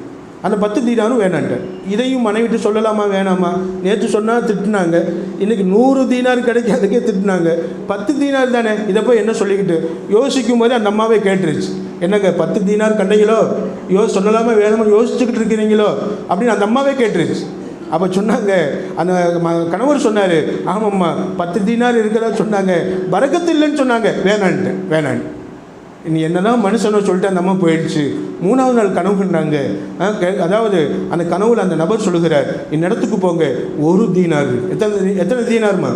அந்த 10 தீனாரும் வேணான்ட்டு. இதையும் மனைவிட்டு சொல்லலாமா வேணாமா? நேற்று சொன்னால் திட்டினாங்க, இன்றைக்கி 100 தீனார் கிடைக்காதுக்கே திட்டினாங்க, 10 தீனார் தானே, இதை போய் என்ன சொல்லிக்கிட்டு யோசிக்கும் போது அந்த அம்மாவே கேட்டுருச்சு, என்னங்க 10 தீனார் கண்டைங்களோ, சொல்லலாமா வேணாமா யோசிச்சுக்கிட்டு இருக்கிறீங்களோ அப்படின்னு அந்த அம்மாவே கேட்டுருச்சு. அப்போ சொன்னாங்க, அந்த கணவர் சொன்னார், ஆமாம்மா 10 தீனார் இருக்கிறதா சொன்னாங்க, பரக்கத்து இல்லைன்னு சொன்னாங்க, வேணான்ட்டு. நீ என்னதான் மனுஷனோ சொல்லிட்டு அந்த அம்மா போயிடுச்சு. 3ஆவது நாள் கனவு கண்டாங்க. அதாவது அந்த கனவுல அந்த நபர் சொல்லுகிறார், இந்த இடத்துக்கு போங்க, 1 தீனார். எத்தனை தீனார்மா?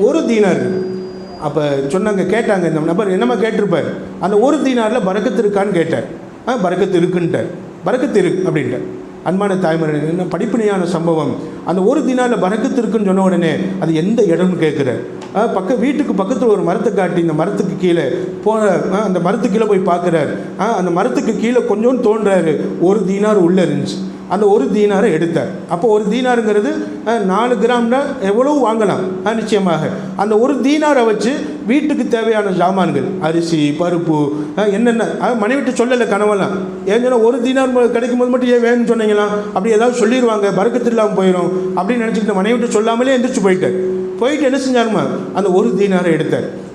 1 தீனார். அப்போ சொன்னாங்க, கேட்டாங்க, இந்த நபர் என்னம்மா கேட்டிருப்பார், அந்த 1 தீனாரில் பரக்கத்து இருக்கான்னு கேட்டார். பரக்கத்து இருக்குன்ட்டார், பரக்கத்து இருக்கு அப்படின்ட்டார். அன்பான தாய்மர்கள், என்ன படிப்பினையான சம்பவம். அந்த 1 தீனாரில் பரக்கத்து இருக்குன்னு சொன்ன உடனே அது எந்த இடம்னு கேட்குறார். வீட்டுக்கு பக்கத்தில் ஒரு மரத்தை காட்டி, இந்த மரத்துக்கு கீழே அந்த மரத்துக்கு கீழே போய் பார்க்குறாரு. அந்த மரத்துக்கு கீழே கொஞ்சோன்னு தோன்றாரு, 1 தீனார் உள்ளே இருந்துச்சு. அந்த 1 தீனாரை எடுத்தார். அப்போ 1 தீனாருங்கிறது 4 கிராம்னா எவ்வளவு வாங்கலாம், நிச்சயமாக. அந்த 1 தீனாரை வச்சு வீட்டுக்கு தேவையான ஜாமான்கள், அரிசி, பருப்பு, என்னென்ன மனைவிட்டு சொல்லலை கனவெல்லாம். ஏன் சொன்னால் 1 தீனார் கிடைக்கும் போது மட்டும் ஏன் வேணும்னு சொன்னீங்களா, அப்படி ஏதாவது சொல்லிடுவாங்க, பரக்கத்து இல்லாமல் போயிடும் அப்படின்னு நினச்சிக்கிட்டு மனைவிட்டு சொல்லாமலே எந்திரிச்சு போயிட்டு என்ன செஞ்சாருமா, அந்த 1 தீனாரை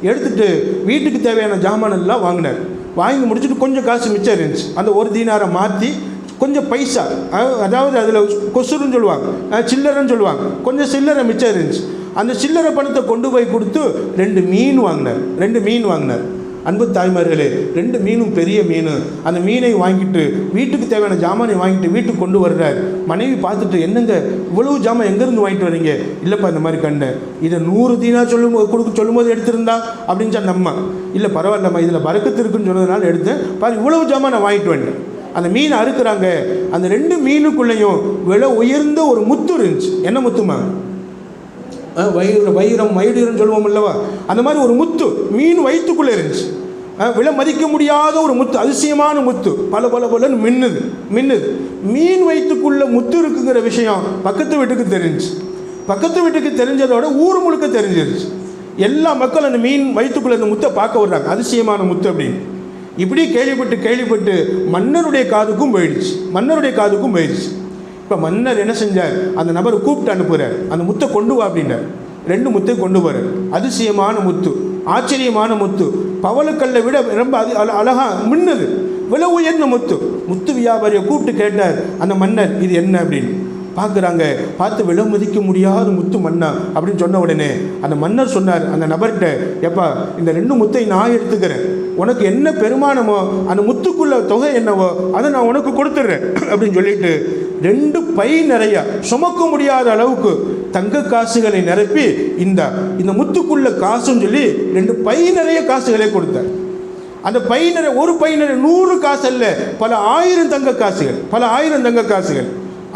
எடுத்துட்டு வீட்டுக்கு தேவையான ஜாமானெல்லாம் வாங்கினார். வாங்கி முடிச்சுட்டு கொஞ்சம் காசு மிச்சம் இருந்துச்சு. அந்த 1 தீனாரை மாற்றி கொஞ்சம் பைசா, அதாவது அதில் கொசுருன்னு சொல்லுவாங்க, சில்லறைன்னு சொல்லுவாங்க, கொஞ்சம் சில்லறை மிச்சம் இருந்துச்சு. அந்த சில்லறை பணத்தை கொண்டு போய் கொடுத்து 2 மீன் வாங்கினார். அன்பு தாய்மார்களே, 2 மீனும் பெரிய மீன். அந்த மீனை வாங்கிட்டு வீட்டுக்கு தேவையான ஜாமானை வாங்கிட்டு வீட்டுக்கு கொண்டு வர்றார். மனைவி பார்த்துட்டு, என்னங்க இவ்வளவு ஜாமான் எங்கேருந்து வாங்கிட்டு வரீங்க? இல்லைப்பா இந்த மாதிரி கண்ணு, இதை 100 தீனார் சொல்லும்போது எடுத்திருந்தா அப்படின்னு சொன்ன அம்மா. இல்லை பரவாயில்லம்மா, இதில் பறக்கத்து இருக்குன்னு சொன்னதுனால எடுத்தேன், பாரு இவ்வளவு ஜாமான் நான் வாங்கிட்டு வந்தேன். அந்த மீன் அறுக்கிறாங்க. அந்த 2 மீனுக்குள்ளேயும் விலை உயர்ந்த ஒரு முத்து இருந்துச்சு. என்ன முத்துமா? வைரம் மயூரம் சொல்லுவோம் அல்லவா, அந்த மாதிரி ஒரு முத்து மீன் வயிற்றுக்குள்ளே இருந்துச்சு. விலை மதிக்க முடியாத ஒரு முத்து, அதிசயமான முத்து, பல பல பலன்னு மின்னுது. மீன் வயிற்றுக்குள்ள முத்து இருக்குங்கிற விஷயம் பக்கத்து வீட்டுக்கு தெரிஞ்சிச்சு. பக்கத்து வீட்டுக்கு தெரிஞ்சதோட ஊர் முழுக்க தெரிஞ்சிருச்சு. எல்லா மக்கள் அந்த மீன் வயிற்றுக்குள்ள அந்த முத்தை பார்க்க வர்றாங்க, அதிசயமான முத்து அப்படின்னு. இப்படி கேள்விப்பட்டு மன்னருடைய காதுக்கும் போயிடுச்சு. இப்போ மன்னர் என்ன செஞ்சார்? அந்த நபரை கூப்பிட்டு அனுப்புகிறார். அந்த முத்தை கொண்டு வா அப்படின்னார். 2 முத்தை கொண்டு வர. அதிசயமான முத்து, ஆச்சரியமான முத்து, பவளக்கல்லை விட ரொம்ப அழகா மின்னுது, விலை உயர்ந்த முத்து வியாபாரியை கூப்பிட்டு கேட்டார் அந்த மன்னர், இது என்ன அப்படின்னு. பார்க்குறாங்க. பார்த்து விலை மதிக்க முடியாத முத்து மன்னா அப்படின்னு சொன்ன உடனே அந்த மன்னர் சொன்னார் அந்த நபர்கிட்ட, எப்பா இந்த 2 முத்தை நான் எடுத்துக்கிறேன், உனக்கு என்ன பெருமானமோ அந்த முத்துக்குள்ள தொகை என்னவோ அதை நான் உனக்கு கொடுத்துட்றேன் அப்படின்னு சொல்லிட்டு 2 பை நிறைய சுமக்க முடியாத அளவுக்கு தங்க காசுகளை நிரப்பி இந்த முத்துக்குள்ள காசுன்னு சொல்லி 2 பை நிறைய காசுகளை கொடுத்தார். அந்த பை நிறைய, ஒரு பை நிறைய 100 காசு அல்ல, பல ஆயிரம் தங்க காசுகள்.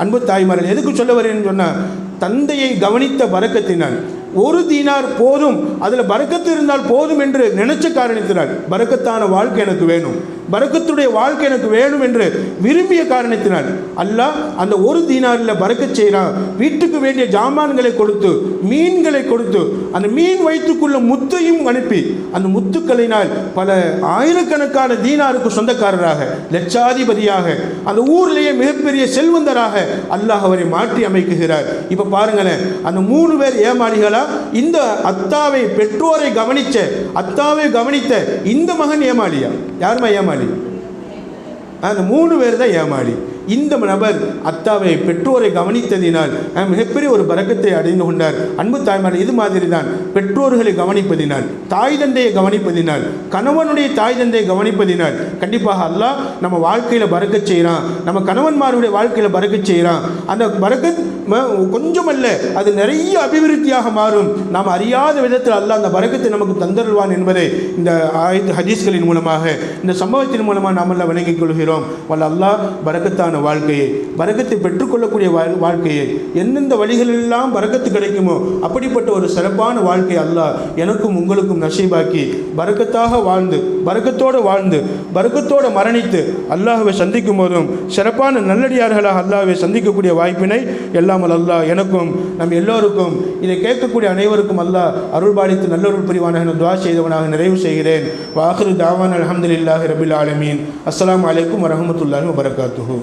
அன்பு தாய்மார்கள், எதுக்கு சொல்ல வரேன்னு சொன்னால், தந்தையை கவனித்த பரக்கத்தினால் 1 தீனார் போதும், அதில் பரக்கத்து இருந்தால் போதும் என்று நினைச்ச காரணத்தினால், பரக்கத்தான வாழ்க்கை எனக்கு வேணும், பரக்கத்துடைய வாழ்க்கை எனக்கு வேணும் என்று விரும்பிய காரணத்தினால் அல்லாஹ் அந்த 1 தீனாரில் பரக்கச் செய்கிறான். வீட்டுக்கு வேண்டிய ஜாமான்களை கொடுத்து, மீன்களை கொடுத்து, அந்த மீன் வயிற்றுக்குள்ள முத்தையும் அனுப்பி, அந்த முத்துக்களினால் பல ஆயிரக்கணக்கான தீனாருக்கு சொந்தக்காரராக, லட்சாதிபதியாக, அந்த ஊர்லேயே மிகப்பெரிய செல்வந்தராக அல்லாஹ் அவரை மாற்றி அமைக்குகிறார். இப்போ பாருங்களேன், அந்த 3 பேர் ஏமாளிகளா? இந்த அத்தாவை, பெற்றோரை கவனித்த இந்த மகன் ஏமாளியா? யாருமா ஏமாளி? அந்த 3 பேர் தான் ஏமாளி. இந்த நபர் அத்தாவை, பெற்றோரை கவனித்ததினால் மிகப்பெரிய ஒரு பரக்கத்தை அடைந்து கொண்டார். அன்பு தாய்மார், இது மாதிரி தான் பெற்றோர்களை கவனிப்பதினால், தாய் தந்தையை கவனிப்பதினால், கணவனுடைய தாய் தந்தையை கவனிப்பதினால் கண்டிப்பாக அல்லாஹ் நம்ம வாழ்க்கையில் பரக்கச் செய்கிறான், நம்ம கணவன்மாருடைய வாழ்க்கையில் பரக்கச் செய்கிறான். அந்த பரக்கத் கொஞ்சமல்ல, அது நிறைய அபிவிருத்தியாக மாறும். நாம் அறியாத விதத்தில் அல்லாஹ் அந்த பரக்கத்தை நமக்கு தந்தருள்வான் என்பதை இந்த ஹதீஸ்களின் மூலமாக, இந்த சம்பவத்தின் மூலமாக நாம் எல்லாம் விளங்கிக் கொள்கிறோம். வல்ல அல்லாஹ் பரக்கத்தான வாழ்க்கையை, பரக்கத்தை பெற்றுக்கொள்ளக்கூடிய வாழ்க்கையை, எந்தெந்த வழிகளெல்லாம் பரக்கத்து கிடைக்குமோ அப்படிப்பட்ட ஒரு சிறப்பான வாழ்க்கை அல்லாஹ் எனக்கும் உங்களுக்கும் நசீபாக்கி, பரக்கத்தாக வாழ்ந்து, பரக்கத்தோடு மரணித்து அல்லாஹ்வை சந்திக்கும் போதும் சிறப்பான நல்லடியார்களாக அல்லாஹ்வை சந்திக்கக்கூடிய வாய்ப்பினை எல்லாம் அல்லாஹ் எனக்கும் நம் எல்லோருக்கும், இதை கேட்கக்கூடிய அனைவருக்கும் அல்லாஹ் அருள்பாலித்து நல்லொருள் புரிவானாக துஆ செய்தவனாக நிறைவு செய்கிறேன். வாஹிரு தாவான் அல்ஹம்துலில்லாஹி ரபில் ஆலமீன். அஸ்ஸலாமு அலைக்கும் வரஹ்மத்துல்லாஹி வபரகாத்துஹு.